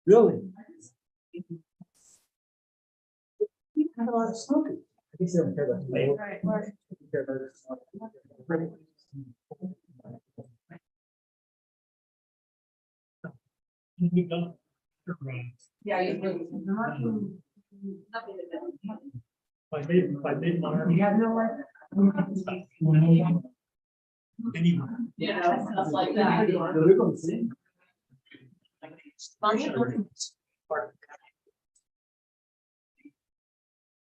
Really? You have a lot of smoking. I guess they don't care about me. Right. They care about it. Yeah, you do. By mid-March. You have no one. Anyway. Yeah, stuff like that. They're going to see.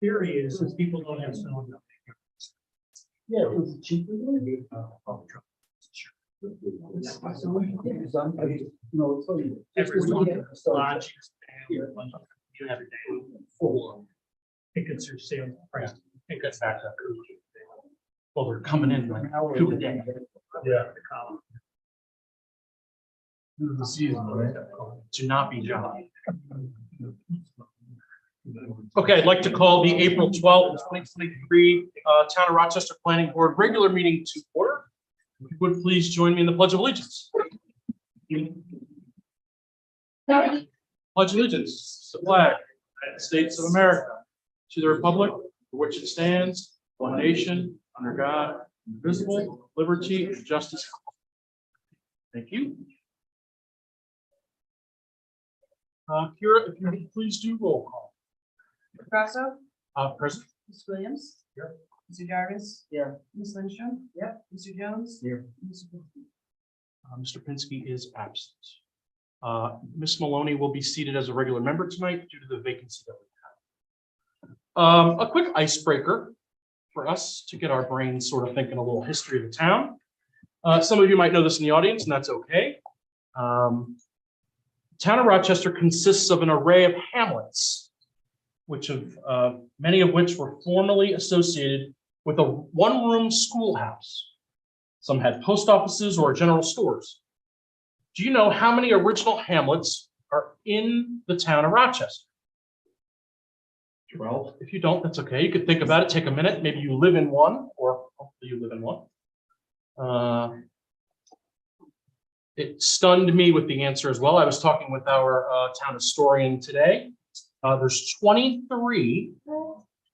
Theory is people don't have snow. Yeah, it was cheaper. Tickets are sale price. Tickets back up. Well, they're coming in like 2 a day. Yeah. This is the season, right? To not be John. Okay, I'd like to call the April 12th, 2023 Town of Rochester Planning Board regular meeting to order. If you would please join me in the Pledge of Allegiance. Pledge allegiance to the flag of the United States of America, to the republic for which it stands, one nation, under God, indivisible, liberty, and justice. Thank you. Kira, if you would please do roll call. Grasso, Present. Ms. Williams. Here. Mr. Jarvis. Here. Ms. Lindstrom. Yep. Mr. Jones. Here. Mr. Booth. Mr. Pinsky is absent. Ms. Maloney will be seated as a regular member tonight due to the vacancy that we have. A quick icebreaker for us to get our brains sort of thinking a little history of the town. Some of you might know this in the audience, and that's okay. Town of Rochester consists of an array of hamlets, many of which were formerly associated with a one-room schoolhouse. Some had post offices or general stores. Do you know how many original hamlets are in the town of Rochester? Well, if you don't, that's okay. You could think about it, take a minute. Maybe you live in one, or hopefully you live in one. It stunned me with the answer as well. I was talking with our town historian today. There's 23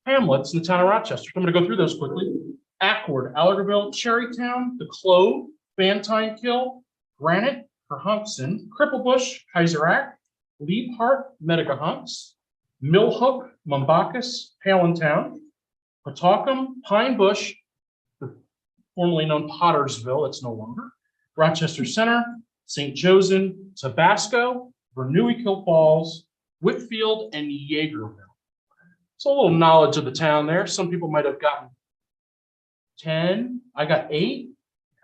hamlets in the town of Rochester. I'm going to go through those quickly. Ackward, Allergerville, Cherrytown, The Clove, Bantine Kill, Granite, Kerhonkson, Cripplebush, Kaiserac, Leaphart, Medegahunks, Millhook, Mumbacus, Palentown, Pataucum, Pine Bush, formerly known Pottersville, it's no longer, Rochester Center, St. Joseph, Tabasco, Verneuil Falls, Whitfield, and Yeagerville. So a little knowledge of the town there. Some people might have gotten 10. I got 8.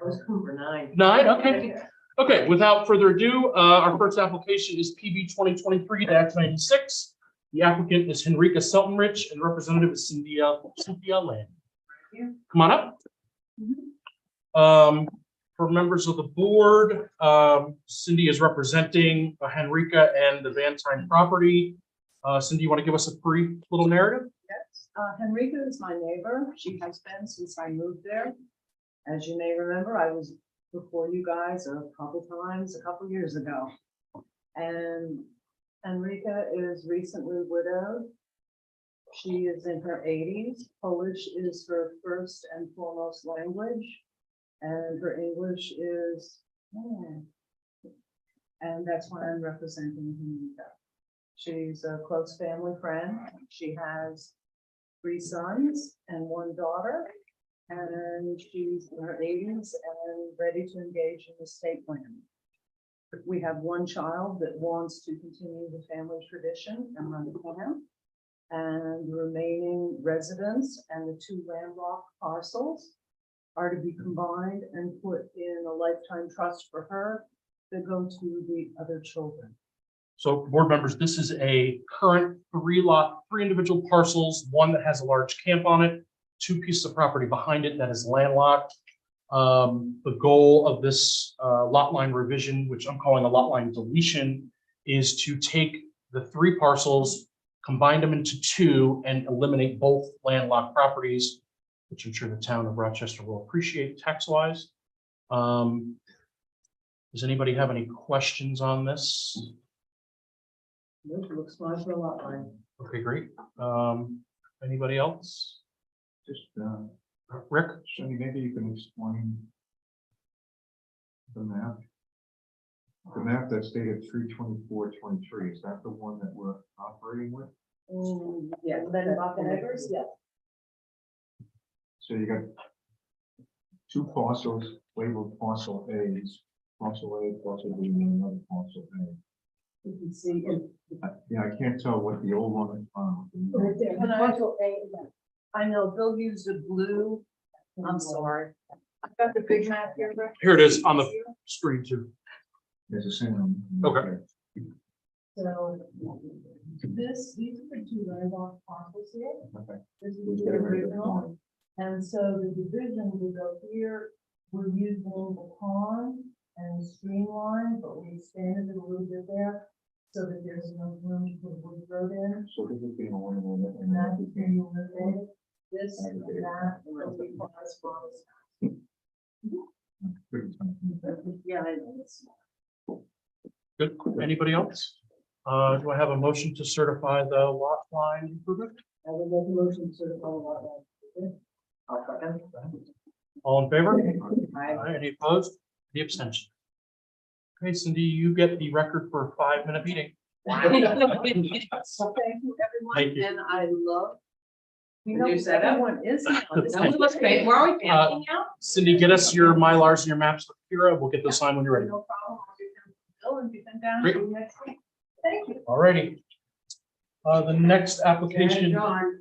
I was Cooper 9. 9, okay. Okay, without further ado, our first application is PB 2023-96. The applicant is Henrika Seltenrich and representative is Cynthia Land. Come on up. For members of the board, Cindy is representing Henrika and the Bantine property. Cindy, you want to give us a brief little narrative? Yes, Henrika is my neighbor. She has been since I moved there. As you may remember, I was before you guys a couple times, a couple years ago. And Henrika is recently widowed. She is in her 80s. Polish is her first and foremost language. And her English is, and that's why I'm representing Henrika. She's a close family friend. She has 3 sons and 1 daughter, and she's in her 80s and ready to engage in estate planning. We have 1 child that wants to continue the family tradition and run the farm, and the remaining residents and the 2 landlocked parcels are to be combined and put in a lifetime trust for her that go to the other children. So board members, this is a current 3 individual parcels, 1 that has a large camp on it, 2 pieces of property behind it that is landlocked. The goal of this lot line revision, which I'm calling a lot line deletion, is to take the 3 parcels, combine them into 2, and eliminate both landlocked properties, which I'm sure the town of Rochester will appreciate tax-wise. Does anybody have any questions on this? Nope, looks fine for a lot line. Okay, great. Anybody else? Just, Rick? Cindy, maybe you can explain the map. The map that's dated 3/24/23, is that the one that we're operating with? Yeah, then Buccaneers, yeah. So you got two parcels labeled parcel A's, parcel A, parcel B, and another parcel A. You can see it. Yeah, I can't tell what the old one is. Right there. I know Bill used a blue. I'm sorry. I've got the big map here. Rick. Here it is on the screen too. There's a same one. Okay. So these are the two landlocked parcels here. Okay. This is We've the got it right at the original. point. And so the division will go here. We're using the pond and streamline, but we expanded it a little bit there so that there's enough room to put wood road in. So this is being a one and And that that is being eliminated. This and that will be as well as. Yeah, it's. Good. Anybody else? Do I have a motion to certify the lot line improvement? I would make a motion to certify the lot line. I'll second. All in favor? Aye. Aye. Any opposed? Any abstention? Okay, Cindy, you get the record for a 5-minute meeting. So thank you, everyone, Thank you. and I love. You The new know, setup? everyone is now. This That is What's great, where are we camping now? Cindy, get us your Mylars and your maps with Kira. We'll get those signed when you're ready. No problem. I'll do them for Bill and get them down Great. to you next week. Thank you. All righty. The next application. John.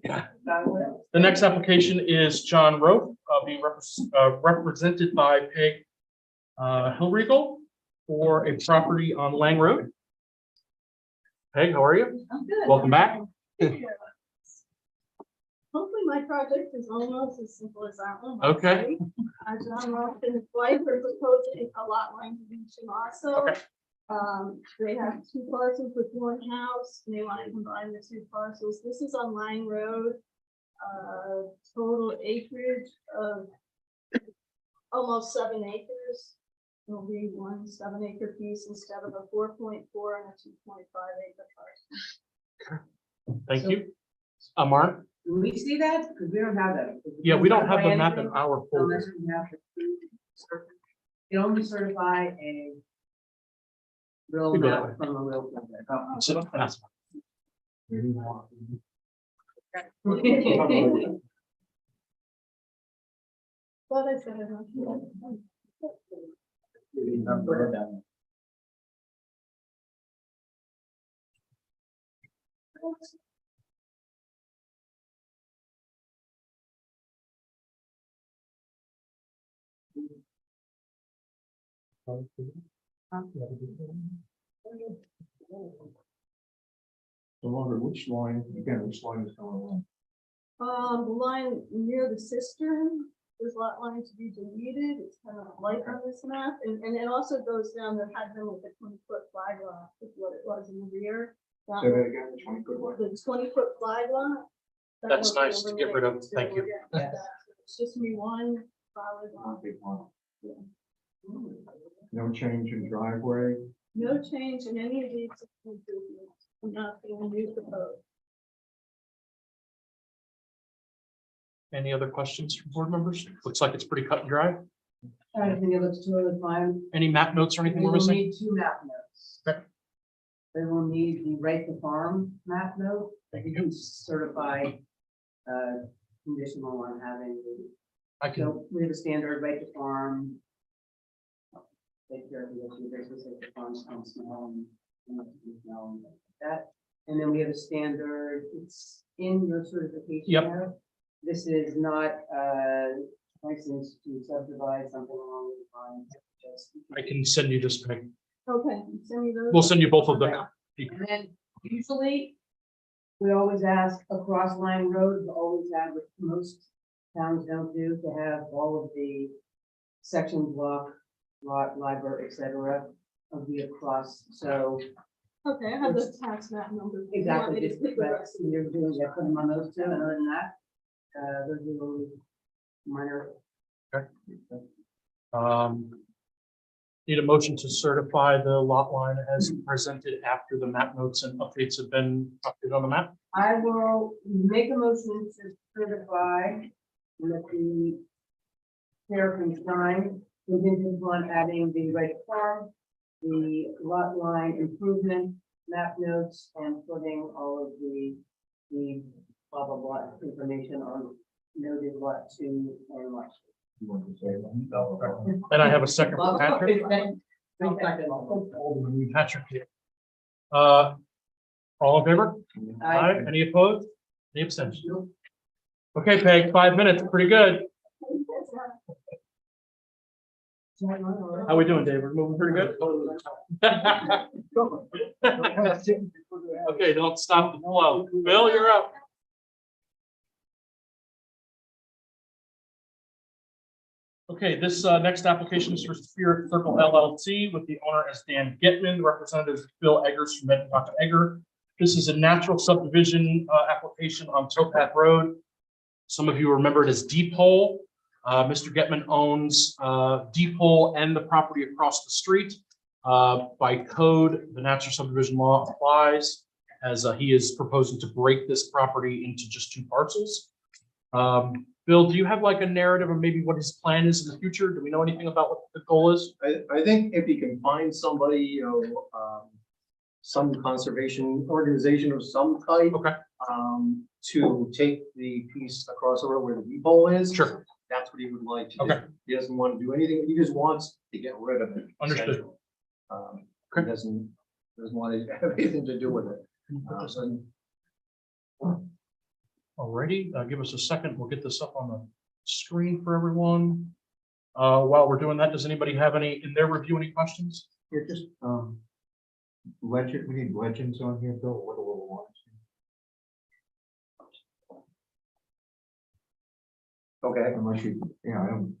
The next application is John Roth, being represented by Peg Hillregal for a property on Lang Road. Peg, how are you? I'm good. Welcome back. Hopefully my project is almost as simple as that one. Okay. John Roth and his wife are proposing a lot line division also. Okay. They have 2 parcels with 1 house, and they want to combine the 2 parcels. This is on Lang Road. Total acreage of almost 7 acres. It'll be 1 7-acre piece instead of a 4.4 and a 2.5 acre parcel. Thank you. Mark? Do we see that? Because we don't have that. Yeah, we don't have the map in our folder. Unless we have to. You only certify a real We go that map from a real. So, that's- Maybe more. But I said it. So Margaret, which line is going on? The line near the cistern, there's lot line to be deleted, it's kind of light on this map, and it also goes down, there had been like a 20-foot flag lot, is what it was in the rear. That Say that was again, 20 foot line. the 20-foot flag lot. that That's was nice to get rid of. eliminated, so Thank you. we're getting rid of that. It's just me one flag lot, Big one. Yeah. No change in driveway. no change in any of these improvements, nothing new proposed. Any other questions from board members? Looks like it's pretty cut and dry. I think it looks totally fine. Any map notes or They anything we're will missing? need 2 map notes. Okay. They will need the right to farm map note, that you can certify conditional on having the, I can, so we have a standard right to farm. Take care of the issue, basically say the farms don't smell and that. And then we have a standard, it's in your certification. Yep. note. This is not license to subdivide something along the lines. Just. I can send you this, Peg. Okay, send me those. We'll send you both of them. And then usually, we always ask across line road, we always have, which most towns don't do, to have all of the section block, lot, library, et cetera, of the across, so Okay, I have the tax map numbers. You want exactly, me to just pick the rest? you're doing, that, put them on those 2, and other than that, those are really minor. Okay. Need a motion to certify the lot line as presented after the map notes and updates have been updated on the map. I will make a motion to certify that the chair can sign contingent on adding the right farm, the lot line improvement, map notes, and putting all of the blah, blah, blah information on noted lot 2 and lot You want to say that? And I have a second for Patrick. 3. Patrick here. All in favor? Aye. Any opposed? Any abstentions? Okay, Peg, 5 minutes, pretty good. How we doing, Dave? We're moving pretty good? Okay, don't stop the flow. Bill, you're up. Okay, this next application is for Spirit Circle LLC with the owner as Dan Getman, representatives Bill Eggers from Medenhoca Egger. This is a natural subdivision application on Towpath Road. Some of you remember it as Deep Hole. Mr. Getman owns Deep Hole and the property across the street. By code, the natural subdivision law applies as he is proposing to break this property into just 2 parcels. Bill, do you have like a narrative of maybe what his plan is in the future? Do we know anything about what the goal is? I think if you can find somebody, some conservation organization of some type. Okay. To take the piece across the road where the depot is. Sure. That's what he would like to do. Okay. He doesn't want to do anything. He just wants to get rid of it. Understood. essentially. He doesn't want to have anything to do with it. So Alrighty, give us a second. We'll get this up on the screen for everyone. While we're doing that, does anybody have any, in their review, any questions? Yeah, just, legend, we need legends on here, Bill, what a little lines. Okay. Unless you, yeah, I don't,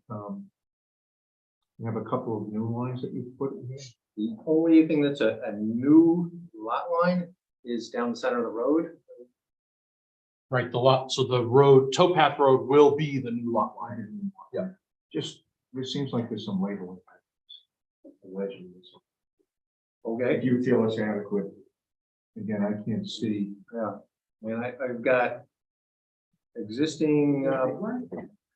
you have a couple of new lines that you put in here. The only thing that's a new lot line is down the center of the road. Right, the lot, so the road, Towpath Road will be the new lot line. Yeah. Just, it seems like there's some labeling. Legend. Okay. Do you feel it's adequate? Again, I can't see. Yeah, and I've got existing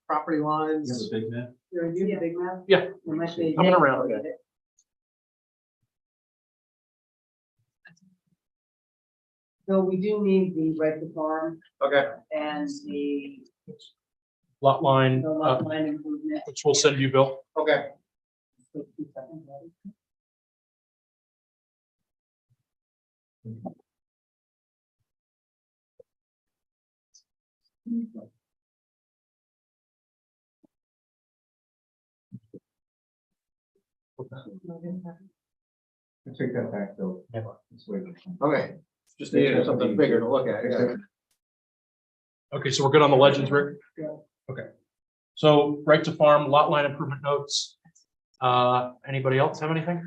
property lines. big map. You're reviewing the big map? Yeah. Unless they- Coming around. So we do need the right to farm Okay. and the Lot line, lot line improvement. which we'll send you, Bill. Okay. Take 2 seconds, right? I take that back, though. Yeah. It's like- Okay. Just needed something bigger to look at. Yeah. Okay, so we're good on the legends, Rick? Okay. So right to farm, lot line improvement notes. Anybody else have anything?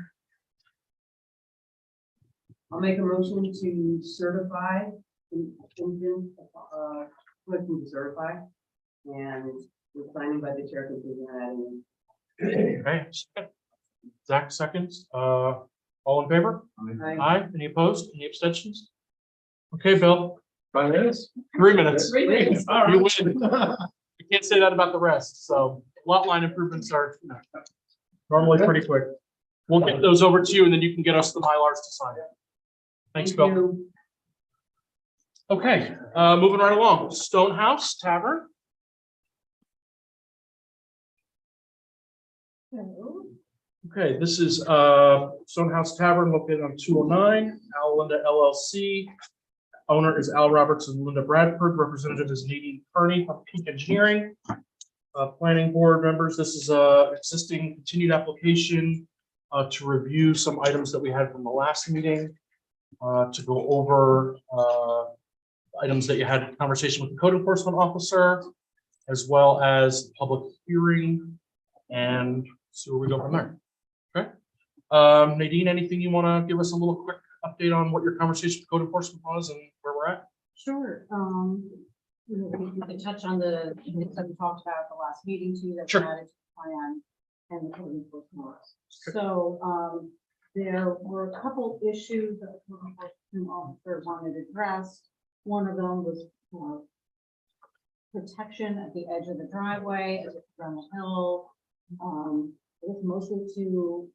I'll make a motion to certify, contingent, clicking to certify. And we're signing by the chair contingent adding. Okay. second. Zach seconds. All in favor? Aye. Aye. Any opposed? Any abstentions? Okay, Bill, 5 minutes? 3 minutes. 3 minutes. All right, you win. You can't say that about the rest. So lot line improvements are normally pretty quick. We'll get those over to you and then you can get us the Mylars to sign. Thanks, Thank Bill. you. Okay, moving right along. Stonehouse Tavern. Okay, this is Stonehouse Tavern located on 209, Al Linda LLC. Owner is Al Roberts and Linda Bradford, representative is Nadine Kearney from Peak Engineering. Planning board members, this is a existing continued application to review some items that we had from the last meeting, to go over items that you had a conversation with the code enforcement officer, as well as public hearing, and see where we go from there. Okay. Nadine, anything you want to give us a little quick update on what your conversation with code enforcement was and where we're at? Sure, we can touch on the things that we talked about at the last meeting too, that's Sure. added to the plan. and the code enforcement officer. So, there were a couple issues that the code enforcement officer wanted addressed. One of them was, protection at the edge of the driveway as it's around the hill. It was mostly to,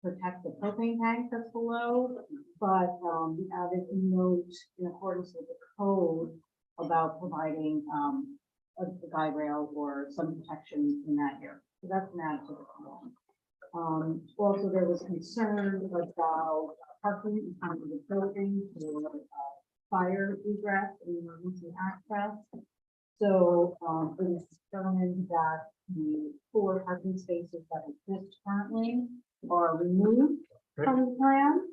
protect the propane tank that's below, but, we added a note in accordance with the code about providing, a guy rail or some protection in that area. So that's an add to the code. Also, there was concern about parking in front of the building for, fire egress and emergency access. So, it was determined that the 4 parking spaces that exist currently are removed from the plan.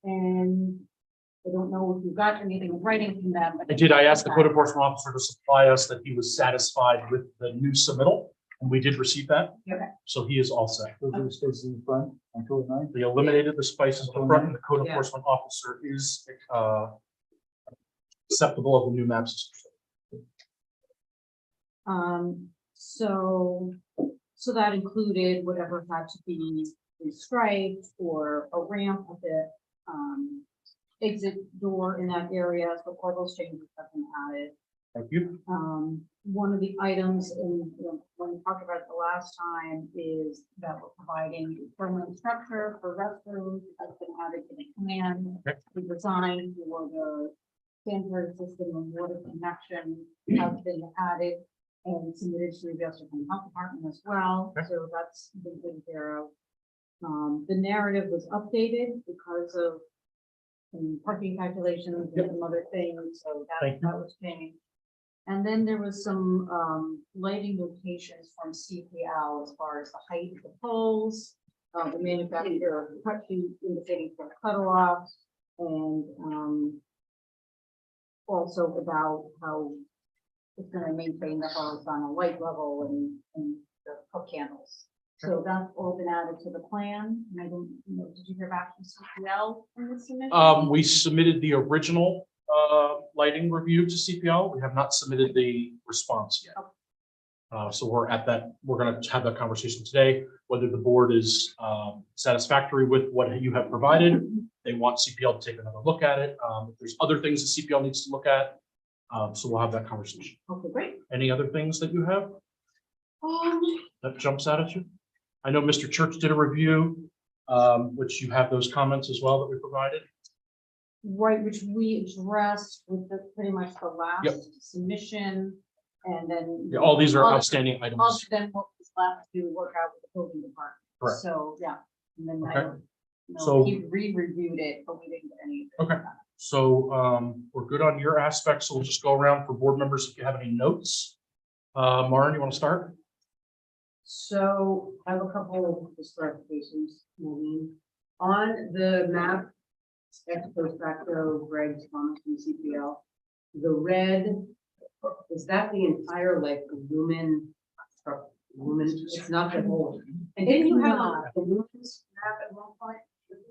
And I don't know if you got anything in writing from them. but- I did. I asked the code enforcement officer to supply us that he was satisfied with the new submittal, and we did receive that. Okay. So he is all set. Those are the spaces in the front, on Code 9. They eliminated the spices in the front, and the code Yeah. enforcement officer is acceptable of the new maps. So that included whatever had to be restriped or a ramp with the, exit door in that area, so all those changes have been added. Thank you. One of the items in, when we talked about it the last time is that we're providing permanent structure for restrooms that's been added to the plan. Okay. The design for the sanitary system and water connection has been added and submitted to the Essex County Health Department as well. Okay. So that's been taken care of. The narrative was updated because of some parking calculations and some other things, so Thank that was changed. And then there was some lighting notations from CPL as far as the height of the poles, the manufacturer cut sheet indicating for cutoff, and also about how it's gonna maintain the horizontal light level and the hook candles. So that's all been added to the plan. And I don't know, did you hear back from CPL in this submission? We submitted the original lighting review to CPL. We have not submitted the response yet. So we're at that, we're gonna have that conversation today, whether the board is satisfactory with what you have provided. They want CPL to take another look at it. If there's other things that CPL needs to look at, so we'll have that conversation. Okay, great. Any other things that you have that jumps out at you? I know Mr. Church did a review, which you have those comments as well that we provided. Right, which we addressed with the, pretty much the Yep. last submission, and then. Yeah, all these are Other- outstanding Other items. than what was left to work out with the building department. Correct. So, yeah, and then I Okay. don't know, So- he re-reviewed it, but we didn't get any. of it. Okay. So we're good on your aspect, so we'll just go around for board members if you have any notes. Maren, you want to start? So I have a couple of just clarifications, Maureen. On the map, ex post facto Greg's comments from CPL, the red, is that the entire like lumen? It's not the whole. And didn't you have a lumens map at one point?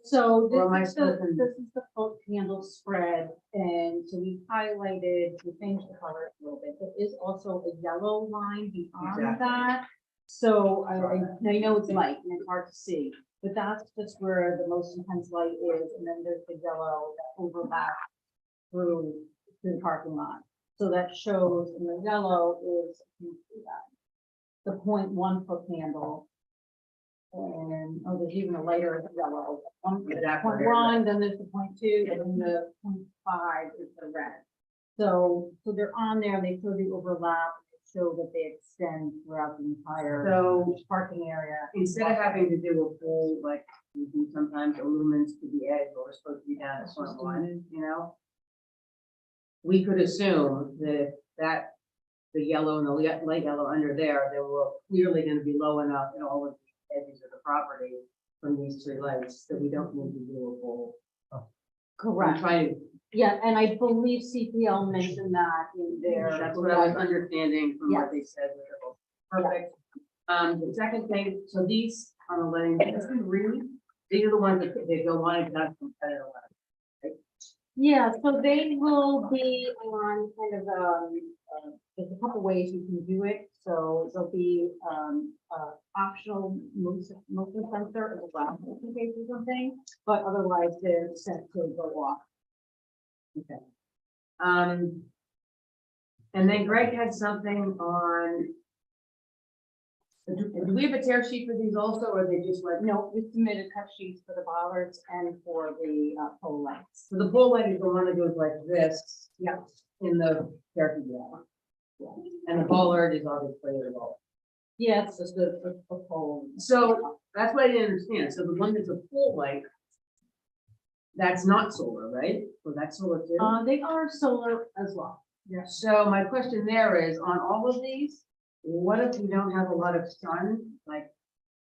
So Or am I this is the, supposed to- this is the foot candle spread, and so we highlighted, we changed the color a little bit. There is also a yellow line beyond Exactly. that. So I know it's light and it's hard to see, but that's just where the most intense light is, and then there's the yellow that overlaps through the parking lot. So that shows, and the yellow is, you can see that, the 0.1 foot candle. And, oh, there's even a lighter yellow, Exactly. 0.1, then there's the 0.2, and then the 0.5 is the red. So they're on there, they show the overlap, they show that they extend throughout the entire So parking area. instead of having to do a full, like, we do sometimes illumines to the edge, but we're supposed to be down at front one, you know? We could assume that the yellow and the light yellow under there, they were clearly gonna be low enough in all of the edges of the property from these three lights, that we don't need to do a full. I'm Correct, trying, yeah, and I believe CPL mentioned that in their. that's what I was understanding from what they said. Perfect. The second thing, so these on the letting, this is really, these are the ones that they go on and not competitive. Yeah, so they will be on kind of, there's a couple ways you can do it. So there'll be, optional motion sensor as well, in case of something, but otherwise they're set to go off. And then Greg had something on. Do we have a tear sheet for these also, or are they just like, No, we submitted cut sheets for the bollards and for the pole lights. so the pole light is the one that goes like this? Yeah. In the character graph. And the bollard is obviously the bollard. Yeah, it's just a pole. So that's what I didn't understand. So the one that's a pole light, that's not solar, right? Or that's solar too? They are solar as well. Yes. So my question there is, on all of these, what if we don't have a lot of sun? Like,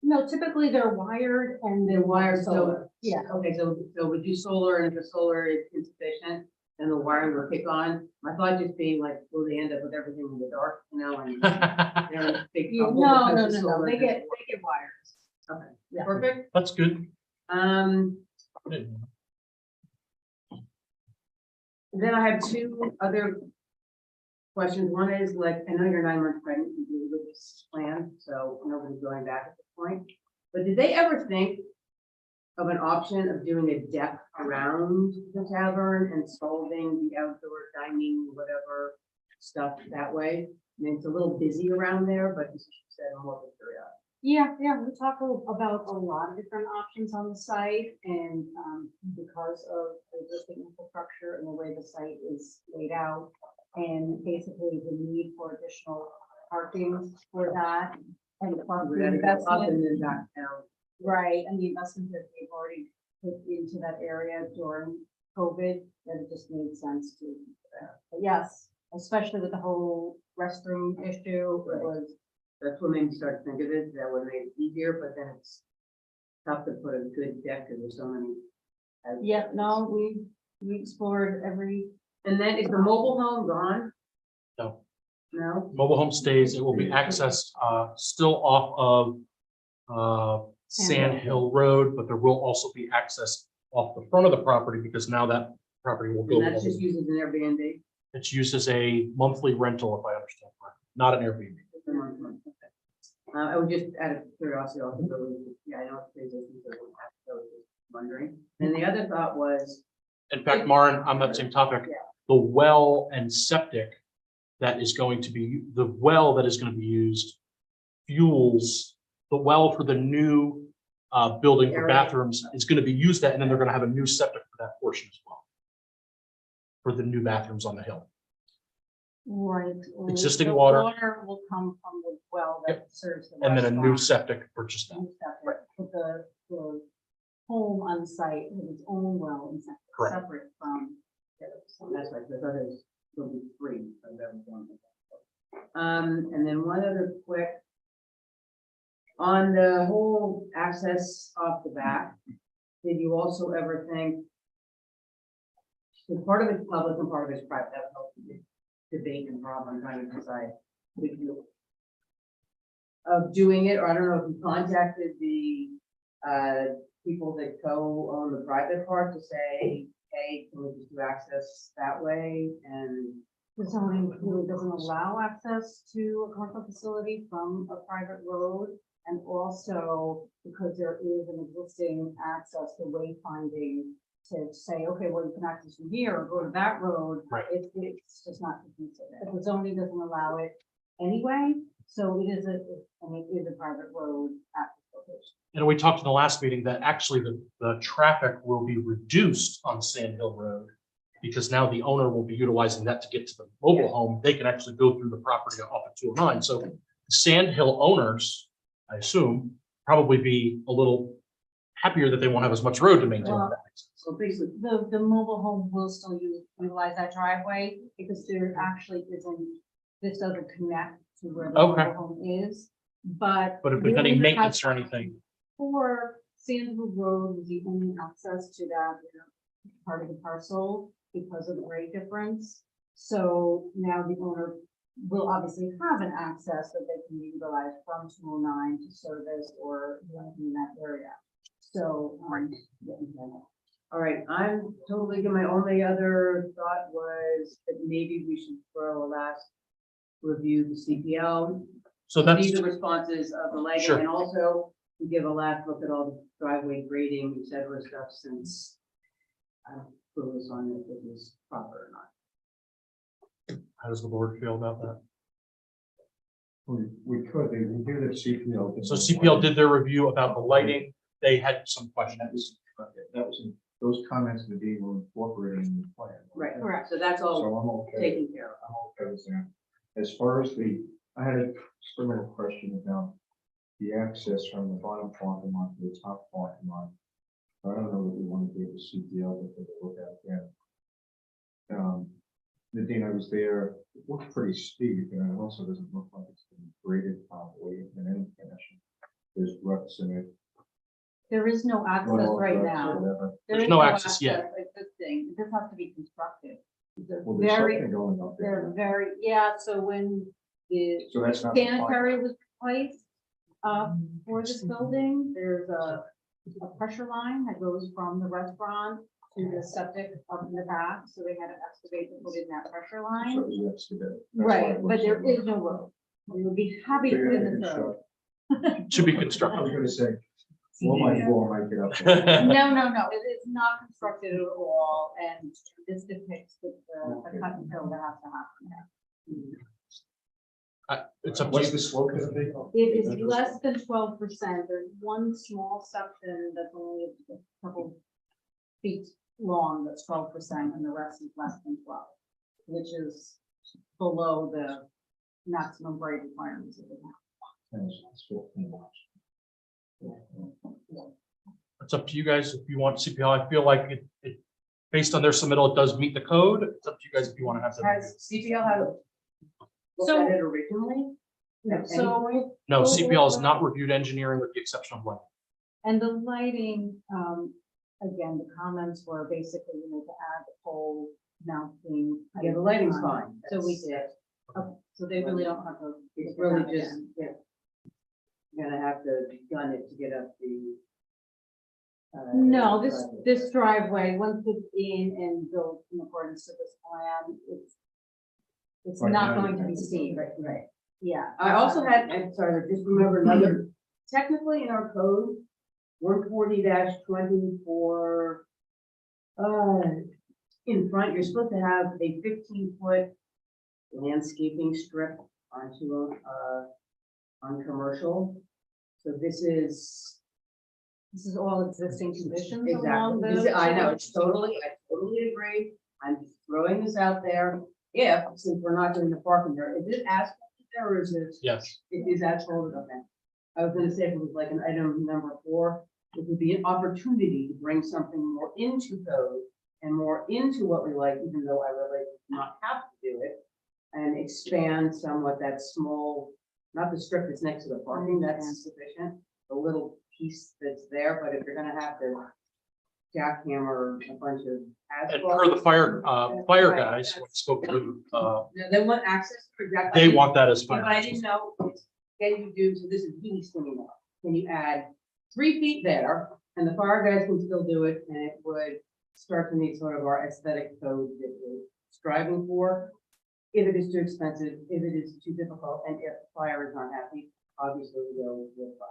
No, typically they're wired and they're wired, so. solar. Yeah. Okay, so we do solar, and if the solar is insufficient, then the wiring will kick on. My thought just being like, will they end up with everything in the dark, you know, and they're in big Yeah, trouble no, because the no, solar they doesn't get work. wires. Okay, Yeah. perfect. That's good. Then I have two other questions. One is like, I know you're 9 months pregnant, you do with this plan, so nobody's going back at this point. But did they ever think of an option of doing a deck around the tavern and solving the outdoor dining, whatever stuff that way? I mean, it's a little busy around there, but as you said, I'm more of a curiosity. Yeah, we talk about a lot of different options on the site, and because of the existing infrastructure and the way the site is laid out, and basically the need for additional parking for that, and the We're gonna go up investment, and then back down. right, and the investment that they've already put into that area during COVID, that it just made sense to. But yes, especially with the whole restroom issue, it was. That's what made me start to think of it, that would make it easier, but then it's tough to put a good deck, because there's so many. Yeah, no, we explored every. And then is the mobile home gone? No. No? Mobile home stays, it will be accessed, still off of, Sand Hill Road, but there will also be access off the front of the property, because now that property will And that's go. just used as an Airbnb? It's used as a monthly rental, if I understand correctly, not an Airbnb. I would just out of curiosity also, yeah, I know it's business, so I was just wondering. And the other thought was, In fact, Maren, on that same topic, Yeah. the well and septic that is going to be, the well that is going to be used fuels the well for the new building for Area. bathrooms is going to be used that, and then they're going to have a new septic for that portion as well. For the new bathrooms on the hill. Right. Existing The water. Water will come from the well that serves the. And then a new restaurant. septic to purchase that. New septic. But the home on site has its own well and septic, Correct. separate from. that's right, there's others, will be free of everyone. And then one other quick. On the whole access off the back, did you also ever think? Because part of it's public and part of it's private, that helps the debate and problem, trying to decide. If you of doing it, or I don't know if you contacted the people that co-own the private part to say, hey, can we just do access that way? And The zoning really doesn't allow access to a commercial facility from a private road. And also because there is an existing access to wayfinding to say, okay, well, you can access from here or go to that road. Right. It's just not conducive. But the zoning doesn't allow it anyway. So it is a private road at this location. And we talked in the last meeting that actually the traffic will be reduced on Sand Hill Road. Because now the owner will be utilizing that to get to the mobile home. They can actually go through the property off of 209. So the Sand Hill owners, I assume, probably be a little happier that they won't have as much road to maintain. Well, so basically, The mobile home will still utilize that driveway because there actually isn't, this doesn't connect to where the Okay. mobile home is, but. But if there's any really maintenance or has- anything, For Sand Hill Road was the only access to that, part of the parcel because of the grade difference. So now the owner will obviously have an access that they can utilize from 209 to service or anything in that area. So, yeah. all right, I'm totally good. My only other thought was that maybe we should throw a last review the CPL. So that's, These are responses of the lighting, Sure. and also to give a last look at all the driveway grading, et cetera, stuff, since I'm clueless on if it was proper or not. how does the board feel about that? We could, they hear that CPL. did So the CPL lighting. did their review about the lighting. They had some questions. That was, those comments that they were incorporated in the plan. Right, Correct. so that's So all I'm okay. taken care of. I'm okay with that. As far as I had a similar question about the access from the bottom parking lot to the top parking lot. I don't know if we want to give the CPL to take a look at that. Nadine, I was there, it looked pretty steep, and it also doesn't look like it's been graded properly in any fashion. There's ruts in it. There is no access runoff right ruts or now. whatever. There There's is no access yet. Existing, this has to be constructed. They're Well, there's very, something going up they're there. very, yeah, so when the So that's not. the plan. sanitary was replaced, for this building, there's a pressure line that goes from the restaurant to the septic up in the back, so they had to excavate to put in that pressure So line. it was excavated. That's why Right, it but looks there so is no road. We would be happy to Figure put in they the can road. shut- To be I was constructed. gonna say, four by four might get up there. No, it is not constructed at all, and this depicts the cut and fill that has to happen there. It's up to What's you. the slope gonna be? It is less than 12%. There's one small section that's only a couple feet long, that's 12%, and the rest is less than 12, which is below the maximum grade requirements of the town. It's 15. It's up to you guys if you want CPL. I feel like it, based on their submittal, it does meet the code. It's up to you guys if you want to have them. Has CPL had looked So- at it originally? At any So- point? No, CPL has not reviewed engineering with the exception of lighting. And the lighting, again, the comments were basically, to add the pole mounting. Yeah, the lighting's fine. So we did. Okay, so they really don't have to. It's look at really that just, again. yeah. You're gonna have to gun it to get up the. No, this driveway. driveway, once it's in and built in accordance to this plan, it's Right not now, going to you be have to- steep, Right. yeah. I also had, I'm sorry, I just remember another, technically in our code, 140-24. In front, you're supposed to have a 15-foot landscaping strip onto, on commercial. So this is. This is all existing conditions along Exactly, the. This- I know, I totally agree, I'm just throwing this out there, if, since we're not doing the parking there, is it asphalt there, or is it? Yes. It is asphalt, okay. I was gonna say if it was like an item number 4, it would be an opportunity to bring something more into code and more into what we like, even though I would like to not have to do it, and expand somewhat that small, not the strip that's next to the parking, that's sufficient, the little piece that's there, but if you're gonna have to jackhammer a bunch of And asphalt. per the fire guys, when I spoke to, They want access to exactly. they want that as Yeah, fire. but I didn't know, can you do, so this is really swimming up, can you add 3 feet there, and the fire guys can still do it, and it would start to meet sort of our aesthetic code that we're striving for. If it is too expensive, if it is too difficult, and if the fire is not happy, obviously we go with fire.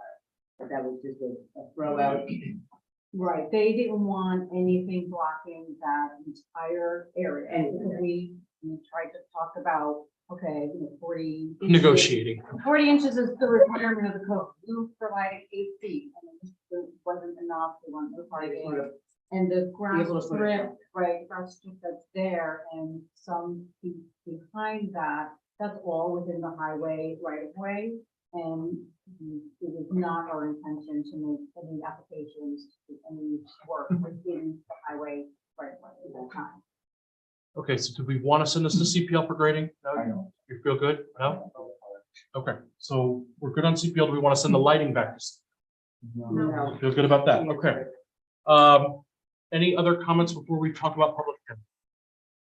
But that was just a throw out. Right, they didn't want anything blocking that entire area, and we tried to talk about, okay, 40. inches. Negotiating. 40 inches is the requirement of the code, you provided 8 feet, and it wasn't enough, they wanted the They parking. sort of And the be grass able to put it strip, down. right, grass strip that's there, and some feet behind that, that's all within the highway right of way. And it is not our intention to make any applications, to any work within the highway right of way at that time. Okay, so do we want to send this to CPL for grading? I No, know. you feel good? No? Okay, so we're good on CPL. Do we want to send the lighting back? No. Feel good about that? Okay. Any other comments before we talk about public?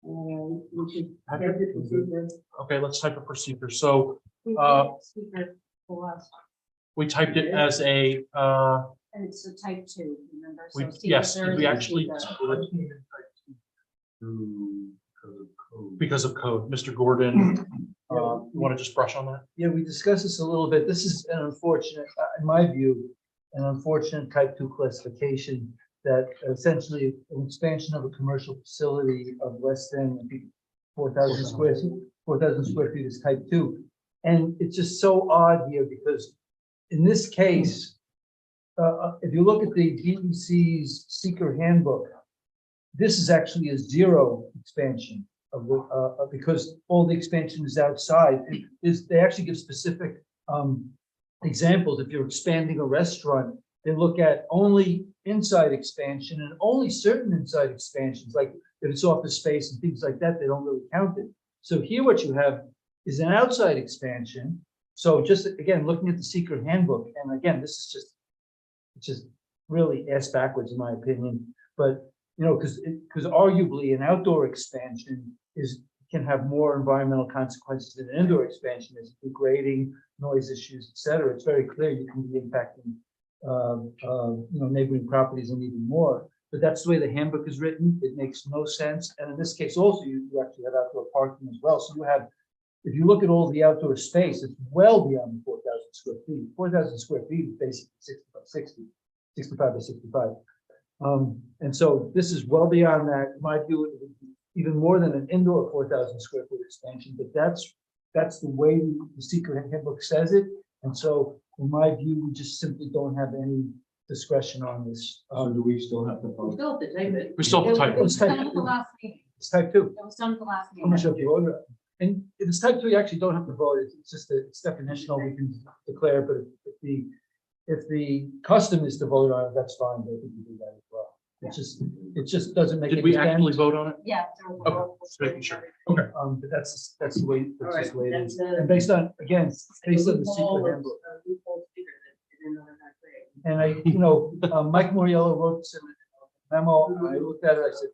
We should. Patrick? get the procedure. Okay, let's type a procedure. So We Uh, did speaker for us, we typed it as a, and it's a type 2, remember? So we, speaker yes, there is we a actually, speaker. because of code, Mr. Gordon You want to just brush on that? Yeah, we discussed this a little bit. This is an unfortunate, in my view, an unfortunate type 2 classification that essentially an expansion of a commercial facility of less than I think, 4,000 square feet, 4,000 square feet is type 2. And it's just so odd here because in this case, if you look at the DEC's seeker handbook, this is actually a 0 expansion of the, because all the expansion is outside. They actually give specific examples. If you're expanding a restaurant, they look at only inside expansion and only certain inside expansions, like if it's office space and things like that, they don't really count it. So here what you have is an outside expansion. So just again, looking at the seeker handbook, and again, this is just, it's just really ass backwards in my opinion. But you know, because arguably an outdoor expansion can have more environmental consequences than an indoor expansion, is degrading, noise issues, et cetera. It's very clear you can be impacting you know, neighboring properties and even more. But that's the way the handbook is written. It makes no sense. And in this case also, you actually have outdoor parking as well. So you have, if you look at all the outdoor space, it's well beyond 4,000 square feet. 4,000 square feet is basically 60 by 60, 65 by 65. And so this is well beyond that. In my view, it would be even more than an indoor 4,000 square foot expansion, but that's the way the seeker handbook says it. And so in my view, we just simply don't have any discretion on this. So do we still have to We vote? still have to type it. We still have to type It was it. type Done at the last meeting. It's type 2. It was done at the last I'm meeting. not sure if you order it. And if it's type 2, you actually don't have to vote. It's just it's definitional. We can declare, but if the custom is to vote on it, that's fine. They can do that as well. It just doesn't make any Did we sense. actually vote on it? Yeah. there was a Okay, vote. just making sure. But that's the way, All that's just the way it is. right, And based on, again, based on the loophole secret of- handbook. a loophole speaker that didn't know how to create. And you know, Mike Moriello wrote this in a memo, and I looked at it, I said,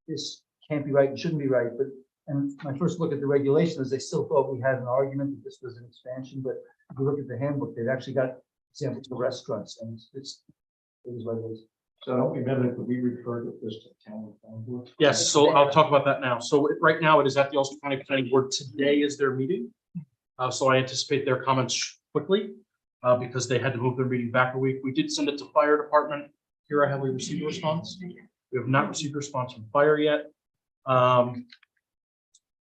this can't be right, and shouldn't be right, but, and my first look at the regulations, they still thought we had an argument that this was an expansion, but if you look at the handbook, they've actually got examples for restaurants, and it is what it is. So don't remember, could we refer to this to town planning board? Yes, so I'll talk about that now. So right now it is at the Ulster County Planning Board. Today is their meeting. So I anticipate their comments quickly because they had to move their meeting back a week. We did send it to fire department. Here, have we received a response? We have not received a response from fire yet.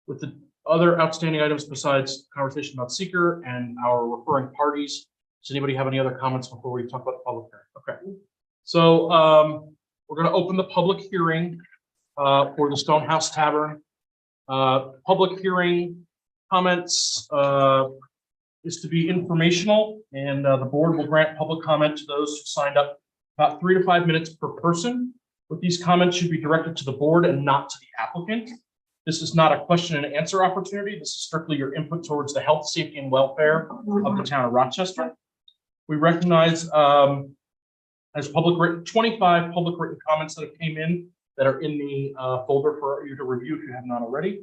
With the other outstanding items besides conversation about seeker and our referring parties, does anybody have any other comments before we talk about the public hearing? Okay. So we're going to open the public hearing for the Stonehouse Tavern. Public hearing comments is to be informational, and the board will grant public comment to those who signed up about 3 to 5 minutes per person. But these comments should be directed to the board and not to the applicant. This is not a question and answer opportunity. This is strictly your input towards the health, safety, and welfare of the town of Rochester. We recognize as 25 public written comments that have came in that are in the folder for you to review if you have not already,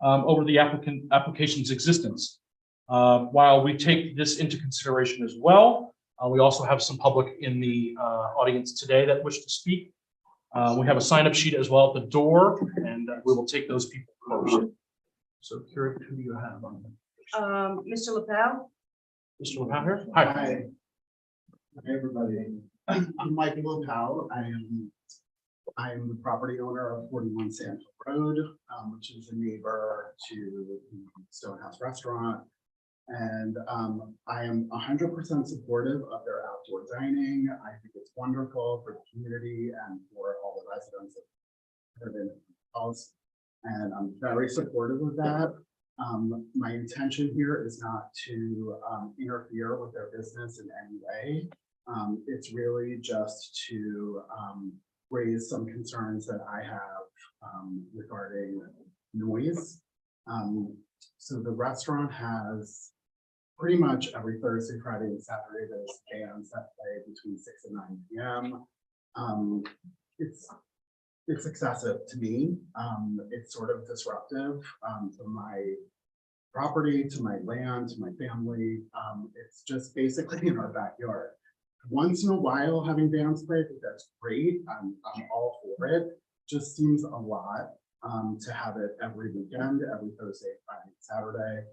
over the application's existence. While we take this into consideration as well, we also have some public in the audience today that wish to speak. We have a sign-up sheet as well at the door, and we will take those people first. So, Kira, who do you have on? Mr. LaPel? Mr. LePau here? Hi. Hi, everybody. I'm Mike Lopel. I am the property owner of 41 Sandhill Road, which is a neighbor to the Stonehouse Restaurant. And I am 100% supportive of their outdoor dining. I think it's wonderful for the community and for all the residents that live in the house. And I'm very supportive of that. My intention here is not to interfere with their business in any way. It's really just to raise some concerns that I have regarding noise. So the restaurant has pretty much every Thursday, Friday, and Saturday, there's bands that play between 6 and 9 p.m. It's excessive to me. It's sort of disruptive to my property, to my land, to my family. It's just basically in our backyard. Once in a while having bands play, I think that's great. I'm all for it. Just seems a lot to have it every weekend, every Thursday, Friday, Saturday.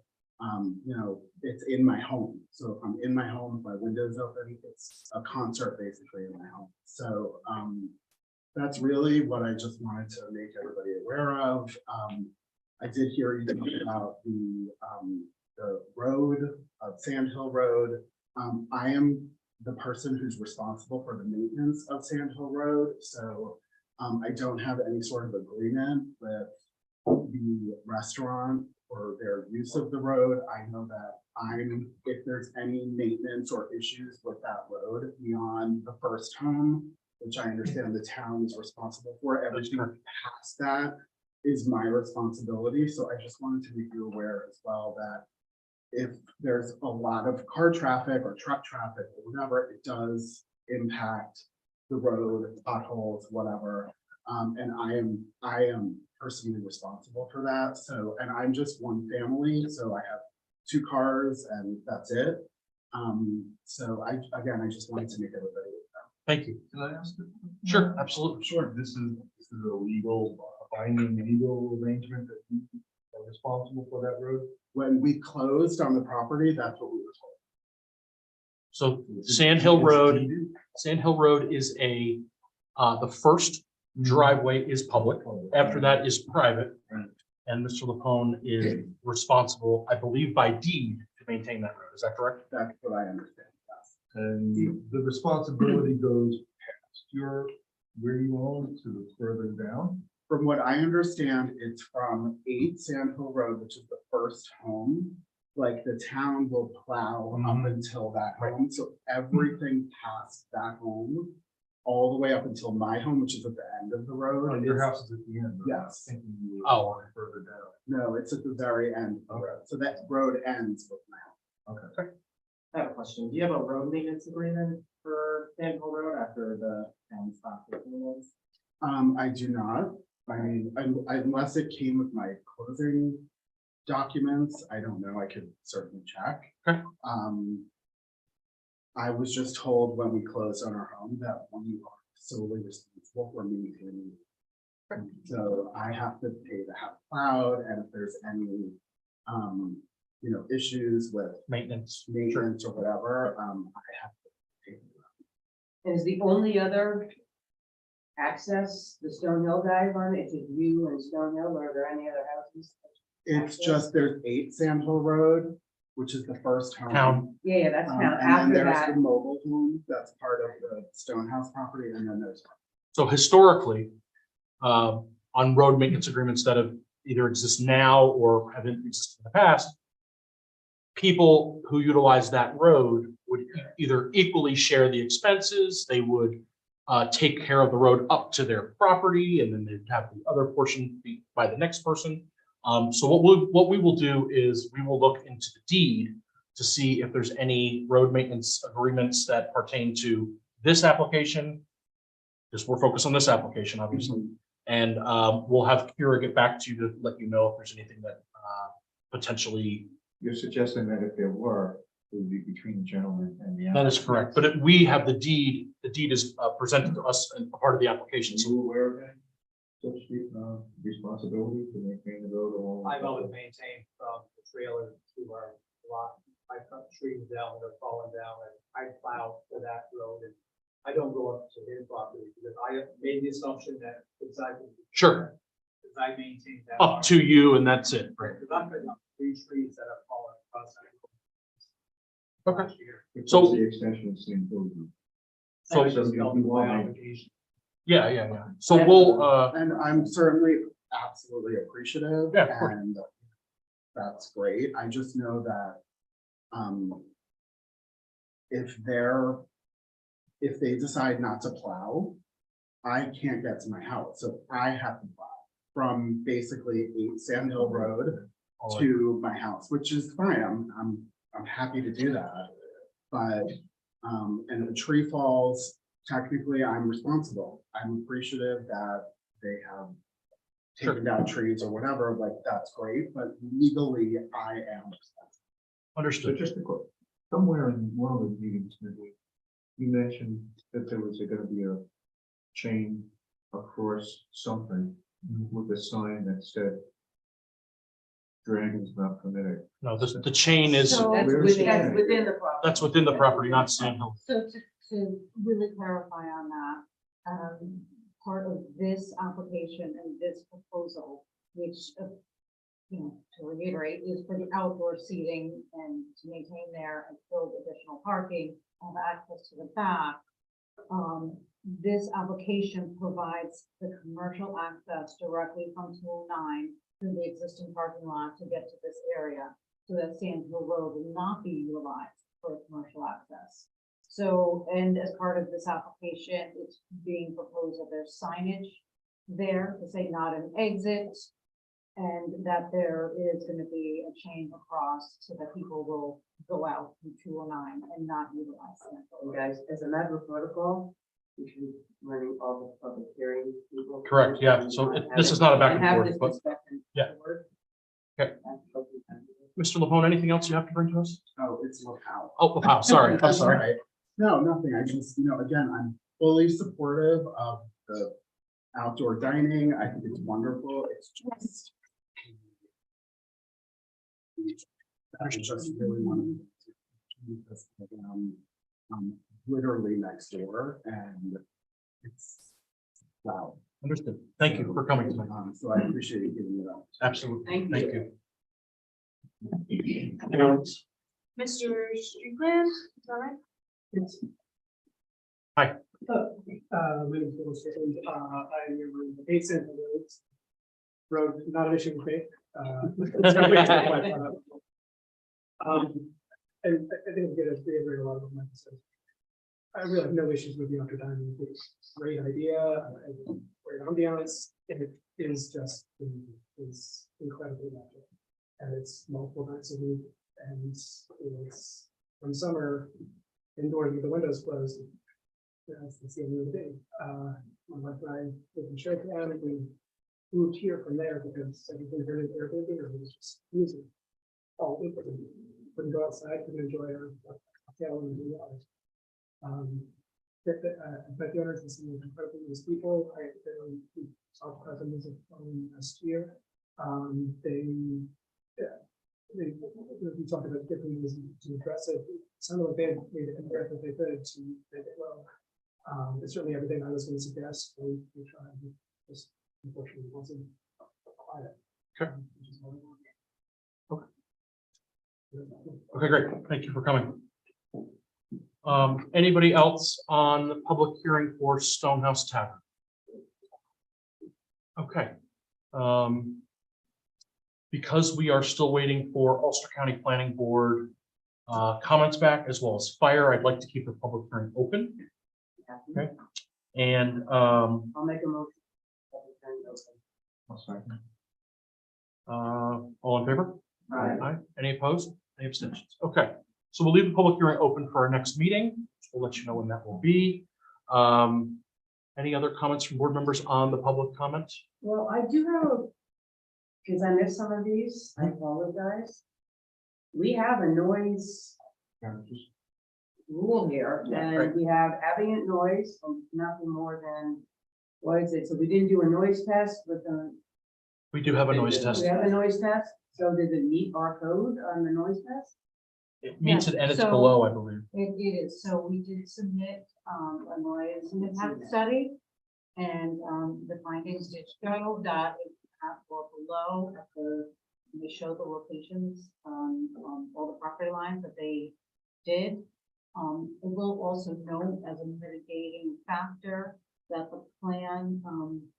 You know, it's in my home. So if I'm in my home, if my window's open, it's a concert basically in my home. So that's really what I just wanted to make everybody aware of. I did hear you talk about the road, Sand Hill Road. I am the person who's responsible for the maintenance of Sand Hill Road, so I don't have any sort of agreement with the restaurant or their use of the road. I know that if there's any maintenance or issues with that road beyond the first home, which I understand the town is responsible for, everything past that is my responsibility. So I just wanted to make you aware as well that if there's a lot of car traffic or truck traffic or whatever, it does impact the road, potholes, whatever. And I am personally responsible for that. So, and I'm just one family, so I have 2 cars and that's it. So I just wanted to make everybody aware. Thank you. Can I ask? Sure, absolutely. Sure, this is a legal, binding legal arrangement that you are responsible for that road? When we closed on the property, that's what we were told. So Sand Hill Road, is the first driveway is public. After that is private. Right. And Mr. Lapone is responsible, I believe, by deed to maintain that road. Is that correct? That's what I understand. Yes. And the responsibility goes past where you own to the further down? From what I understand, it's from 8 Sand Hill Road, which is the first home. Like the town will plow up until that home. So everything past that home, all the way up until my home, which is at the end of the road. Oh, your house is at the end. I was Yes. thinking you Oh. were further down. No, it's at the very end of the road. So that road ends with my home. Okay. I have a question. Do you have a road maintenance agreement for Sand Hill Road after the town stopped taking those? I do not. I mean, unless it came with my closing documents, I don't know. I could certainly check. Okay. I was just told when we closed on our home that we are solely responsible for maintaining. So I have to pay to have plowed, and if there's any, you know, issues with Maintenance. maintenance or whatever, I have to pay for that. And is the only other access the Stone Hill guys on, it's just you and Stone Hill, or are there any other houses? It's just, there's 8 Sand Hill Road, which is the first home. Town. Yeah, that's And now then after there's that. the mobile home, that's part of the Stonehouse property, and then there's. So historically, on road maintenance agreements that have either exist now or haven't existed in the past, people who utilize that road would either equally share the expenses, they would take care of the road up to their property, and then they'd have the other portion be by the next person. So what we will do is we will look into the deed to see if there's any road maintenance agreements that pertain to this application. Because we're focused on this application, obviously. And we'll have Kira get back to you to let you know if there's anything that potentially. You're suggesting that if there were, it would be between the gentleman and the. That is correct, but if we have the deed is presented to us and a part of the application. Are So you aware of that? Such responsibility to maintain the road along. I've always maintained from the trailer to our lot. I cut trees down that are falling down and I plow for that road and I don't go up to his property because I have made the assumption that it's I. Sure. Because I maintain that. up to you and that's it, right? Because I've been up 3 trees that have fallen across that. Okay. last year. So- The extension of the same building. So, I just felt you my want- obligation. yeah. So we'll, And I'm certainly absolutely appreciative. Yeah, of course. And that's great. I just know that if they decide not to plow, I can't get to my house. So I have to plow from basically 8 Sand Hill Road to my house, which is fine. I'm happy to do that. But and if a tree falls, technically I'm responsible. I'm appreciative that they have taken down trees or whatever, like that's great, but legally I am responsible. So understood. just a quick, somewhere in one of the meetings, maybe, you mentioned that there was gonna be a chain across something with a sign that said Dragon's not permitted. No, the chain is, So- That's Where's within, the- that's within the property. that's within the property, not Sand Hill. So to really clarify on that, part of this application and this proposal, which, to reiterate, is for the outdoor seating and to maintain there and build additional parking, have access to the back. This application provides the commercial access directly from 209 through the existing parking lot to get to this area, so that Sand Hill Road will not be utilized for commercial access. So, and as part of this application, it's being proposed that there's signage there to say not an exit, and that there is gonna be a chain across so that people will go out through 209 and not utilize Sand Hill And Road. guys, as a matter of protocol, we should be running all the public hearing people. Correct, yeah. So this is not a back and have forth, this but- discussion yeah. forward. Okay. That's what we can do. Mr. LeBone, anything else you have to bring to us? Oh, it's locale. Oh, wow, sorry, I'm That's sorry. all right. No, nothing. I just, again, I'm fully supportive of the outdoor dining. I think it's wonderful. It's just. I just really want to. Literally next door and it's, wow. Understood. Thank you for coming tonight. So I appreciate you giving it up. Absolutely. Thank Thank you. you. Anyone else? Mr. Strickland, is that right? My name is Bill Strickland. I live in 8 Central Road, not an issue with me. It's gonna wait till my fun up. And I think I'm gonna reiterate a lot of my concerns. I really have no issues with the outdoor dining. It's a great idea. Great ambiance. It is just, is incredibly natural. And it's multiple nights a week. And it's from summer indoors with the windows closed. That's the end of the day. My wife and I live in Sherman, and we moved here from there because everything very Airbnb, or it was just music. Oh, we couldn't go outside, couldn't enjoy our cocktail and do ours. But the owners and some incredibly nice people. We talked about them last year. We talked about different ways to address it. Some of the band made every effort they could to make it well. It's certainly everything I was going to suggest. We tried, just unfortunately wasn't quiet. Okay. Which is what we want. Okay, great. Thank you for coming. Anybody else on the public hearing for Stonehouse Tavern? Okay. Because we are still waiting for Ulster County Planning Board comments back as well as fire, I'd like to keep the public hearing open. Okay. And I'll make a motion. I'll second. all in favor? Right. Aye. Any opposed? Any abstentions? Okay, so we'll leave the public hearing open for our next meeting. We'll let you know when that will be. Any other comments from board members on the public comment? Well, I do have, because I missed some of these, I apologize. We have a noise Yeah, just rule here, right. and we have ambient noise of nothing more than, what is it? So we didn't do a noise test with the. We do have a noise test. We have a noise test, so does it meet our code on the noise test? It meets it and it's So- below, I believe. It is, so we did submit, a noise impact study. And, the findings did show that it at or below at they show the locations, on all the property lines that they did. It will also note as a mitigating factor that the plan,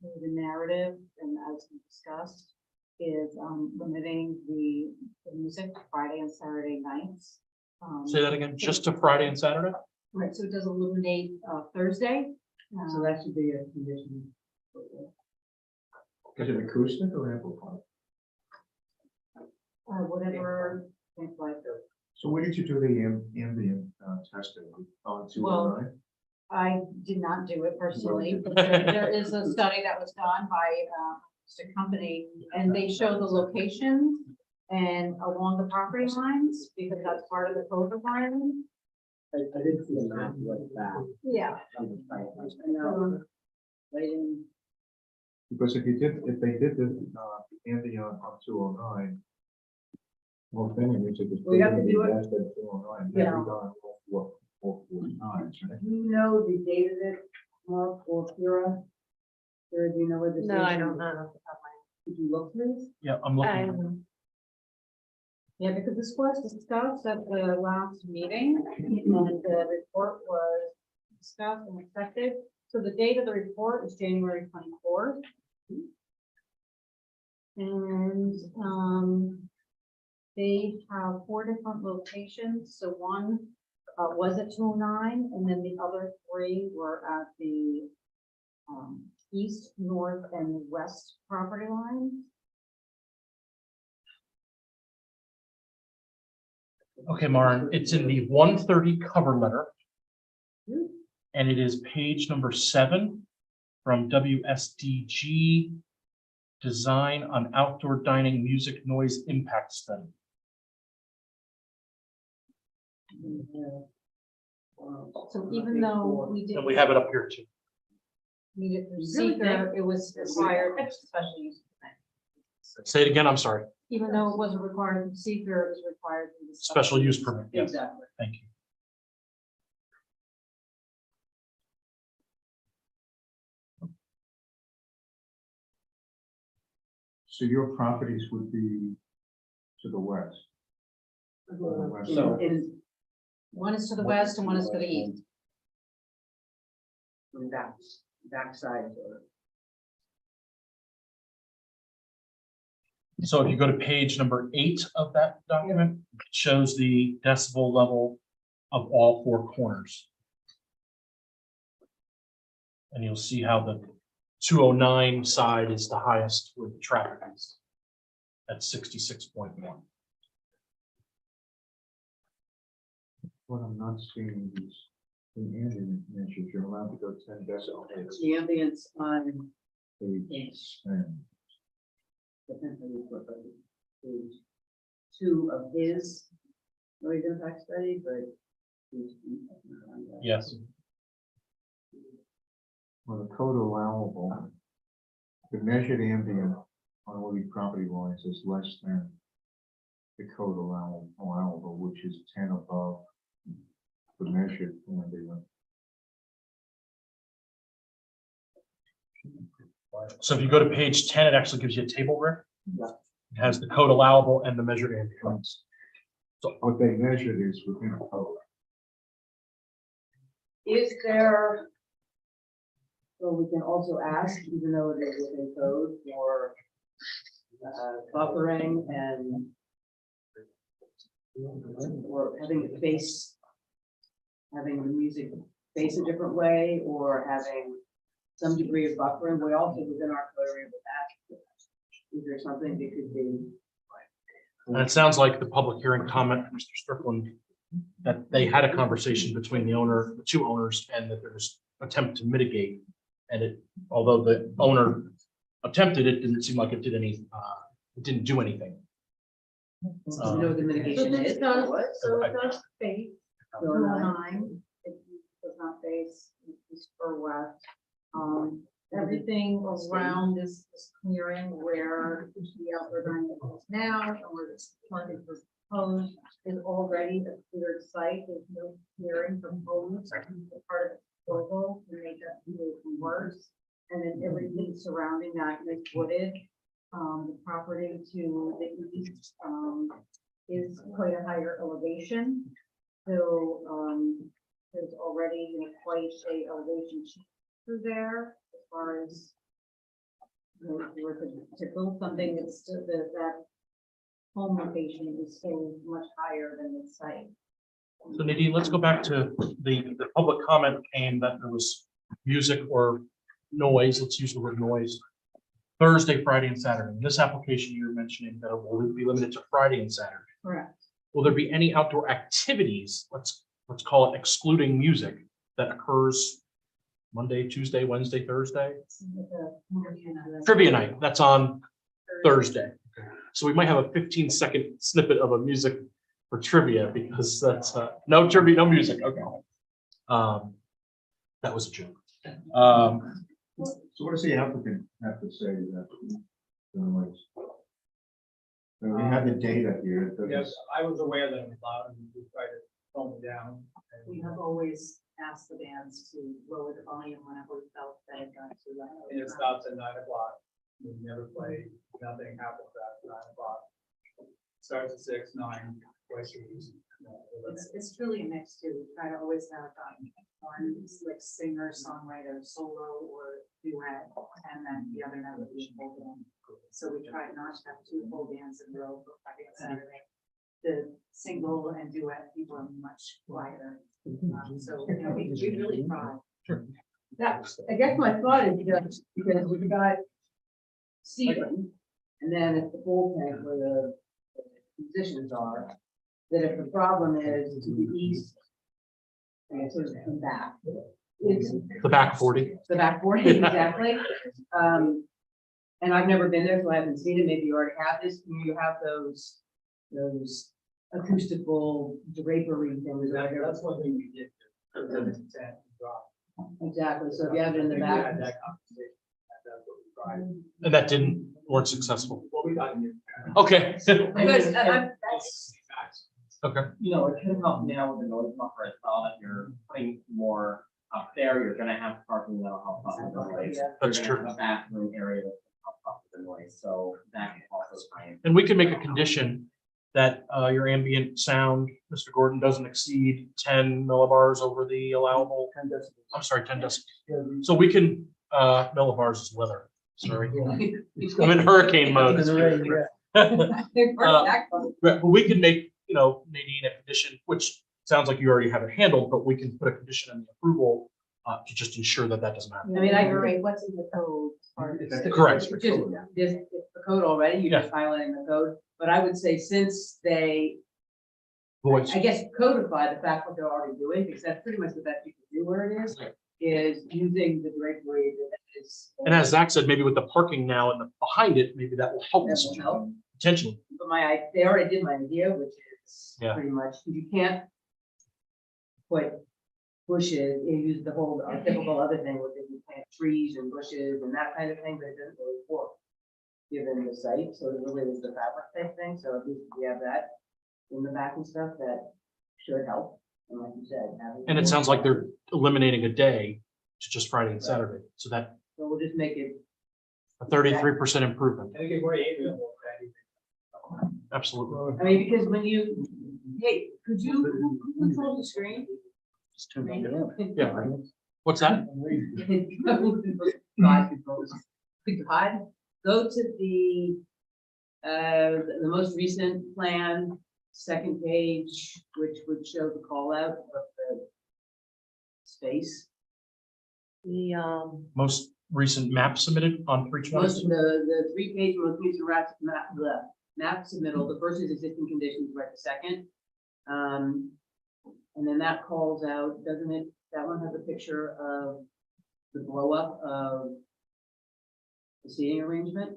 through the narrative and as we discussed, is, limiting the music Friday and Saturday nights. Say that again, just to Friday and Saturday? Right, so it does eliminate, Thursday. So that should be a condition. Is it acoustic or amplified? Whatever, things like. So where did you do the ambient testing on 209? I did not do it personally, but there is a study that was done by a company, and they show the locations and along the property lines, because that's part of the code requirement. I didn't see the map like that. Yeah. Waiting. Because if they did the ambient on 209, Well, then it is. We have to do it. That's that 209. Yeah. That'd be done in four times, right? Do you know the date of it, Mark or Kira? Kira, do you know where this is? No, I don't know. Did you look, please? Yeah, I'm looking. Yeah, because this was discussed at the last meeting, and the report was discussed and accepted. So the date of the report is January 24th. And, they have 4 different locations, so one, was at 209, and then the other 3 were at the, east, north, and west property lines. Okay, Maren, it's in the 130 cover letter. And it is page number 7 from WSDG Design on Outdoor Dining Music Noise Impact Study. So even though we did. And we have it up here too. Needed through seeker, it was required, special use permit. Say it again, I'm sorry. Even though it wasn't required through seeker, it was required through the. Special use permit, yes, Exactly. thank you. So your properties would be to the west. So is One is to the west and one is to the east. from backside or So if you go to page number 8 of that document, it shows the decibel level of all 4 corners. And you'll see how the 209 side is the highest where the traffic is at 66.1. What I'm not seeing is the ambient measures, you're allowed to go 10 decibels. the ambience on Page 10. page 2 of his noise impact study, but. Yes. Well, the code allowable, the measured ambient on all these property lines is less than the code allowable, which is 10 above the measured ambient. So if you go to page 10, it actually gives you a table, Rick. It has the code allowable and the measured ambient. What they measured is within a code. Is there? So we can also ask, even though it is within code, for buffering and or having it face, having the music face a different way, or having some degree of buffering. We also within our code area with that. Is there something that could be? And it sounds like the public hearing comment, Mr. Strickland, that they had a conversation between the 2 owners, and that there was attempt to mitigate. And it, although the owner attempted, it didn't seem like it did any, it didn't do anything. You know what the So mitigation this is? does, What? so it does face So 209. It does not face east or west. Everything around this clearing where the outdoor dining is now, and where this market was proposed, is already a cleared site. There's no clearing proposed. Part of the proposal to make that situation worse. And then everything surrounding that is wooded. The property to the east, is quite a higher elevation. So, there's already, quite a elevation change through there as far as if you were to build something that's still that home location is still much higher than the site. So Nadine, let's go back to the public comment came that there was music or noise, let's use the word noise, Thursday, Friday, and Saturday. In this application, you're mentioning that it will be limited to Friday and Saturday. Correct. Will there be any outdoor activities, let's call it excluding music, that occurs Monday, Tuesday, Wednesday, Thursday? Trivia night, that's on Thursday. So we might have a 15-second snippet of a music for trivia, because that's no trivia, no music. Okay. That was a joke. So what does the applicant have to say to that? We have the data here. it doesn't- Yes, I was aware that it was loud and we tried to tone it down. and- We have always asked the bands to lower the volume whenever we felt they got too loud. And it stops at 9 o'clock. We never play, nothing happens after 9 o'clock. Starts at 6, 9, twice a week. It's truly a mix too. We try to always have one like singer, songwriter, solo or duet, and then the other night would be full band. So we try not to have two full bands in a row for Friday and Saturday. The single and duet people are much quieter. So you know, we really try. That, I guess my thought is because we've got Stephen, and then it's the bullpen where the musicians are, that if the problem is to the east, and sort of come back, it's The back 40. the back 40, exactly. And I've never been there, so I haven't seen it. Maybe you already have this. You have those acoustical drapery things. That's one thing we did. Drop. Exactly. So if you have it in the We back. had that conversation, and that's what we tried. And that weren't successful. What we got here. Okay. Because that's, Okay. You know, it can help now with the noise buffer as well, that you're putting more up there, you're gonna have parking that'll help buffer the noise. Yeah. That's You're gonna true. have a bathroom area that can help buffer the noise, so that can also tie in. And we can make a condition that your ambient sound, Mr. Gordon, doesn't exceed 10 millibars over the allowable. 10 decibels. I'm sorry, 10 decibels. Yeah, we- So we can, millibars is weather. Sorry. He's I'm in hurricane mode. It's already, yeah. But we can make, Nadine, a condition, which sounds like you already have it handled, but we can put a condition in the approval to just ensure that that doesn't happen. I mean, I agree. Right, what's in the code? It's the- Correct. it's the Just, code. it's the code already, you're just highlighting the code, but I would say since they, Voice. I guess codify the fact what they're already doing, because that's pretty much the best you can do where it is using the drapery that is. And as Zach said, maybe with the parking now and behind it, maybe that will help That us will help. potentially. But they already did my idea, which is Yeah. pretty much, you can't put bushes, you use the whole typical other thing with it, you plant trees and bushes and that kind of thing, but it doesn't really work. Given the site, so it really is the fabric type thing, so at least we have that in the back and stuff, that should help. And like you said, having. And it sounds like they're eliminating a day to just Friday and Saturday. So that So we'll just make it, a 33% improvement. I think if we're able, Absolutely. I mean, because when you, hey, could you control the screen? Yeah. What's that? God controls. God, go to the most recent plan, second page, which would show the call out of the space. Most recent map submitted on Most 320. of the 3-page most recent map submittal, the first is existing conditions, right, the second. And then that calls out, doesn't it, that one has a picture of the blow up of the seating arrangement?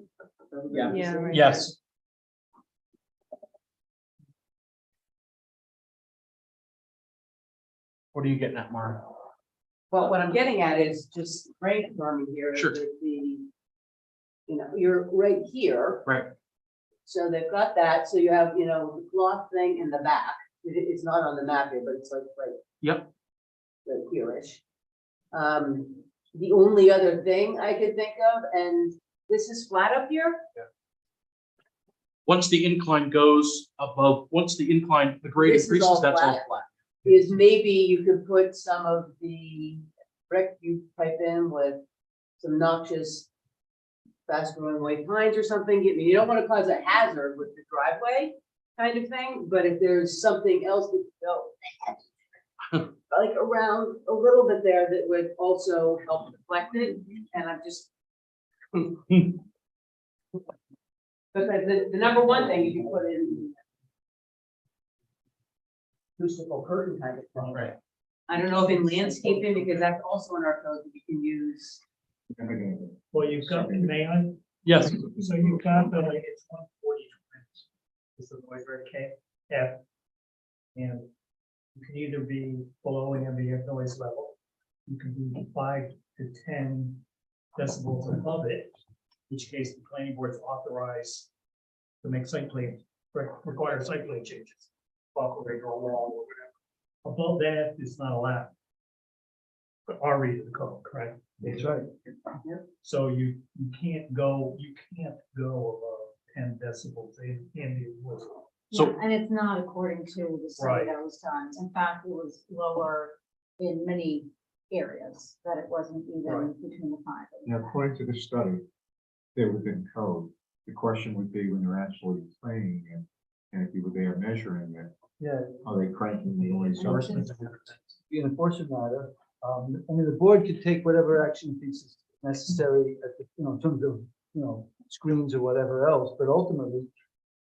Yeah. Yeah. Yes. What are you getting at, Mara? Well, what I'm getting at is just brainstorming here. Sure. That you're right here. Right. So they've got that, so you have, the cloth thing in the back. It's not on the map here, but it's like right. Yep. Right here-ish. The only other thing I could think of, and this is flat up here, Once the incline goes above, the grade This is increases, all that's all flat. flat. is maybe you could put some of the brick you pipe in with some noxious fast growing white pines or something. I mean, you don't want to cause a hazard with the driveway kind of thing, but if there's something else that you like around a little bit there that would also help deflect it, and I'm just. Because the number one thing you can put in acoustical curtain kind of thing. Right. I don't know if in landscaping, because that's also in our code that you can use. Well, you've got, may I? Yes. So you've got the, it's 140. This is the way where it came, F. And you can either be below an ambient noise level, you can be 5 to 10 decibels above it, in which case the planning board's authorized to make site plan, require site plan changes. Walkway or wall or whatever. Above that is not allowed. But our read of the code, correct? That's right. So you can't go above 10 decibels in the woods. So- Yeah, and it's not according to the study Right. that was done. In fact, it was lower in many areas, that it wasn't even Right. between the five. Now, according to the study, they're within code. The question would be when they're actually playing it, and if you were there measuring it, Yeah, are they cranking the noise up? be an enforcement matter. I mean, the board could take whatever action it thinks is necessary at the, in terms of, screens or whatever else, but ultimately,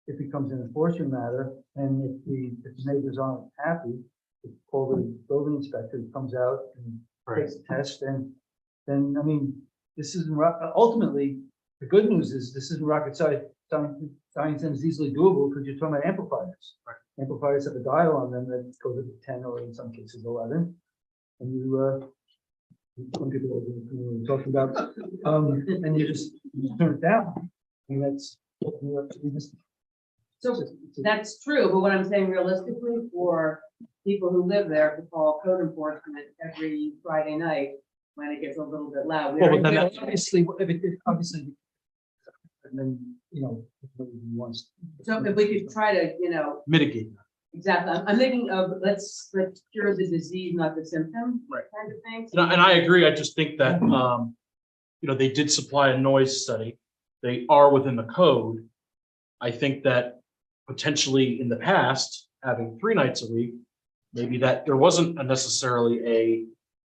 it becomes an enforcement matter, and if the neighbors aren't happy, call the building inspector, who comes out and takes a test, and then, I mean, this isn't, ultimately, the good news is, this isn't rocket science, and it's easily doable, because you're talking about amplifiers. Amplifiers have a dial on them that goes up to 10, or in some cases 11, and some people are talking about, and you just turn it down. I mean, that's, we just. So that's true, but what I'm saying realistically, for people who live there to call code enforcement every Friday night when it gets a little bit loud. Well, but then that's- Obviously, obviously, and then, everybody wants. So if we could try to, Mitigate. exactly, I'm thinking of, let's cure the disease, not the symptom. Right. Kind of thing. And I agree. I just think that, they did supply a noise study. They are within the code. I think that potentially in the past, having 3 nights a week, maybe that there wasn't necessarily a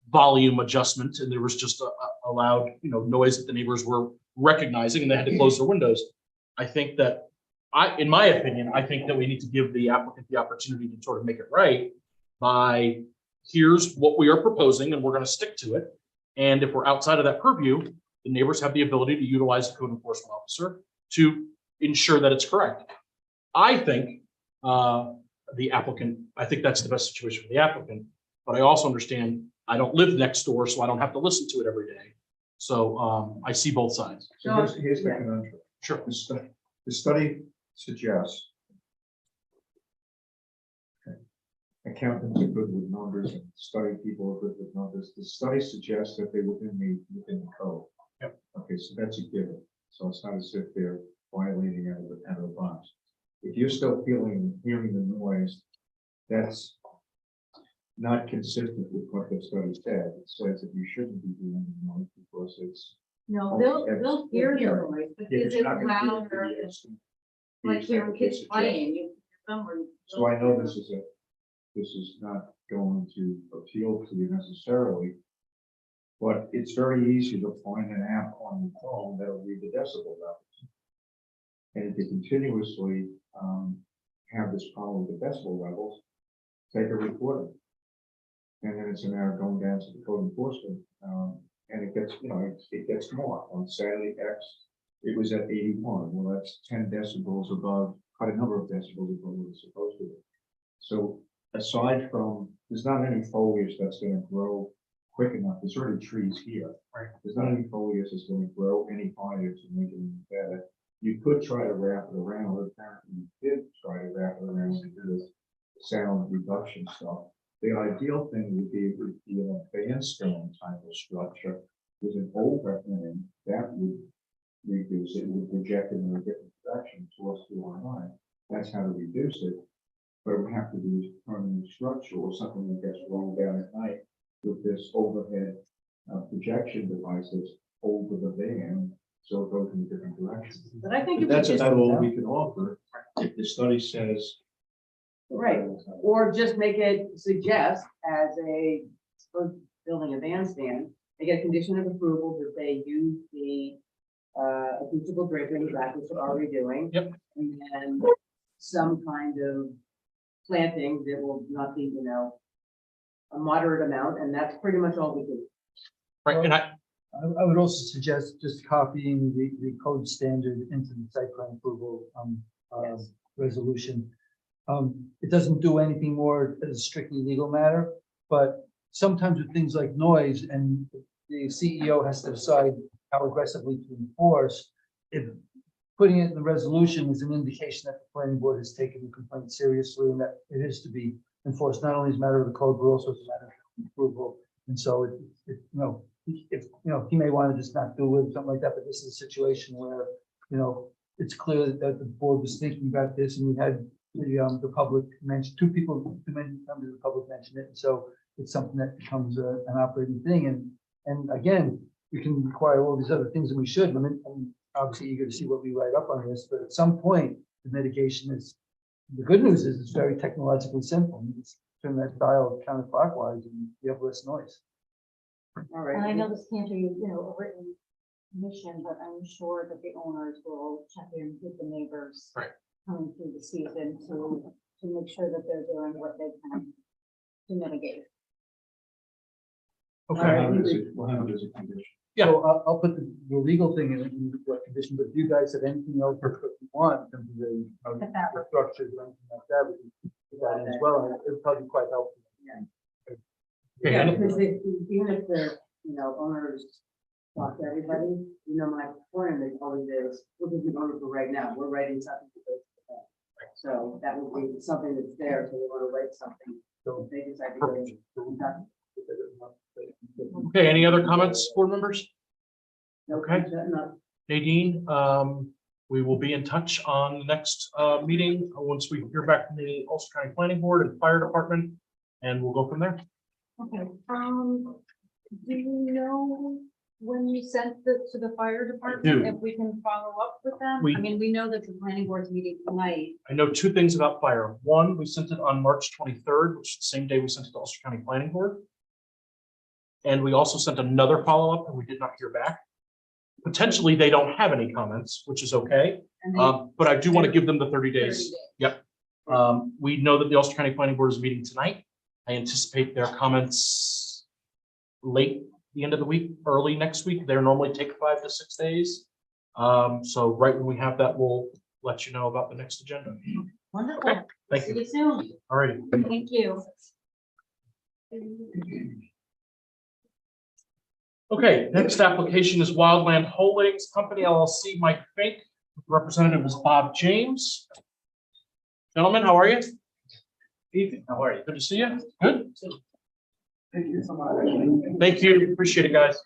volume adjustment, and there was just a loud, noise that the neighbors were recognizing, and they had to close their windows. I think that in my opinion, I think that we need to give the applicant the opportunity to sort of make it right by, here's what we are proposing, and we're going to stick to it. And if we're outside of that purview, the neighbors have the ability to utilize the code enforcement officer to ensure that it's correct. I think I think that's the best situation for the applicant, but I also understand I don't live next door, so I don't have to listen to it every day. So I see both sides. So here's the conundrum. Sure. The study suggests accountants are good with numbers, and study people are good with numbers. The study suggests that they're within the code. Yep. Okay, so that's a given. So it's not as if they're violating out of the box. If you're still hearing the noise, that's not consistent with what the study said. It says that you shouldn't be doing the noise because it's. No, Okay, they'll hear the noise, but Yeah, is it's it not gonna be louder, the instant- like the hearing instant kids it's playing, you, somewhere. So I know this is not going to appeal to you necessarily, but it's very easy to find an app on your phone that'll read the decibel levels. And if you continuously have this problem with the decibel levels, take a recording. And then it's a matter of going down to the code enforcement, and it gets, it gets more. On Saturday X, it was at 81. Well, that's 10 decibels above, quite a number of decibels above what it's supposed to be. So aside from, there's not any foliage that's going to grow quick enough. There's already trees here. Right. There's not any foliage that's going to grow any higher to make it any better. You could try to wrap it around, or apparently you did try to wrap it around to do the sound reduction stuff. The ideal thing would be a bandstand type of structure with an overhang that would reduce it, would project it in a different direction towards the line. That's how to reduce it. But it would have to be a permanent structure or something that gets rolled down at night with this overhead projection device that's over the van, so it goes in a different direction. But I think But if we that's just, about all we can offer. If the study says. right, or just make it suggest as a, suppose building a bandstand, they get a condition of approval that they use the acoustical drapery, that which we're already doing. Yep. And then some kind of planting that will not be, a moderate amount, and that's pretty much all we do. Right, and I would also suggest just copying the code standard into the site plan approval Yes. resolution. It doesn't do anything more as a strictly legal matter, but sometimes with things like noise, and the CEO has to decide how aggressively to enforce. If putting it in the resolution is an indication that the planning board has taken the complaint seriously and that it is to be enforced, not only as a matter of the code, but also as a matter of approval. And so if, if, he may want to just not do it, something like that, but this is a situation where, it's clear that the board was thinking about this, and we had the public mention, two members of the public mention it. And so it's something that becomes an operating thing. And again, we can require all these other things, and we should. I mean, I'm obviously eager to see what we write up on this, but at some point, the mitigation is, the good news is it's very technologically simple. You just turn that dial counterclockwise and you have less noise. All And I right. know this can't be, a written mission, but I'm sure that the owners will check in with the neighbors. Right. Coming through the season to make sure that they're doing what they can to mitigate. Okay, We'll have it as a condition. Yeah. So I'll put the legal thing in what condition, but if you guys have anything else that you want, in terms of the structures or anything like that, we can do that as well. And it'll probably be quite helpful. Okay, Yeah, any- because even if the, owners talk to everybody, my point is always is, look at the owner for right now, we're writing something to go to the bank. So that would be something that's there, so we want to write something, so they decide to go. okay, any other comments, board members? Okay. No. Nadine, we will be in touch on the next meeting once we hear back from the Ulster County Planning Board and Fire Department, and we'll go from there. Okay, do you know when you sent this to the fire department, do. if we can follow up with them? We- I mean, we know that the planning board's meeting tonight. I know two things about fire. One, we sent it on March 23rd, which is the same day we sent it to Ulster County Planning Board. And we also sent another follow-up and we did not hear back. Potentially, they don't have any comments, which is okay. And then But I do want to give them the 30 30 days. days. Yep. We know that the Ulster County Planning Board is meeting tonight. I anticipate their comments late the end of the week, early next week. They normally take 5 to 6 days. So right when we have that, we'll let you know about the next agenda. Wonderful. Thank See you. you soon. All righty. Thank you. Okay, next application is Wildland Holdings Company LLC, Mike Fink. Representative is Bob James. Gentlemen, how are you? Ethan, how are you? Good to see you. Good. Thank you so much. Thank you. Appreciate it, guys.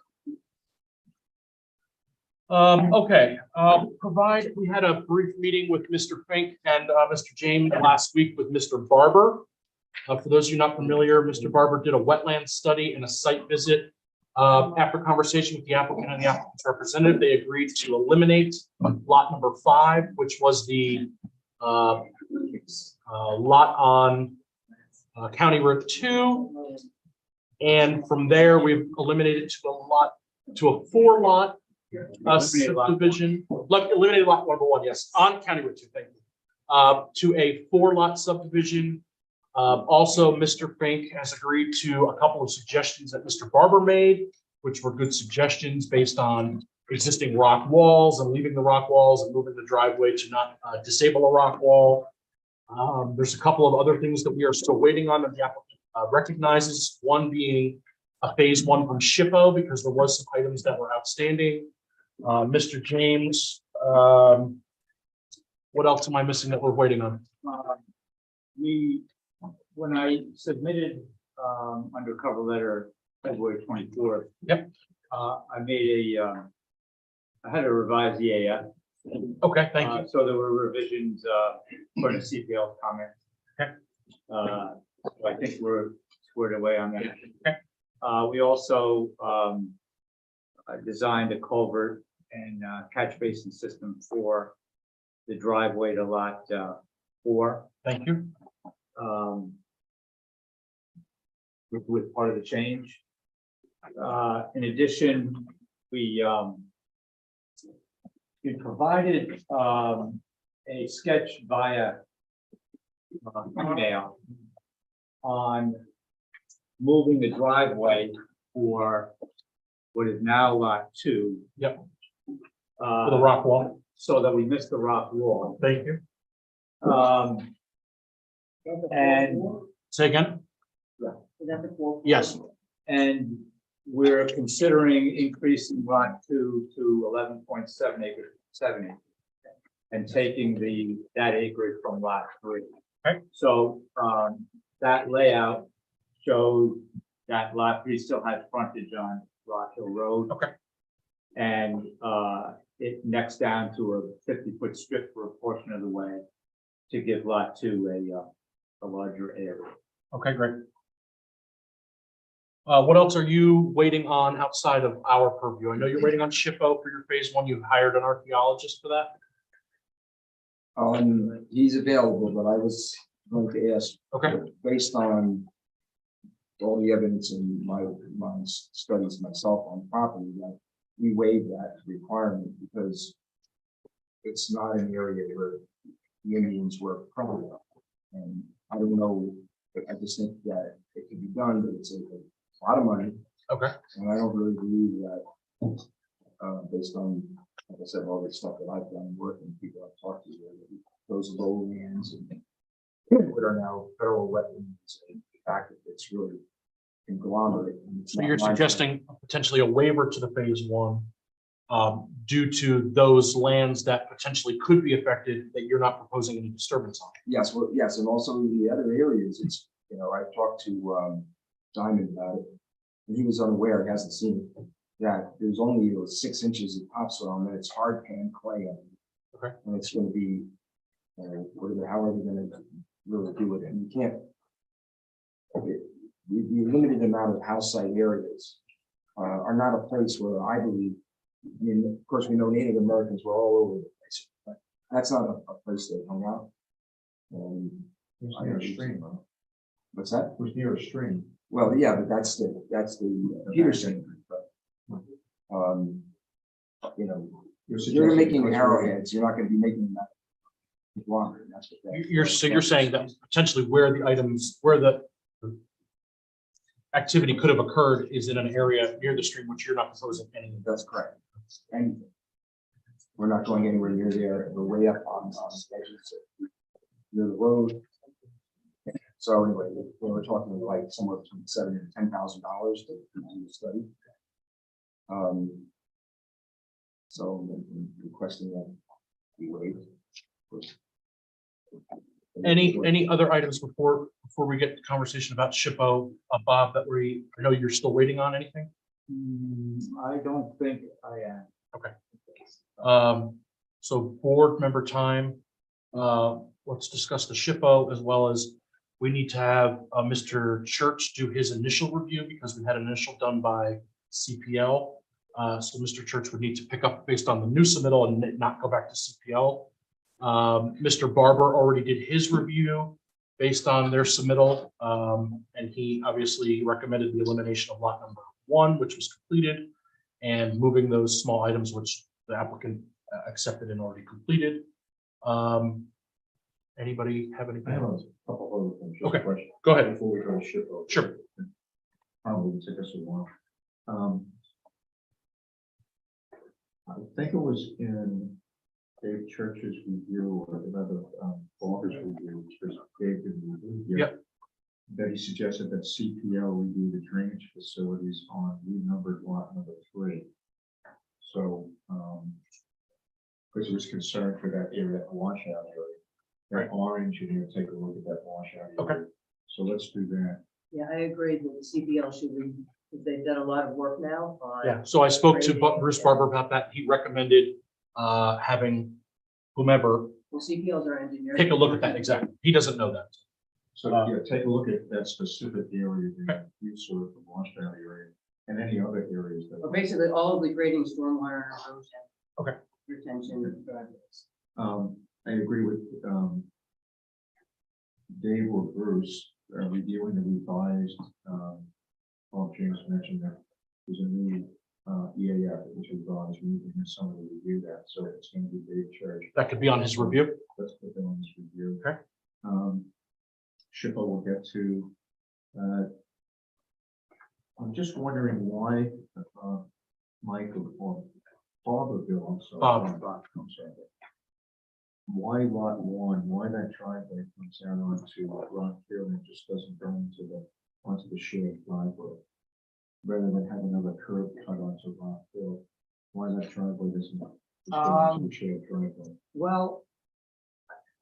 Okay, we had a brief meeting with Mr. Fink and Mr. James last week with Mr. Barber. For those of you not familiar, Mr. Barber did a wetland study and a site visit. After conversation with the applicant and the applicant's representative, they agreed to eliminate lot number 5, which was the lot on County Road 2. And from there, we've eliminated to a 4-lot subdivision. Eliminated lot number 1, yes, on County Road 2, thank you. To a 4-lot subdivision. Also, Mr. Fink has agreed to a couple of suggestions that Mr. Barber made, which were good suggestions based on existing rock walls and leaving the rock walls and moving the driveway to not disable a rock wall. There's a couple of other things that we are still waiting on that the applicant recognizes, one being a phase 1 from SHPO, because there was some items that were outstanding. Mr. James, what else am I missing that we're waiting on? When I submitted, under cover letter February 24th. Yep. I made I had to revise the EAF. Okay, thank you. So there were revisions, for the CPL comment. Okay. So I think we're squared away on that. Okay. We also, designed a culvert and catch basin system for the driveway to lot 4. Thank you. With part of the change. In addition, we provided a sketch via email on moving the driveway for what is now lot 2. Yep. For the rock wall. So that we missed the rock wall. Thank you. And Say again? Is that the 4? Yes. And we're considering increasing lot 2 to 11.7 acres, 7 acres. and taking that acreage from lot 3. Okay. So, that layout shows that lot 3 still has frontage on Rock Hill Road. Okay. And, it necks down to a 50-foot strip for a portion of the way to give lot 2 a larger area. Okay, great. What else are you waiting on outside of our purview? I know you're waiting on SHPO for your phase 1. You hired an archaeologist for that. He's available, but I was going to ask, Okay, based on all the evidence in my studies myself on property, that we waive that requirement because it's not an area where the Indians were prominent. And I don't know, but I just think that it can be done, but it's a lot of money. okay. And I don't really believe that, based on, like I said, all the stuff that I've done, working, people I've talked to, those lowlands and what are now federal wetlands, and the fact that it's really conglomerate. and it's So not you're my- suggesting potentially a waiver to the phase 1 due to those lands that potentially could be affected that you're not proposing any disturbance on. Yes, well, yes, and also the other areas, it's, I talked to, Diamond about it, and he was unaware, he hasn't seen it, that there's only 6 inches of topsoil, and it's hard pan clay on it. Okay. And it's gonna be, how are they gonna really do it, and you can't. The limited amount of house site areas are not a place where I believe, I mean, of course, we know Native Americans were all over the place, but that's not a place they hung out. And I near a stream, what's that? It was near a stream. Well, yeah, but that's the Peterson, but, you're making arrowheads, you're not gonna be making that longer, that's what that. You're saying that potentially where the activity could have occurred is in an area near the stream, which you're not proposing any. That's correct. And we're not going anywhere near there, we're way up on the edges of near the road. So anyway, we're talking like somewhere between $7,000 and $10,000 to do the study. So I'm requesting that we waive. Any other items before we get the conversation about SHPO, Bob, I know you're still waiting on anything? I don't think I am. So board member time, let's discuss the SHPO as well as we need to have Mr. Church do his initial review because we had an initial done by CPL. So Mr. Church would need to pick up based on the new submittal and not go back to CPL. Mr. Barber already did his review based on their submittal. And he obviously recommended the elimination of lot number 1, which was completed, and moving those small items which the applicant accepted and already completed. Anybody have anything? I have a couple other things. Just a Okay, question go ahead. Before we go to SHPO. Sure. Probably take us a while. I think it was in Dave Church's review or another Walker's review, which was Dave did the review. Yep. That he suggested that CPL review the drainage facilities on renumbered lot number 3. So, because he was concerned for that area, that washout area. That our engineer take a look at that washout area. Okay. So let's do that. Yeah, I agree that the CPL should be, because they've done a lot of work now on. Yeah, so I spoke to Bruce Barber about that. He recommended having whomever Well, CPL's our engineer. take a look at that. Exactly. He doesn't know that. So, yeah, take a look at that specific area, the use of the washout area, and any other areas that. Well, basically, all of the grading, stormwater, and erosion. Okay. Retention projects. I agree with, Dave or Bruce, reviewing the revised, Paul James mentioned that there's a new, EAF that was revised, we need to have somebody review that, so it's gonna be Dave Church. That could be on his review. Let's put that on this review. Okay. SHPO will get to, I'm just wondering why, Michael or Father Bill, I'm sorry. Bob. I'm sorry. Why lot 1, why that driveway comes out onto Rock Hill and just doesn't go onto the shared driveway? Rather than have another curb cut onto Rock Hill, why that driveway doesn't Shared driveway. Well,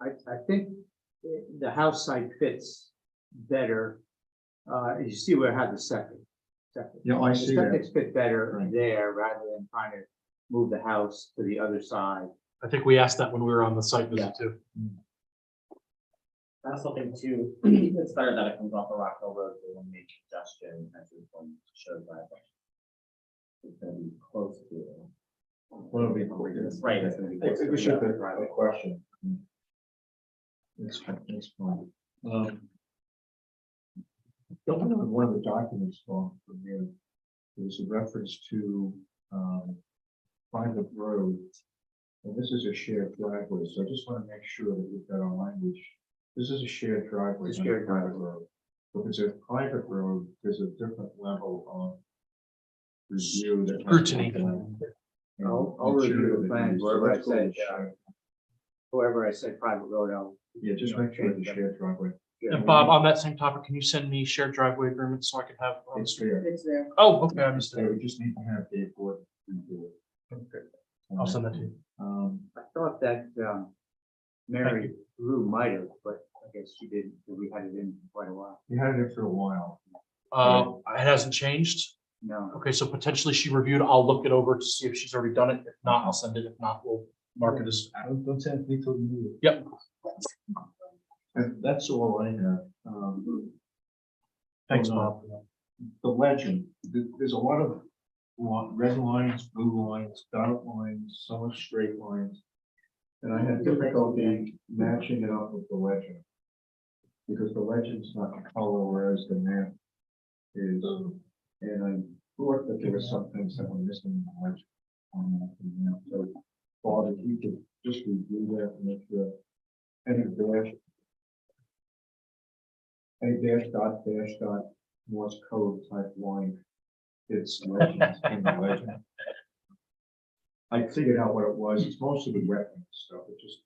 I think the house site fits better. You see where it has the septic. Yeah, I The see that. septics fit better Right. there rather than trying to move the house to the other side. I think we asked that when we were on the site visit too. I also think too, it's better that it comes off of Rock Hill Road, so when make congestion, actually from shared driveway. It's gonna be close to. Well, it'll be Right, it's gonna be close to It was just the a driveway. question. It's fine. Don't know if one of the documents from here, there's a reference to, private road. And this is a shared driveway, so I just want to make sure that we've got our language. This is a shared driveway. It's a not a shared private road. If it's a private road, there's a different level of review. that has to be Scrutiny. done. And I'll make review sure the that plans, it's- wherever I that's what said, it's shared. Whoever I said private road, Yeah, just make sure it's a shared driveway. And Bob, on that same topic, can you send me shared driveway agreements so I can have? It's there. It's there. Oh, okay, I missed So it. we just need to have Dave Wood do it. Okay. I'll send that to you. I thought that, Mary Lou might have, but I guess she didn't, because we had it in for quite a while. You had it for a while. It hasn't changed. No, Okay, so potentially she reviewed. I'll look it over to see if she's already done it. If not, I'll send it. If not, we'll mark it as. Don't send me till you do it. Yep. And that's all I have. Thanks, on Bob. The legend, there's a lot of red lines, blue lines, dotted lines, some are straight lines. And I had difficulty matching it up with the legend. Because the legend's not the color, whereas the map is. And I thought that there were some things that were missing in the legend. On that. So, Bob, if you could just review that and make sure. Any dash dot Morse code type line. It's legends in the legend. I figured out what it was. It's mostly the wetland stuff. It just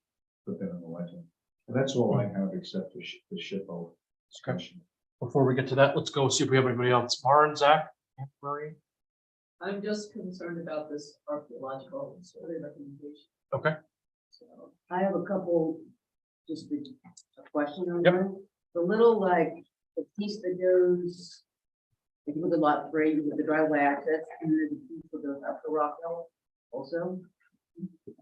put that in the legend. And that's all I have except the SHPO discussion. Before we get to that, let's go see if we have anybody else. Maren, Zach, Marie. I'm just concerned about this archaeological survey recommendation. Okay. So I have a couple, just a question on Yep. that. The little like, the piece that goes, if you look at lot 3, you have the driveway access, and there's a piece that goes up the Rock Hill also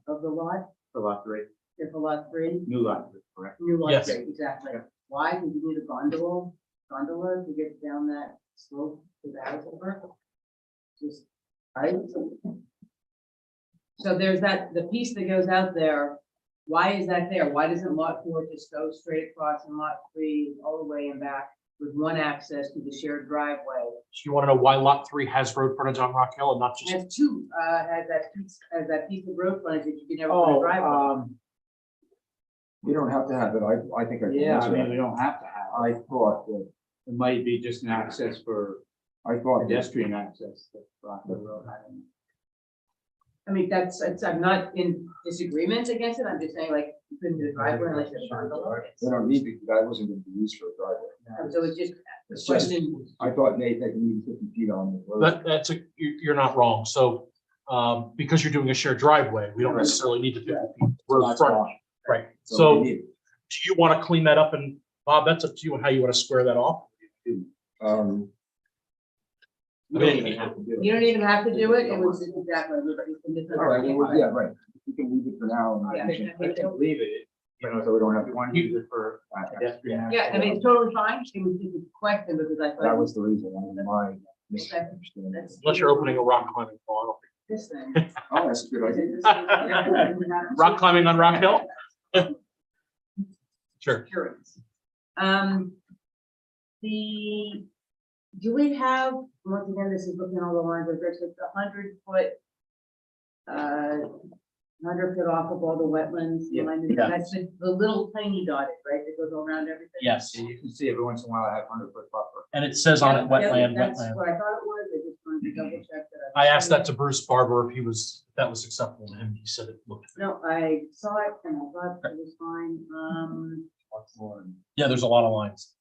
of the lot, for lot 3, if a lot 3, new lot 3, correct? new lot Yes. 3, exactly. Why? Because you need a gondola to get down that slope to the house over. Just, right? So there's that, the piece that goes out there, why is that there? Why doesn't lot 4 just go straight across and lot 3 all the way and back with one access to the shared driveway? So you want to know why lot 3 has road frontage on Rock Hill and not just? Has two, has that piece of road frontage that you can never put a driveway. You don't have to have it. I think I. Yeah, I mean, we don't have to have. I thought that, It might be just an access for I thought that pedestrian access. to Rockland Road. I don't know. I mean, I'm not in disagreement against it, I'm just saying like, you couldn't do a driveway unless you have a gondola. they don't need to, that wasn't going to be used for a driveway. So it's just a It's just- question. I thought they needed 50 feet on the road. That's you're not wrong. So, because you're doing a shared driveway, we don't Right. necessarily need to do So road that's frontage. why. Right. So So we do you want to clean that up? And Bob, that's up to you on how you want to square that off. need, You don't even have to do it. You don't even have to do it, it was just exactly. you can just- All right, well, yeah, right. We can leave it for now. Yeah. Leave it, you know, So we don't have if you to. want to use it for pedestrian. Yeah, I mean, it's totally fine, it was just a question because I That thought was the reason. I mean, my misunderstanding. that's. Unless you're opening a rock climbing wall. This thing. Oh, that's a good idea. Rock climbing on Rock Hill? Sure. Curious. Do we have, once again, this is looking at all the lines, like there's a 100-foot, 100 foot off of all the wetlands. Yeah. line, Yeah. That's the little tiny dotted, right, that goes around everything? Yes. So you can see every once in a while I have 100-foot buffer. And it says on it Yep, wetland, That's wetland. what I thought it was, I just wanted to double check that. I asked that to Bruce Barber if if that was acceptable to him. He said it looked. No, I saw it and I thought it was fine, Yeah, there's a lot of lines.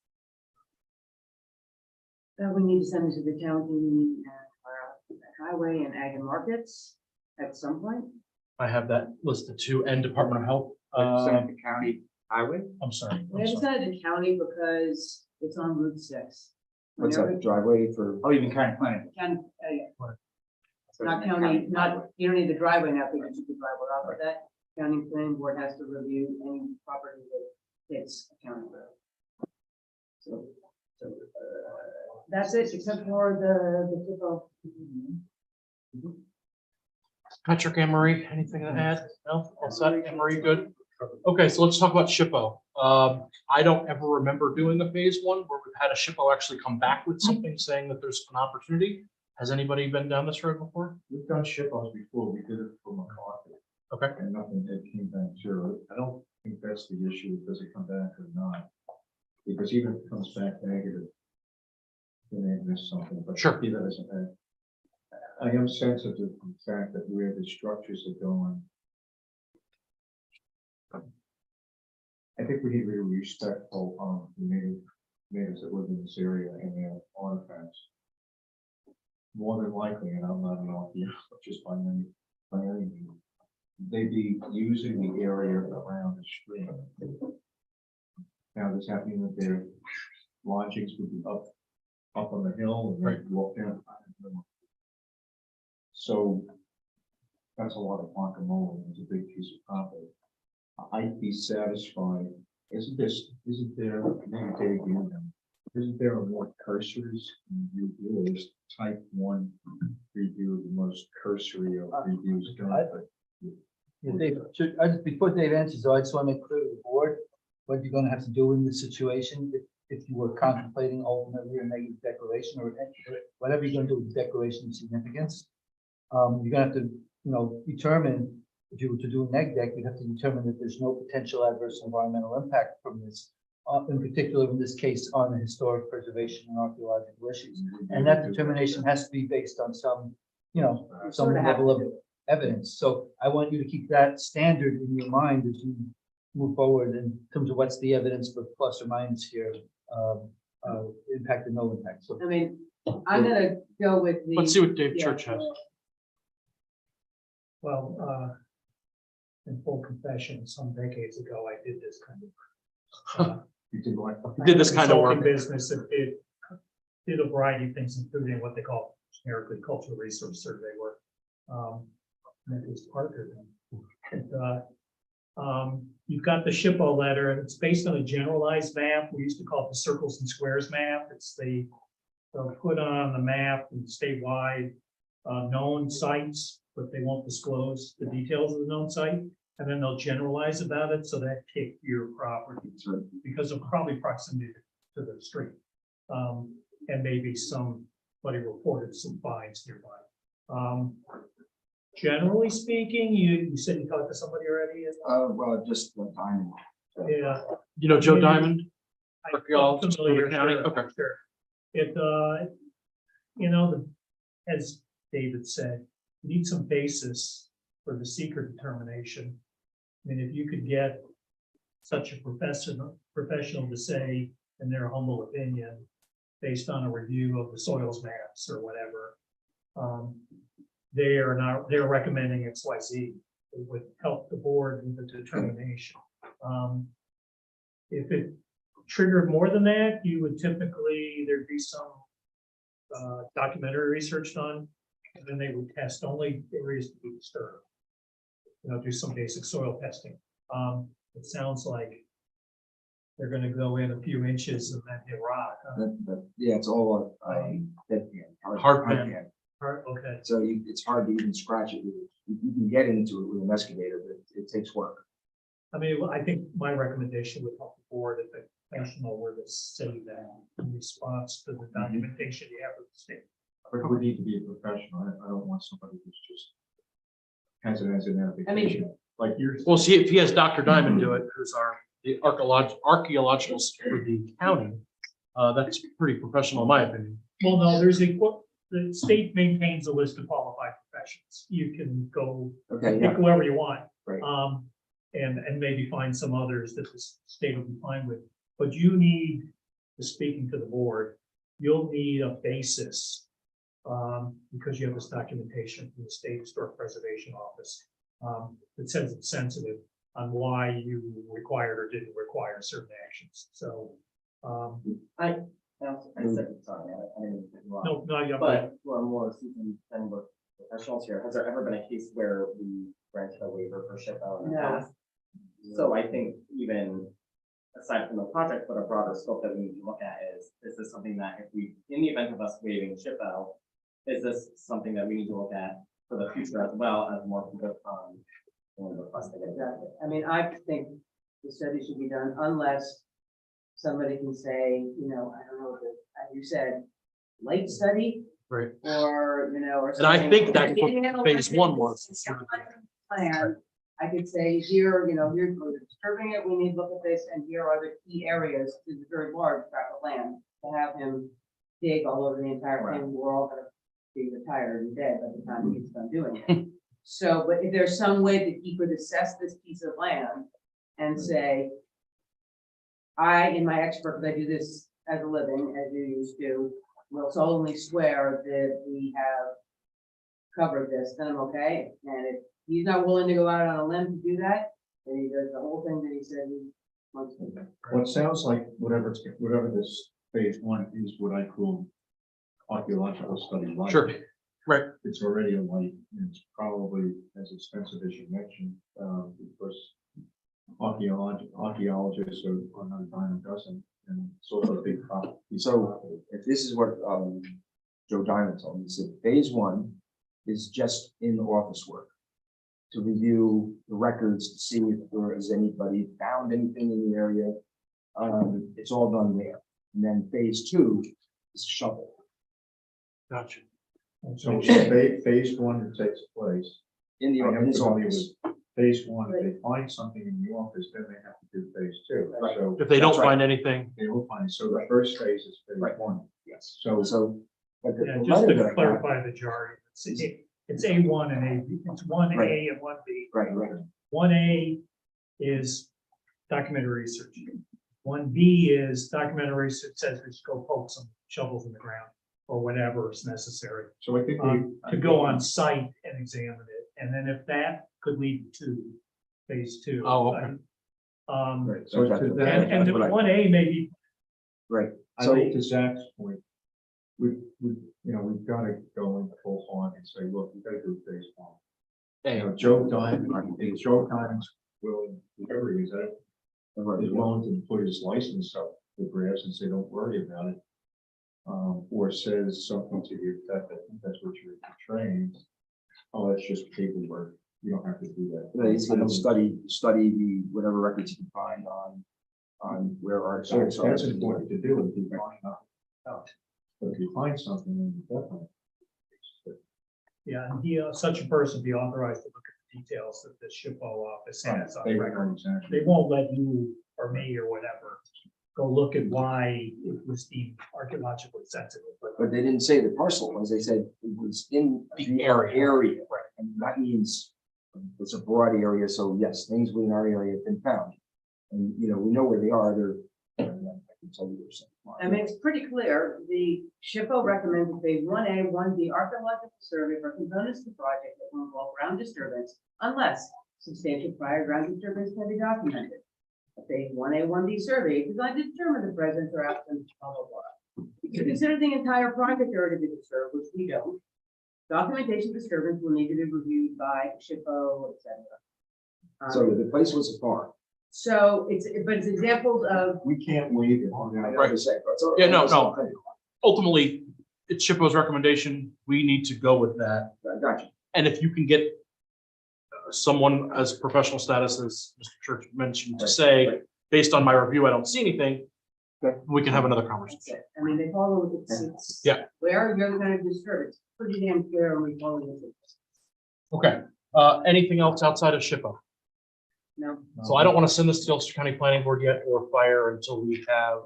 we need to send it to the county, highway and ag and markets at some point. I have that listed too, and Department of Health. The county highway? I'm sorry. We haven't decided the county because it's on Route 6. What's Whenever- that driveway for? Oh, you mean county planning? County, yeah. So Not it's county, not, highway. you don't need the driveway now because you can drive without of that. County planning board has to review any property that hits a county road. So, that's it, except for the typical. Patrick, Anne Marie, anything to add? No, all set, Anne Marie, good? Okay, so let's talk about SHPO. I don't ever remember doing a phase one where we've had a SHPO actually come back with something saying that there's an opportunity. Has anybody been down this road before? We've done SHPOs before, we did it for McCarthy. Okay. And nothing that came back through. I don't think that's the issue, does it come back or not? Because even if it comes back negative, then they miss something, but. Sure. Either doesn't matter. I am sensitive to the fact that where the structures are going. I think we need to be respectful of the natives that live in this area and their artifacts. More than likely, and I'm not an archaeologist by any means, they be using the area around the stream. Now, does that mean that their lodgings would be up on the hill and then walk down? I don't know. So that's a lot of guacamole. It's a big piece of property. I'd be satisfied. Isn't there, maybe Dave, you know, isn't there a more cursory review, or is type 1 review the most cursory of reviews done? Yeah, Dave, before Dave answers, though, I just want to make clear to the board what you're gonna have to do in this situation if you were contemplating ultimately a negative declaration or whatever you're gonna do with the declaration of significance. You're gonna have to, determine if you were to do a neg deck, you'd have to determine that there's no potential adverse environmental impact from this, in particular in this case on the historic preservation and archaeological issues. And that determination has to be based on some, some Sort of have level to of do evidence. So I want you to keep that standard in your mind as you move forward in terms of what's the evidence for plus or minus here, impact and no impact. So I mean, I'm gonna go with the. Let's see what Dave yeah, Church has. Well, in full confession, some decades ago, I did this kind of. You did like. Did this kind of consulting work. Business and did a variety of things, including what they call generically cultural resource survey work. And it was Parker then. And, you've got the SHPO letter, and it's based on a generalized map. We used to call it the circles and squares map. They'll put on the map and statewide known sites, but they won't disclose the details of the known site. And then they'll generalize about it, so that take your property because of probably proximity to the street. And maybe somebody reported some fines nearby. Generally speaking, you said you talked to somebody already? Well, just one time. Yeah. You know Joe Maybe- Diamond? I'm Archaeologist, familiar, Boulder County? sure, Okay. sure. It, as David said, you need some basis for the seeker determination. I mean, if you could get such a professional to say, in their humble opinion, based on a review of the soils maps or whatever, they're recommending XYZ. It would help the board with the determination. If it triggered more than that, you would typically, there'd be some documentary research done, and then they would test only areas to be disturbed. Do some basic soil testing. It sounds like they're gonna go in a few inches and then hit rock. Yeah, it's all Hard pan. Okay, So it's hard to even scratch it. You can get into it with an excavator, but it takes work. I mean, I think my recommendation would help the board if the professional were to say that in response to the documentation you have with the state. But we need to be a professional. I don't want somebody who's just has it as an application. Like yours. Well, see, if he has Dr. Diamond do it, who's the archaeologist for the county, that's pretty professional in my opinion. Well, no, the state maintains a list of qualified professions. You can go Okay, pick yeah, whoever you want. Right. And maybe find some others that the state will be fine with. But you need, speaking to the board, you'll need a basis because you have this documentation from the State Historic Preservation Office that says it's sensitive on why you required or didn't require certain actions. So, I said, sorry, I didn't. no, yeah, But for more seasoned planning board professionals here, has there ever been a case where we granted a waiver for SHPO in the No. past? So I think even aside from the project, but a broader scope that we need to look at is this something that if we, in the event of us waiving SHPO, is this something that we need to look at for the future as well as more people come and requesting it? Exactly. I mean, I think the study should be done unless somebody can say, you know, I don't know, as you said, light study. Right. Or, you know, or. And I think something. that's what phase one was. Plan, I could say here, you know, here's where we're disturbing it, we need to look at this, and here are the key areas, this is a very large tract of land, to have him dig all over the entire thing, we're all gonna be retired and dead by the time he's done doing it. So, but if there's some way that he could assess this piece of land and say, I, in my expert, because I do this as a living, as you used to, will solemnly swear that we have covered this, then I'm okay. And if he's not willing to go out on a limb to do that, then he does the whole thing that he said he wants to do. Well, it sounds like whatever this phase one is, what I call archaeological study light. Sure. Right. It's already a light, and it's probably as expensive as you mentioned, because archaeologists are not a dime a dozen, and sort of a big problem. So if this is what Joe Diamond told me, he said phase one is just in office work to review the records, to see if there is anybody found anything in the area. It's all done there. And then phase two is shovel. Gotcha. So phase one that takes place. In the, I in am his familiar office. with phase one, if they find something in the office, then they have to do phase two. Right. So If they don't That's right. find anything, they will find, so the first phase is phase Right. one. Yes. So So, but the yeah, the just letter to that I got, clarify the jargon, it's A1 and A, it's 1A Right. and 1B. right. 1A is documentary research. 1B is documentary research says we should go poke some shovels in the ground or whatever is necessary. So I think To go on site and examine it. And then if that could lead to phase two. Oh, okay. Right, so That's to what- that, And what I- 1A maybe, Right. I So, think to Zach's point, we, we've got to go in full hog and say, look, we got to do phase one. You know, Joe Diamond's willing, whoever he is, is willing to put his license up the grass and say, don't worry about it. Or says something to the effect that that's what you're portraying. Oh, it's just paperwork. You don't have to do that. he's gonna study the, whatever records he can find on where our. So that's important to do if you find out. But if you find something, then you definitely. yeah, and he, such a person be authorized to look at the details that the SHPO office has on They record. record exactly. They won't let you or me or whatever go look at why it was deemed archaeologically sensitive. But they didn't say the parcel was, they said it was in The area. Area, right, and that means it's a broad area, so yes, things within our area have been found. And, you know, we know where they are, I can tell you there's something. I mean, it's pretty clear, the SHPO recommended phase 1A, 1B archaeological survey for components of the project that will involve ground disturbance unless substantial prior ground disturbance can be documented. A phase 1A, 1B survey is designed to determine the presence or absence of blah, blah, blah. If you consider the entire project area to be disturbed, which we don't, documentation disturbance will need to be reviewed by SHPO, et cetera. So the place was a farm. So but it's examples of, We can't waive it. Right. Yeah, no. ultimately, it's SHPO's recommendation. We need to go with that. I got you. And if you can get someone as professional status, as Mr. Church mentioned, to Right, say, right. based on my review, I don't see anything, Okay. we can have another that's conversation. it. I mean, they follow, it's. Yeah. Where you're gonna disturb, it's pretty damn clear when we follow this. Okay, anything else outside of SHPO? No, So I don't want to send this to the Ulster County Planning Board yet or fire until we have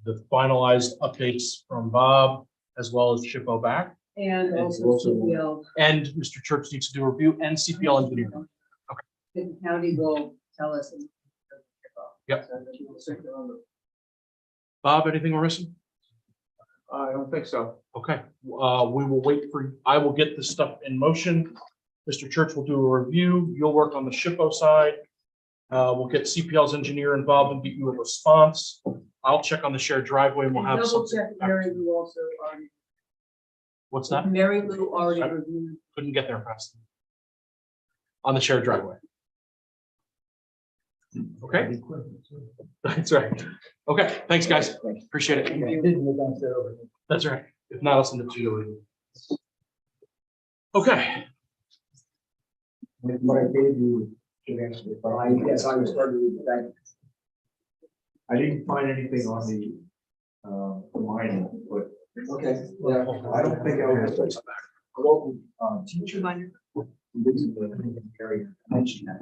the finalized updates from Bob as well as SHPO back. and also also- CPL, And Mr. Church needs to do a review and CPL engineering. the county will tell us. Yep. So that we'll circulate on the- Bob, anything we're missing? I don't think so. Okay, we will wait for, I will get this stuff in motion. Mr. Church will do a review. You'll work on the SHPO side. We'll get CPL's engineer involved and get you a response. I'll check on the shared driveway and we'll have Double something. check, Mary Lou also already, What's that? Mary Lou already reviewed. Couldn't get there fast. On the shared driveway. Okay, that's right. Okay, thanks, guys. Appreciate it. That's right. If not, I'll send it to you. Okay, What I gave you should answer the question. Yes, I was starting with that. I didn't find anything on the mining, but Okay, yeah, I don't think I was. Local, teacher. Lives in the area, mentioned that.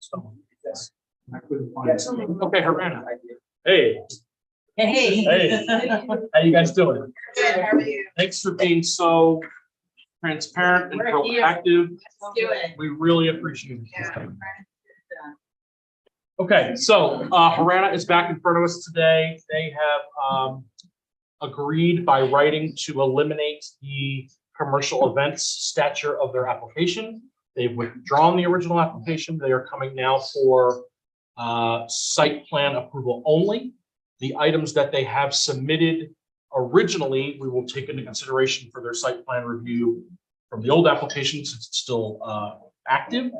So, yes. I couldn't find. Yes. okay, Havana. Hey, Hey. hey, how you guys doing? Good, how are you? Thanks for being so transparent and We're here. proactive. Let's do it. We really appreciate it. Yeah. Okay, so Harana is back in front of us today. They have agreed by writing to eliminate the commercial events stature of their application. They've withdrawn the original application. They are coming now for site plan approval only. The items that they have submitted originally, we will take into consideration for their site plan review from the old application since it's still active.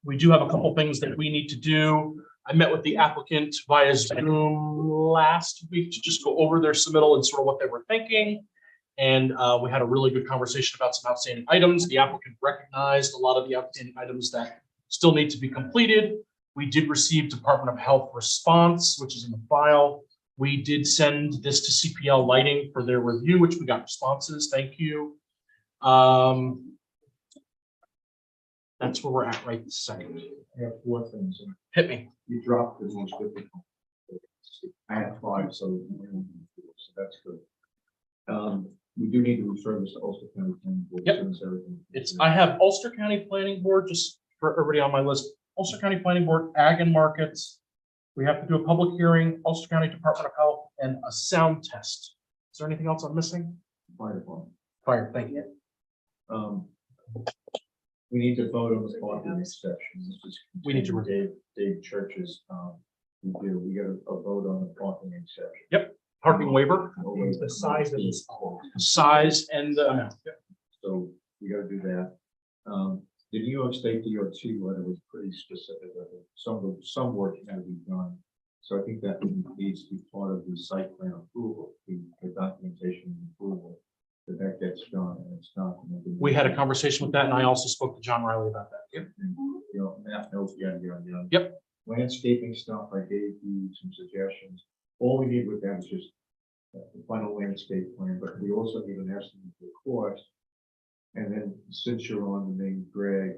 We do have a couple things that we need to do. I met with the applicant via Zoom last week to just go over their submittal and sort of what they were thinking. And we had a really good conversation about some outstanding items. The applicant recognized a lot of the outstanding items that still need to be completed. We did receive Department of Health response, which is in the file. We did send this to CPL Lighting for their review, which we got responses. Thank you. That's where we're at right this second. I have 4 things. Hit me. You dropped the most difficult. I had 5, so that's good. We do need to refer this to Ulster County Planning Board. Yep. since everything- I have Ulster County Planning Board, just for everybody on my list. Ulster County Planning Board, Ag and Markets. We have to do a public hearing, Ulster County Department of Health, and a sound test. Is there anything else I'm missing? Fire department. Fire, thank you. We need to vote on the parking exception. This is We need to Dave Church's, review. We got a vote on the parking exception. Parking waiver, The size of this. size and the amount. So we gotta do that. The New York State DOT letter was pretty specific. Some work had to be done. So I think that needs to be part of the site plan approval, the documentation and approval, that gets done and it's not. We had a conversation with that, and I also spoke to John Riley about that. Yep. You know, map notes, yeah. Yep. Landscaping stuff, I gave you some suggestions. All we need with that is just the final landscape plan, but we also need an estimate for the cost. And then since you're on the name Greg,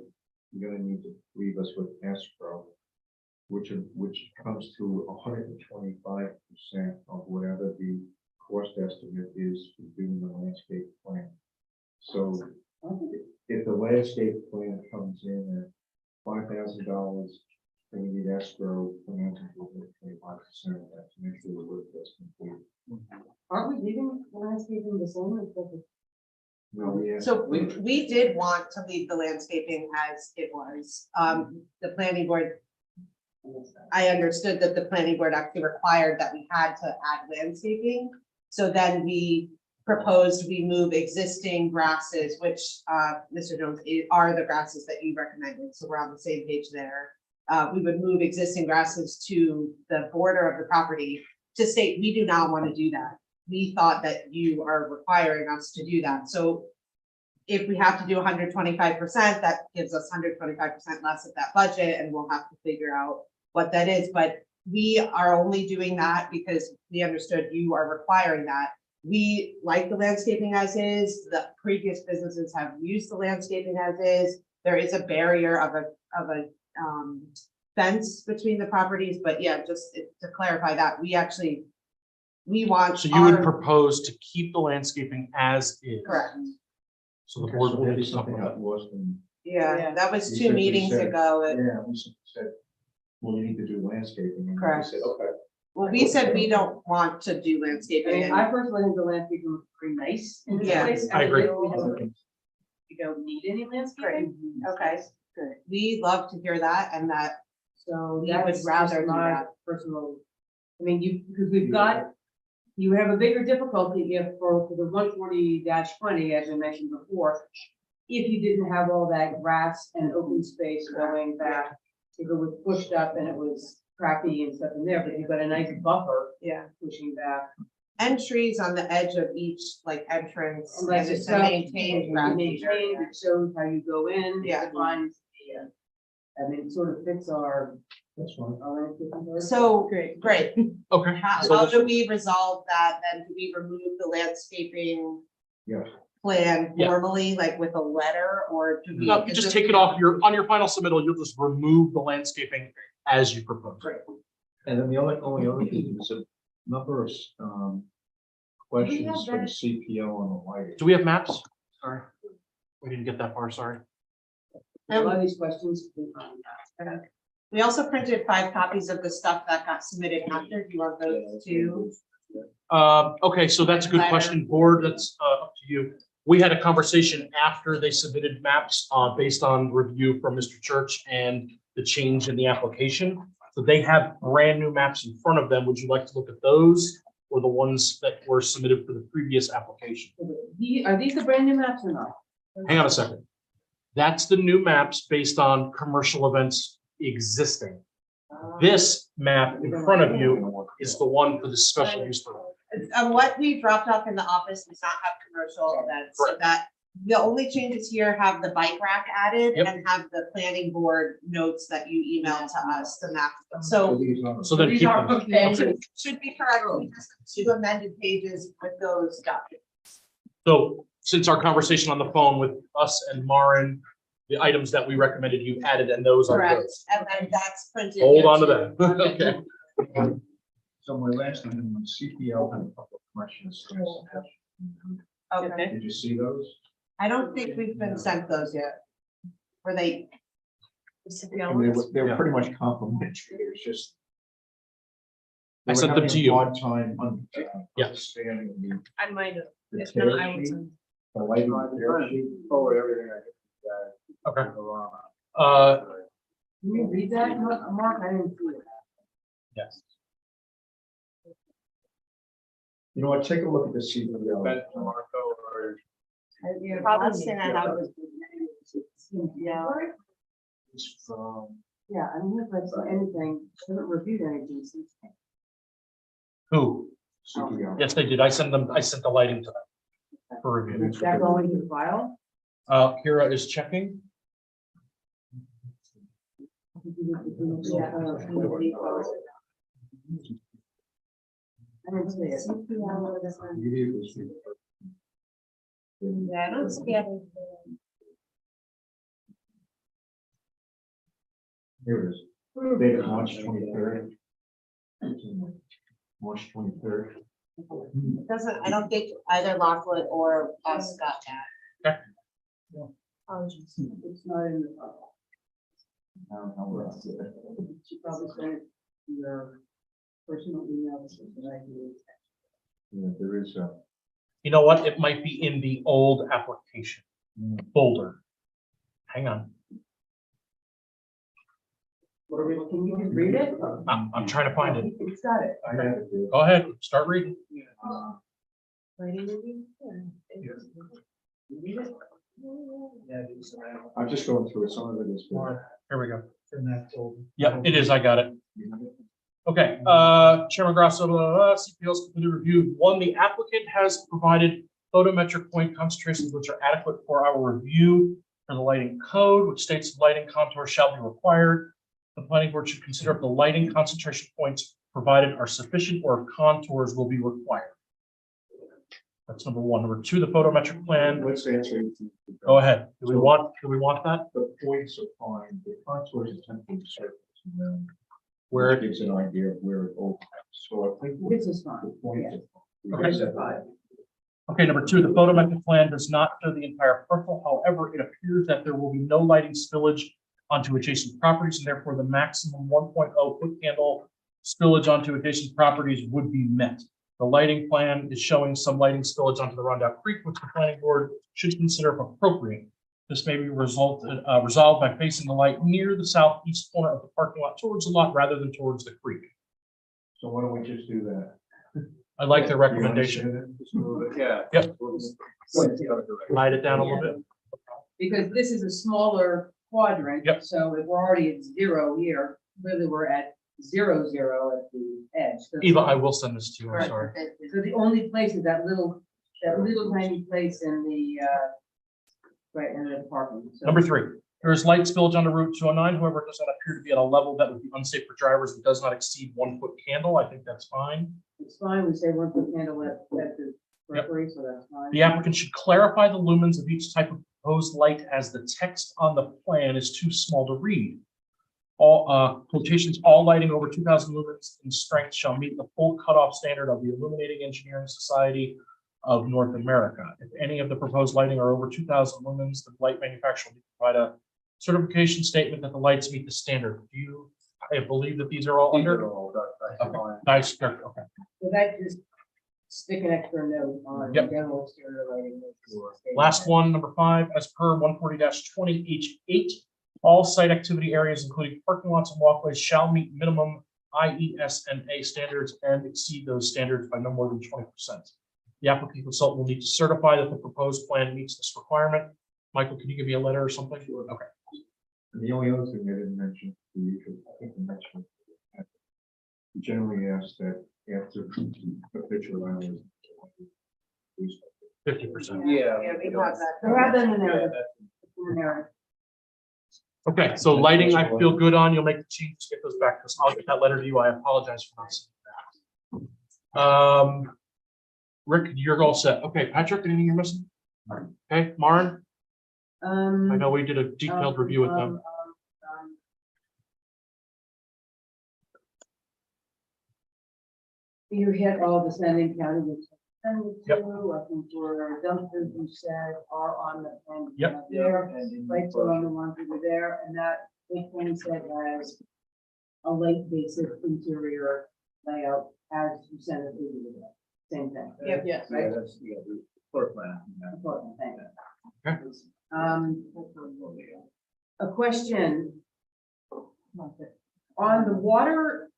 you're gonna need to leave us with escrow, which comes to 125% of whatever the cost estimate is for doing the landscape plan. So if the landscape plan comes in at $5,000, then we need escrow financing for 25% of that to make sure the work gets complete. Aren't we leaving the landscaping the same as the? No, we have. So we did want to leave the landscaping as it was. The planning board, I understood that the planning board actually required that we had to add landscaping. So then we proposed we move existing grasses, which, Mr. Jones, are the grasses that you recommended. So we're on the same page there. We would move existing grasses to the border of the property to state, we do not want to do that. We thought that you are requiring us to do that. So if we have to do 125%, that gives us 125% less of that budget, and we'll have to figure out what that is. But we are only doing that because we understood you are requiring that. We like the landscaping as is. The previous businesses have used the landscaping as is. There is a barrier of a fence between the properties, but yeah, just to clarify that, we want. So you would our- propose to keep the landscaping as is? Correct. So the Okay, board so will maybe do something something. got lost in. Yeah, that was We 2 said- we meetings said- ago. Yeah, we said, well, you need to do landscaping. And we Correct. said, okay. Well, we said we don't want to do I landscaping. mean, and- I personally think the landscaping looks pretty nice in this Yeah, place. I agree. We have you don't need any landscaping. Okay, good. We love to hear that and that So We would that's just rather do my that. personal, I mean, because we've got, you have a bigger difficulty if for the 140-20, as I mentioned before, if you didn't have all that grass and open space going back, if it was pushed up and it was crappy and stuff in there, but you've got a nice buffer Yeah. pushing back. and trees on the edge of each like entrance. And like and it's it's a maintained grassy maintained, area. it shows how you go in, it Yeah. defines the, I mean, it sort of fits our. That's fine. So, Great. great. Okay. How, So how this- do we resolve that? Then do we remove the landscaping Yes. plan Yeah. formally, like with a letter, or do we? No, you is just this- take it off on your final submittal, you'll just remove the landscaping as you propose. And then the only other thing is a number of, questions for the CPO on the lighting. Do we have maps? Sorry. We didn't get that far, sorry. A lot of these questions. We also printed 5 copies of the stuff that got submitted after. Do you want those too? Okay, so that's a good question, board, that's up to you. We had a conversation after they submitted maps, based on review from Mr. Church and the change in the application. So they have brand new maps in front of them. Would you like to look at those or the ones that were submitted for the previous application? Are these the brand new maps or not? Hang on a second. That's the new maps based on commercial events existing. This map in front of you is the one for the special use permit. What we dropped off in the office does not have commercial events, so Correct. that the only changes here have the bike rack added Yep. and have the planning board notes that you emailed to us, the map. So So then These keep are them. okay. should be correct. We just have 2 amended pages with those documents. So since our conversation on the phone with us and Maren, the items that we recommended you added and those are Correct, those. and then that's printed. Hold here on to too. that. Okay. So my last item on CPO had a couple of questions. Okay, Did you see those? I don't think we've been sent those yet. Were they? And they were pretty much complimentary, it was just. I sent them to you. Hard time Yeah. understanding the. I might have. the If not, I tear will sheet, send. the lighting tear sheet. Forward everything I Okay. did. Can you read that, Mark? I didn't see it. Yes. You know what, take a look at the CPO. Probably saying I was. Yeah, It's from, yeah, I don't know if I saw anything, I haven't reviewed anything since. Who? CPO. Yes, they did. I sent the lighting to them for review. Is that going to the file? Kira is checking. Yeah, I didn't see it. Yeah, I don't see it. Here it is, dated March 23rd. March 23rd. Doesn't, I don't think either Lockwood or us got that. Apologies. It's not in the file. How we're up to it. She probably sent it to your personal email. that I used. Yeah, there is a. You know what? It might be in the old application folder. Hang on. What are we, can you just read it? I'm trying to find it. It's got it. I have it there. Go ahead, start reading. I'm just going through it, some of it is. Here we go. In that folder. Yep, it is. I got it. Okay, Chairman Grasso, CPL's completed review. 1, the applicant has provided photometric point concentrations which are adequate for our review for the lighting code, which states lighting contours shall be required. The planning board should consider if the lighting concentration points provided are sufficient or if contours will be required. That's number 1. Number 2, the photometric plan. Let's answer. Go ahead. Do we want that? The points are fine, the contours are temporary surface. Where It gives an idea of where it opens, so I think. This is fine. The points are Okay. fine. Okay, number 2, the photometric plan does not show the entire parcel. However, it appears that there will be no lighting spillage onto adjacent properties, and therefore the maximum 1.0 foot candle spillage onto adjacent properties would be met. The lighting plan is showing some lighting spillage onto the Rondout Creek, which the planning board should consider if appropriate. This may be resolved by facing the light near the southeast corner of the parking lot towards the lot rather than towards the creek. So why don't we just do that? I like their Do you recommendation. understand Just move it, yeah. Yep. Point the other direction. Slide it down a little bit. Because this is a smaller quadrant. Yep. So if we're already at 0 here, clearly we're at 0, 0 at the edge. So- Eva, I will send this to you. I'm Right. sorry. So the only place is that little tiny place in the, right, in the parking. So- Number 3, there is light spillage on the Route 209. However, it does not appear to be at a level that would be unsafe for drivers. It does not exceed 1 foot candle. I think that's fine. It's fine, we say 1 foot candle at the periphery, so that's fine. The applicant should clarify the lumens of each type of proposed light as the text on the plan is too small to read. All quotations, all lighting over 2,000 lumens in strength shall meet the full cutoff standard of the Illuminating Engineering Society of North America. If any of the proposed lighting are over 2,000 lumens, the light manufacturer will provide a certification statement that the lights meet the standard. I believe that these are all These are under? all done, that's Okay, fine. nice, good, okay. So that just stick an extra note on Yep. general exterior lighting. Last one, number 5, as per 140-20H8, all site activity areas, including parking lots and walkways, shall meet minimum IES&A standards and exceed those standards by no more than 20%. The applicant consultant will need to certify that the proposed plan meets this requirement. Michael, can you give me a letter or something? Okay. And the only other thing I didn't mention, I think we mentioned, we generally ask that after the picture line is 50%. Yeah. Yeah, we have that. So rather than Yeah, there, that's- in there. Okay, so lighting, I feel good on. You'll make the changes, get those back to us. I'll get that letter to you. I apologize for not seeing that. Rick, you're all set. Okay, Patrick, anything you're missing? Okay, Maren, I know we did a detailed review with them. You hit all the sending county, which I Yep. think for dumpsters, you said are on the plan. Yep. There, lights are on the ones that are there, and that, which one said has a light basic interior layout as you sent it to you. Same thing. Yep, yes. Yeah, that's, yeah, the floor plan. yeah. Important thing. Okay. A question. On the water,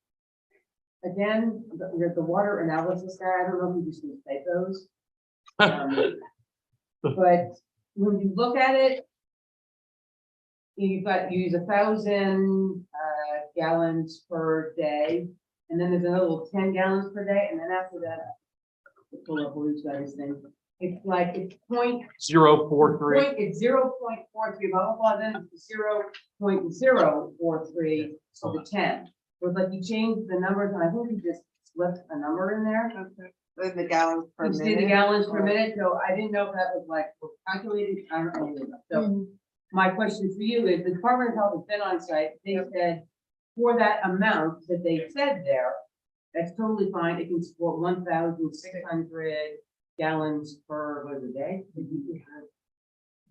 again, the water analysis guy, I don't know if you just need typos. But when you look at it, you use 1,000 gallons per day, and then there's another little 10 gallons per day, and then after that, pull up all these guys things. It's like, it's 043. it's 0.43, blah, blah, blah, then it's 0.043 to the 10. But like you change the numbers, and I think you just slipped a number in there. The gallons per You see the gallons per minute, so I didn't know if that was like calculated, I don't know. So my question for you is, the Department of Health has been on site, they said, for that amount that they said there, that's totally fine, it can support 1,600 gallons per, what is it, day?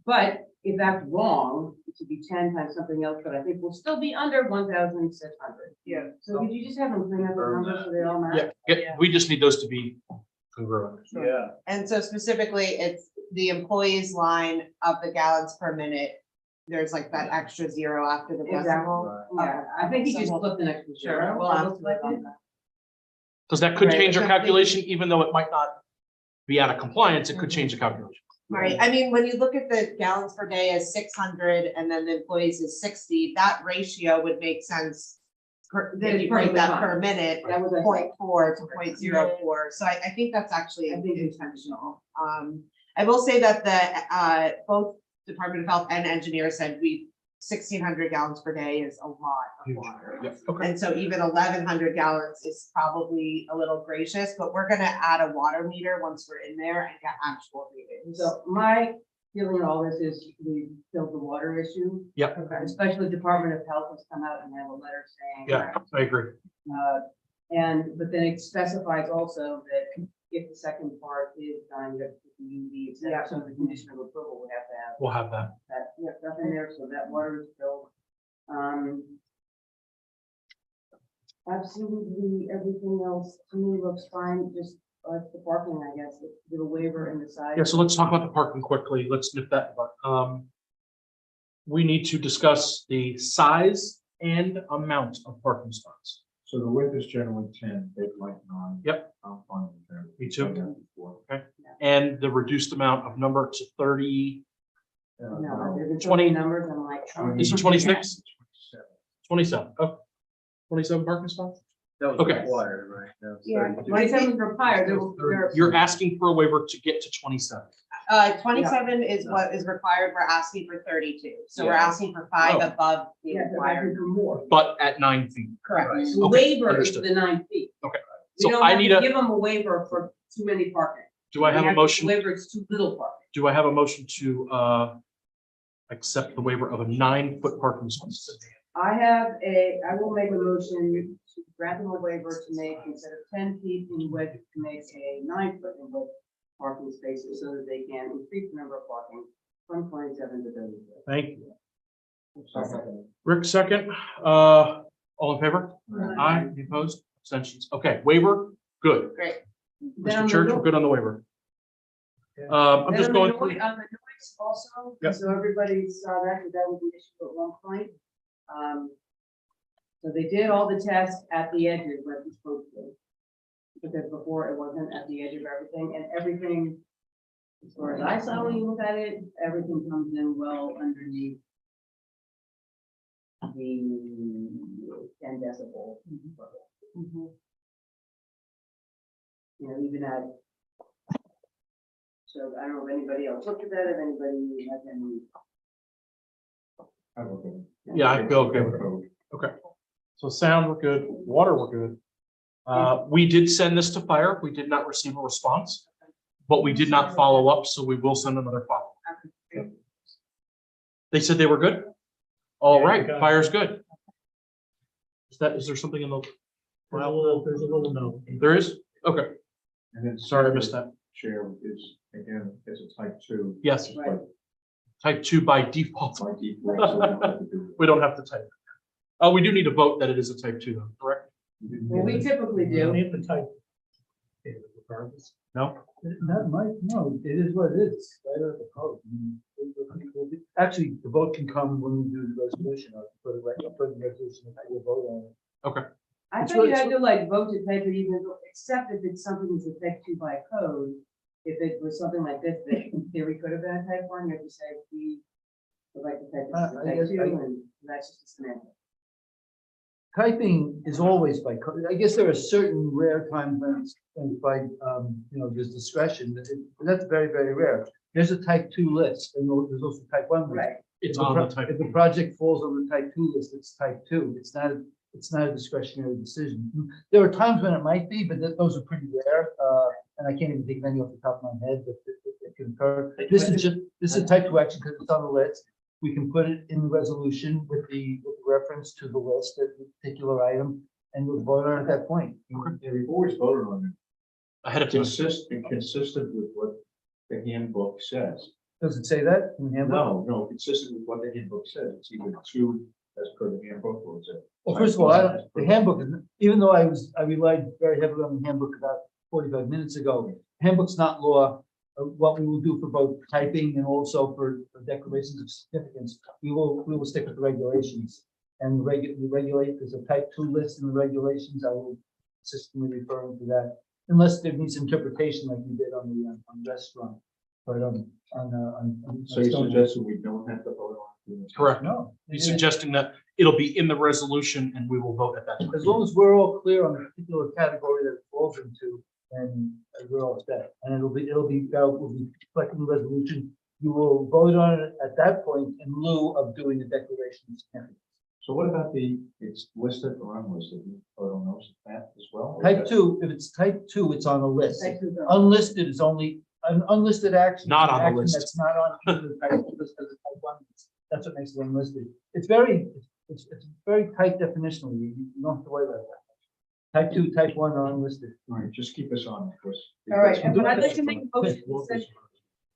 But if that's wrong, it should be 10 times something else, but I think we'll still be under 1,600. Yeah. So could you just have them clean up the numbers so they all match? Yeah, we just need those to be congruent. Yeah. And so specifically, it's the employees line of the gallons per minute. There's like that extra 0 after the decimal. Yeah, I think he just flipped an extra Sure, zero. we'll It have looks to like work on it. that. Because that could Right, change our so they- calculation, even though it might not be out of compliance, it could change the calculation. Right, I mean, when you look at the gallons per day as 600 and then the employees is 60, that ratio would make sense. Then you break that per minute, That was a 0.4 to 0.04. So I think that's actually intentional. I will say that the, both Department of Health and engineers said 1,600 gallons per day is a lot of Huge. water. Yep, okay. And so even 1,100 gallons is probably a little gracious, but we're gonna add a water meter once we're in there and get actual readings. So my feeling on all this is we filled the water issue. Yep. Especially Department of Health has come out and have a letter saying. Yeah, I agree. But then it specifies also that if the second part is done, that the UV, so the condition of approval would have to have We'll have that. that, stuff in there, so that water is filled. Absolutely, everything else to me looks fine, just the parking, I guess, the waiver and the size. Yeah, so let's talk about the parking quickly. Let's nip that. we need to discuss the size and amount of parking spots. So the width is generally 10, they'd like 9. Yep. I'm fine with that. Me too. I've done that before. And the reduced amount of number to 30, No, there's been so 20. many numbers, I'm like. is it 26? 27. Oh, 27 parking spots? That was Okay. required, right? That was Yeah, 32. 27 is required, there, You're asking for a waiver to get to 27. 27 is what is required, we're asking for 32, so we're Yeah. asking for 5 Oh. above the yeah, there might be required. more. But at 9 feet. Correct. The Okay, waiver is understood. the 9 feet. Okay. We So don't I have need to a, give them a waiver for too many parking. do I have We a to motion? Waiver, it's too little parking. Do I have a motion to accept the waiver of a 9-foot parking space? I will make a motion to grant them a waiver to make, instead of 10 feet in width, to make a 9-foot in width parking spaces so that they can increase the number of parking from 27 to 30. Thank you. Rick, second. All in favor? Aye. Any opposed? Abstentions? Okay, waiver, good. Great. Then on Mr. the Church, no- we're good on the waiver. I'm then just on the going noi- through. On the noise also, Yep. so everybody saw that, because that was an issue at one point. So they did all the tests at the edges where it's supposed to. Because before it wasn't at the edge of everything, and everything, as far as I saw when you look at it, everything comes in well underneath the 10 decibel level. You know, even at. So I don't know if anybody else looked at that, if anybody has any. I'm okay. Yeah, I feel okay with it. Okay. So sound, we're good. Water, we're good. We did send this to fire. We did not receive a response, but we did not follow up, so we will send another follow. They said they were good? All Yeah, right, got it. fire's good. Is there something in the? There's a little note. There is? Okay, And then sorry, I missed that. Chair is, again, as a type 2. Yes, Right. type 2 by default. By default, so we don't have to do We don't have to type. Oh, we do need a vote that it is a type 2 though, correct? it. Well, we typically You don't do. need to type. it regardless. No? Not my, no, it is what it is, right out of the code. Actually, the vote can come when we do the resolution, or put it right, I'll put the resolution, and we'll vote on it. I It's thought you really- had to like vote to type it even, except if it's something that's a type 2 by code. If it was something like this, that in theory could have been a type 1, you have to say, we would like to type this as a I type guess 2, I- and that's just a semantic. Typing is always by code. I guess there are certain rare times when by, there's discretion, but that's very, very rare. There's a type 2 list, and there's also type 1 list. Right. It's If the on pro- the type. If the project falls on the type 2 list, it's type 2. It's not a discretionary decision. There are times when it might be, but those are pretty rare. And I can't even think of any off the top of my head, but it can occur. This is type 2 action because it's on the list. We can put it in the resolution with the reference to the list, that particular item, and we'll vote on it at that point. Yeah, we've always voted on Ahead it, of time. consistent with what the handbook says. Does it say that in the handbook? No, consistent with what the handbook says, it's either 2 as per the handbook or it's a. Well, first of all, the handbook, even though I relied very heavily on the handbook about 45 minutes ago, handbook's not law. What we will do for both typing and also for declarations of significance, we will stick with the regulations. And regulate, there's a type 2 list in the regulations, I will consistently referring to that, unless there needs interpretation like we did on the restaurant. But So you suggested we don't have to vote on it? Correct. No. He's suggesting that it'll be in the resolution and we will vote at that time. As long as we're all clear on the particular category that it falls into, and we're all set. And it'll be reflecting the resolution. You will vote on it at that point in lieu of doing the declaration of significance. So what about it's listed or unlisted, you vote on those, that as well? or is Type that- 2, if it's type 2, it's on a list. Type 2 though. Unlisted is only, an unlisted action. Not is an on the action list. That's not on either the type 2 list or the type 1 list. That's what makes it unlisted. It's very tight definitionally. You don't have to worry about that. Type 2, type 1 are unlisted. All right, just keep us on, of course. All right, and I'd like to make a motion.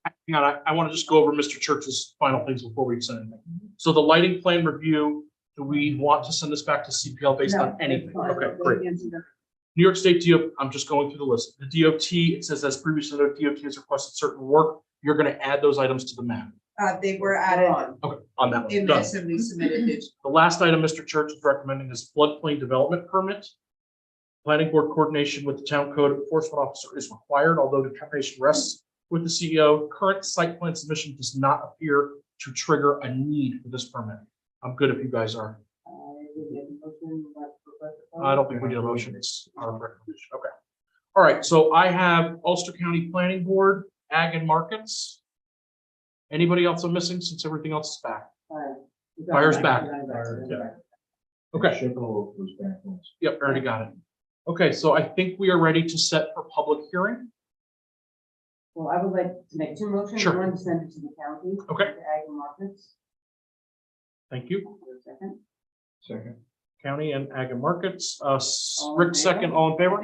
Hang on, I want to just go over Mr. Church's final things before we send anything. So the lighting plan review, do we want to send this back to CPL based No, on anything? it's fine. Okay, Go great. against the- New York State DOT, I'm just going through the list. The DOT, it says as previously noted, DOT has requested certain work. You're going to add those items to the map. They were added Okay, on that one, in done. this and we submitted it. The last item Mr. Church is recommending is floodplain development permit. Planning board coordination with the town code enforcement officer is required, although determination rests with the CEO. Current site plan submission does not appear to trigger a need for this permit. I'm good if you guys are. I don't think we need a motion. It's our recommendation. Okay. All right, so I have Ulster County Planning Board, Ag and Markets. Anybody else I'm missing since everything else is back? Fire's back. Yeah. Okay. Chippewa was back once. Yep, already got it. Okay, so I think we are ready to set for public hearing. Well, I would like to make two motions. Sure. One to send it to the county. Okay. To Ag and Markets. Thank you. Second. Second. County and Ag and Markets. All in Rick favor? second, all in favor?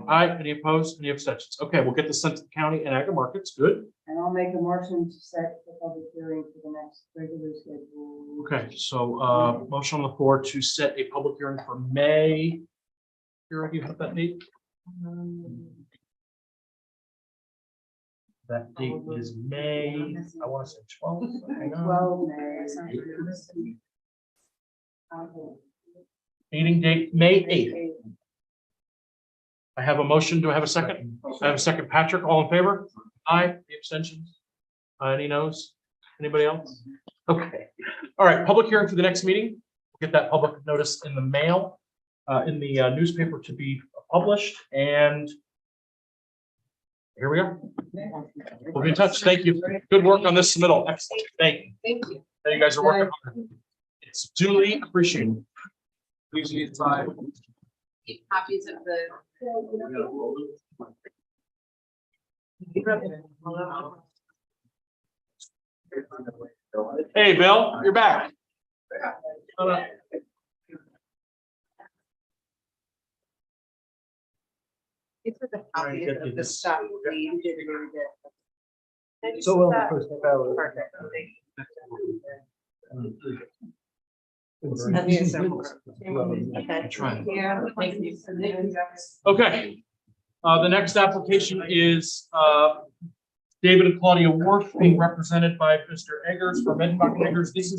Aye. Any opposed? Any abstentions? Okay, we'll get this sent to the county and Ag and Markets. Good. And I'll make a motion to set the public hearing for the next regular schedule. Okay, so motion on the floor to set a public hearing for May. Here, do you have that date? That date is May, I want to say 12. Hang on. 12 May. Meeting date, May 8th. I have a motion. Do I have a second? I have a second. Patrick, all in favor? Aye. Any abstentions? Any noes? Anybody else? Okay. All right, public hearing for the next meeting. We'll get that public notice in the mail, in the newspaper to be published, and here we are. We'll be in touch. Thank you. Good work on this submittal. Excellent. Thank you. Thank you. That you guys are working on it. It's duly appreciated. Please use time. Keep copies of the. Hey, Bill, you're back. It's with the Trying to copies get you of the this. stuff we did really good. So well, the first half hour. Perfect. I'm trying. Yeah, thank you. Okay. The next application is David and Claudia Worth being represented by Mr. Eggers from Edinburgh Eggers. This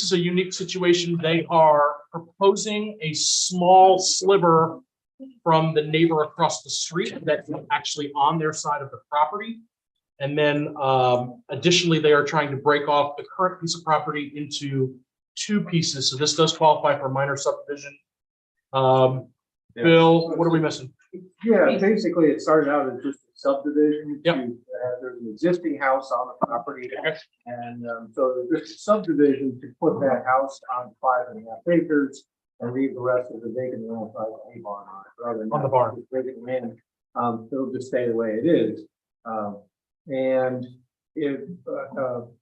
is a unique situation. They are proposing a small sliver from the neighbor across the street that's actually on their side of the property. And then additionally, they are trying to break off the current piece of property into two pieces. So this does qualify for minor subdivision. Bill, what are we missing? Yeah, basically, it started out as just a subdivision. Yep. There's an existing house on the property. And so there's a subdivision to put that house on 5.5 acres and leave the rest of the vacant alongside a barn on it. Rather than On the barn. breaking them in, it'll just stay the way it is. And if,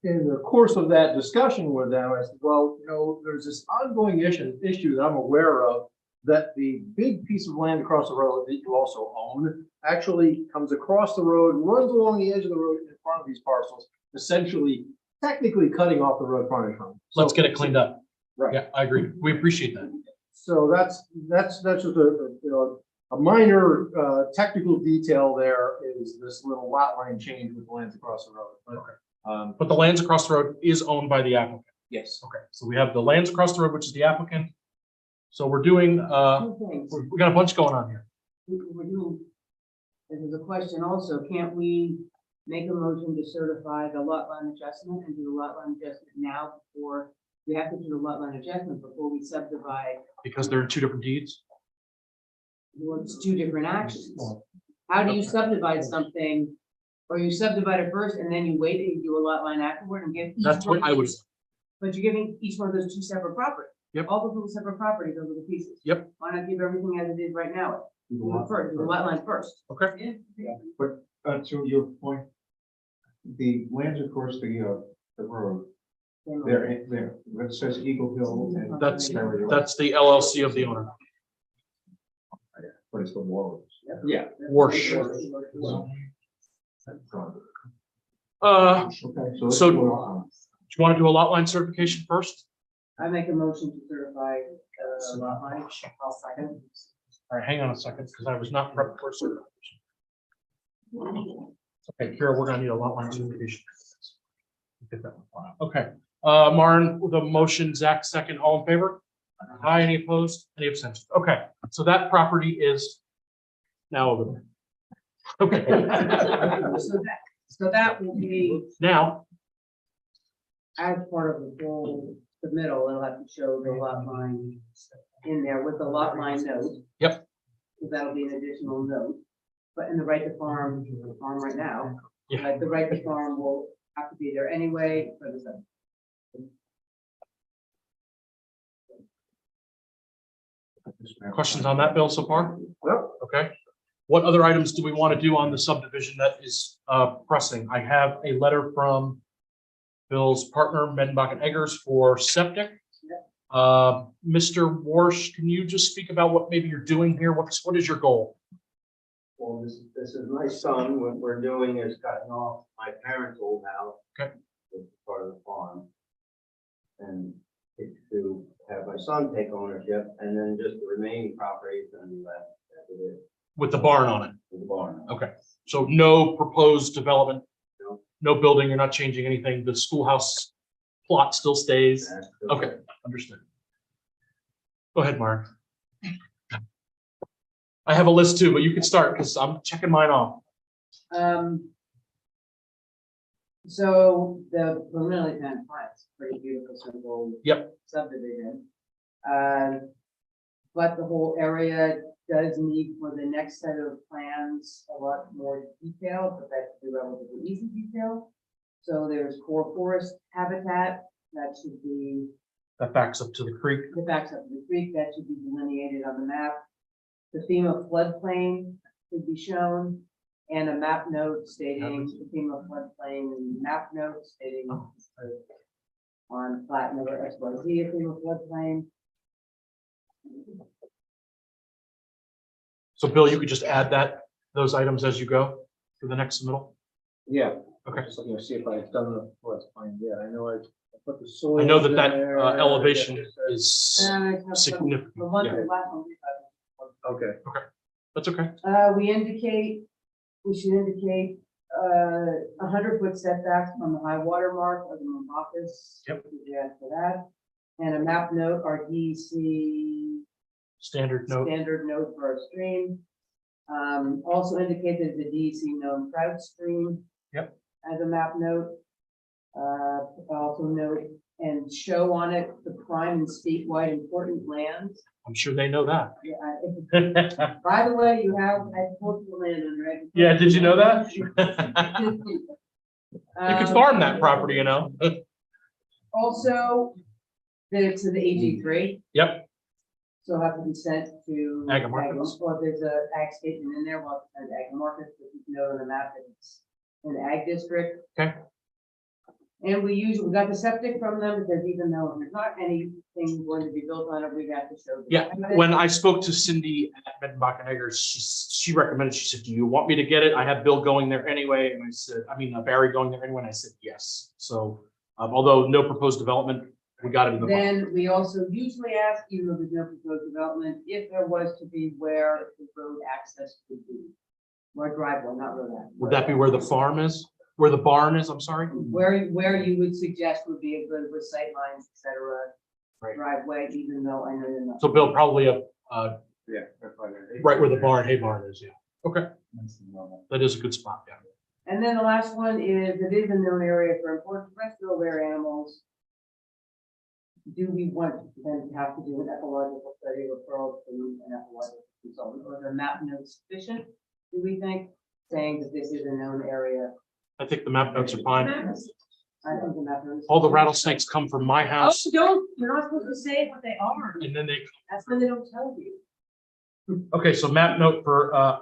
in the course of that discussion with them, I said, well, you know, there's this ongoing issue that I'm aware of, that the big piece of land across the road that you also own actually comes across the road, runs along the edge of the road in front of these parcels, essentially, technically cutting off the road frontage from. Let's get it cleaned up. Right. Yeah, I agree. We appreciate that. So that's just a minor technical detail. There is this little lot line change with the lands across the road. But, But the lands across the road is owned by the applicant. yes. Okay, so we have the lands across the road, which is the applicant. So we're doing, Two things. we got a bunch going on here. We're doing, there's a question also, can't we make a motion to certify the lot line adjustment and do the lot line adjustment now before, we have to do the lot line adjustment before we subdivide? Because there are two different deeds. Well, it's two different actions. How do you subdivide something? Or you subdivide it first and then you wait and do a lot line afterward and give. each That's one what of I would, these- But you're giving each one of those two separate properties. Yep. All of them separate properties, those are the pieces. Yep. Why not give everything as it is right now? Do it first, do the lot line first. okay, But to your point, the lands across the road, they're, it says Eagle Hill. And That's- Cherry Oak, that's the LLC of the owner. But it's the Warwick. Yeah. Warsh. Okay, So- let's go on. Do you want to do a lot line certification first? I make a motion to certify, lot line. I'll second. All right, hang on a second, because I was not prepped for certification. Okay, Kara, we're gonna need a lot line certification. Get that one. Okay, Maren, with a motion, Zach second, all in favor? Aye, any opposed, any abstentions? Okay, so that property is now over there. Okay, So that will be now, as part of the full submittal, it'll have to show the lot line in there with the lot line note. Yep. So that'll be an additional note, but in the right to farm right now, Yeah. like the right to farm will have to be there anyway for the sub. questions on that, Bill, so far? Okay. What other items do we want to do on the subdivision that is pressing? I have a letter from Bill's partner, Medenbach and Eggers, for septic. Mr. Warsh, can you just speak about what maybe you're doing here? What is your goal? Well, this is my son. What we're doing is cutting off my parents' old house. Okay. Which is part of the farm. And to have my son take ownership, and then just the remaining property is gonna be left as it is, With the barn on it? with the barn. Okay, so no proposed development? No. No building, you're not changing anything, the schoolhouse plot still stays? That's the- Okay, understood. Go ahead, Mark. I have a list too, but you can start because I'm checking mine off. So the preliminary plan, it's pretty beautiful, simple. Yep. Subdivision. But the whole area does need for the next set of plans a lot more detail, but that should be relatively easy detail. So there's core forest habitat, that should be, That backs up to the creek. the backs up to the creek, that should be delineated on the map. The FEMA floodplain should be shown, and a map note stating the FEMA floodplain, and map note stating on plat number XYZ, a FEMA floodplain. So Bill, you could just add those items as you go to the next submittal? Yeah. Okay. Just looking to see if I've done the forest plan yet. I know I put the soil. I know that there. elevation is The significant. one, Yeah, the last one, Okay. that's okay. we should indicate, 100-foot setbacks from the high water mark of the Mombacus. Yep. We add for that, and a map note, our DEC Standard note. standard note for our stream. Also indicated the DEC known trout stream. Yep. As a map note. Also note and show on it the prime and statewide important lands. I'm sure they know that. Yeah, by the way, you have agricultural land under it. Yeah, did you know that? You could farm that property, you know? Also, that it's in the AG3, Yep, so it'll have to be sent to. Ag and Markets. Or if there's a ag statement in there, we'll have to send ag and markets, but you know on the map that it's an ag district. Okay. And we got the septic from them, because even though there's not anything going to be built on it, we got to show. the yeah. evidence. When I spoke to Cindy at Medenbach and Eggers, she recommended, she said, do you want me to get it? I have Bill going there anyway. And I said, Barry going there anyway. And I said, yes. So, although no proposed development, we got it in the. Then we also usually ask, even though there's no proposed development, if there was to be where the road access could be. Where driveway, not road access. Would that be where the farm is? Where the barn is? I'm sorry? Where you would suggest would be a good with sight lines, et cetera. Right. Driveway, even though I know you're not. So Bill, probably Yeah. that's fine. right where the barn, hay barn is, yeah. Okay, that is a good spot, yeah. And then the last one is, it is a known area for important terrestrial rare animals. Do we want them to have to do an ecological study referral to an ecological consultant, or the map note sufficient? Do we think, saying that this is a known area? I think the map notes are fine. I think the map note. All the rattlesnakes come from my Oh, house you're not supposed to say what they are. and then they, That's when they don't tell you. okay, so map note for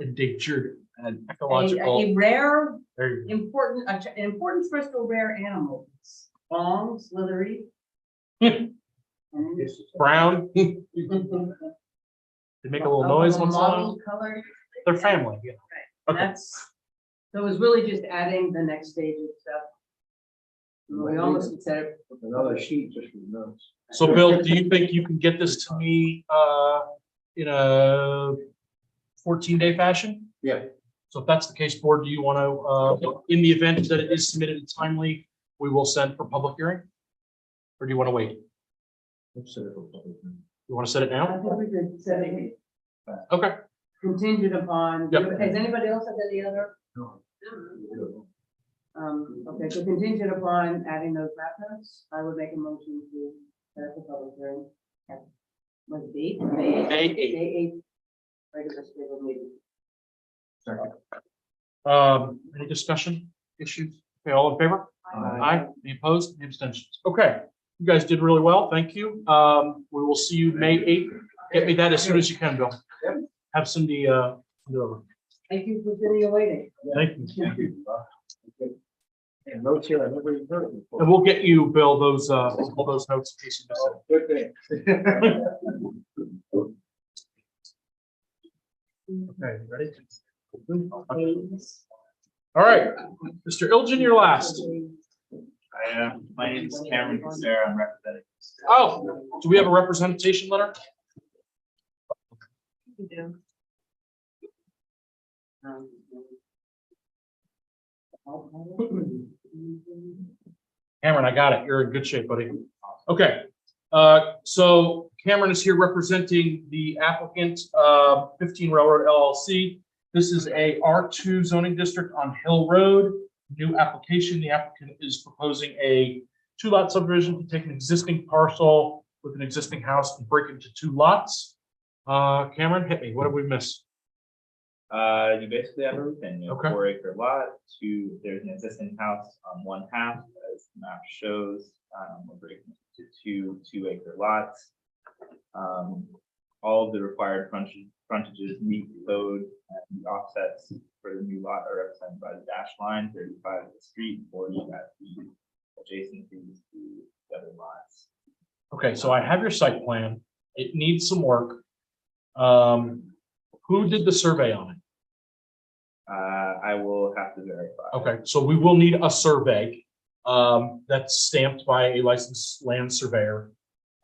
endangered and ecological. A rare, There you go. important, an important terrestrial rare animal. Long, slithery. Brown, they make a little noise once in a while. Mottled color. They're family, yeah. Okay. That's, so it was really just adding the next stage of stuff. We almost said it. Another sheet just for notes. So Bill, do you think you can get this to me in a 14-day fashion? Yeah. So if that's the case, board, do you want to, in the event that it is submitted timely, we will send for public hearing? Or do you want to wait? Let's set it for public hearing. You want to set it I now? think we could set it Okay. contingent upon, Yep. has anybody else had any other? Okay, so contingent upon adding those map notes, I would make a motion to set the public hearing. Was it date? May 8th. May 8th. Regular scheduled meeting. Second. Any discussion, issues? Okay, all in favor? Aye. Any opposed? Any abstentions? Okay, you guys did really well. Thank you. We will see you May 8th. Get me that as soon as you can, Bill. Have Cindy, do it over. Thank you for sitting and waiting. Thank you. Thank you. And notes here, I never even heard of before. And we'll get you, Bill, those, all those notes in case you miss it. Good thing. Okay, ready? All right, Mr. Ilgen, you're last. My name is Cameron Sarah. I'm representing. Oh, do we have a representation letter? You do. Cameron, I got it. You're in good shape, buddy. Okay, so Cameron is here representing the applicant, 15 Railroad LLC. This is a R2 zoning district on Hill Road. New application. The applicant is proposing a 2-lot subdivision to take an existing parcel with an existing house and break it into 2 lots. Cameron, hit me. What did we miss? You basically have everything. You have Okay. 4-acre lot. There's an existing house on one half, as the map shows. We're breaking it to 2-acre lots. All of the required frontages meet code, and the offsets for the new lot are represented by the dash line, 35 at the street, 40 at the adjacent to the other lots. Okay, so I have your site plan. It needs some work. Who did the survey on it? I will have to verify. Okay, so we will need a survey that's stamped by a licensed land surveyor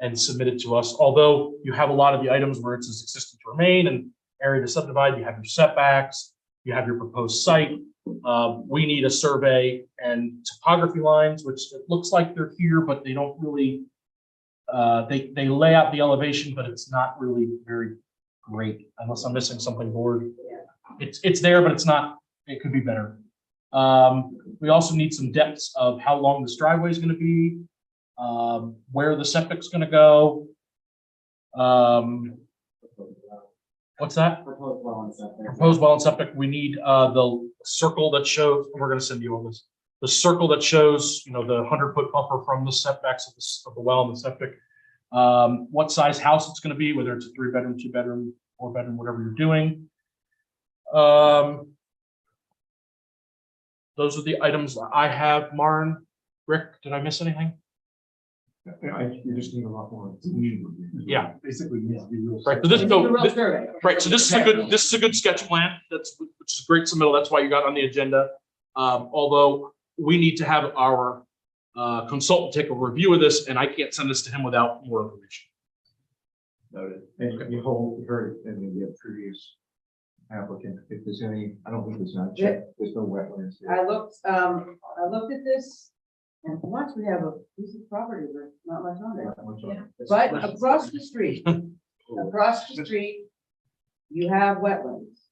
and submitted to us. Although you have a lot of the items where it says existing to remain and area to subdivide, you have your setbacks, you have your proposed site. We need a survey and topography lines, which it looks like they're here, but they don't really, they lay out the elevation, but it's not really very great unless I'm missing something, board. It's there, but it's not, it could be better. We also need some depths of how long this driveway is going to be, where the septic's going to go. What's that? Proposed well and septic. Proposed well and septic. We need the circle that shows, we're going to send you all this. The circle that shows, you know, the 100-foot buffer from the setbacks of the well and the septic. What size house it's going to be, whether it's a 3-bedroom, 2-bedroom, 4-bedroom, whatever you're doing. Those are the items I have. Maren, Rick, did I miss anything? You just need a lot more. Yeah. Basically, needs to be real. Right, so this, It's a real survey. right, so this is a good sketch plan. Which is a great submittal. That's why you got on the agenda. Although we need to have our consultant take a review of this, and I can't send this to him without more information. Noted. And you heard it in the previous applicant, if there's any, I don't think there's not Yeah. checked, there's no wetlands. there. I looked at this, and for once we have a piece of property with not much on there. Not much on it. But across the street, you have wetlands.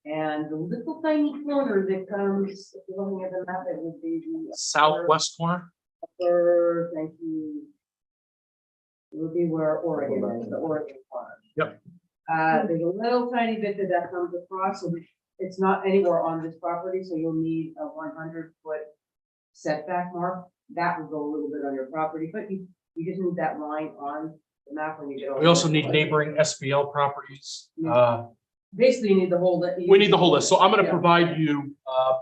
And the little tiny corner that comes, if you're looking at the map, it would be the Southwest corner. upper, thank you. It would be where Oregon is, the Oregon corner. Yep. There's a little tiny bit that comes across, and it's not anywhere on this property, so you'll need a 100-foot setback mark. That will go a little bit on your property, but you just need that line on the map when you get over. We also there. need neighboring SBL properties. Basically, you need the whole. We need the whole list. So I'm going to Yeah. provide you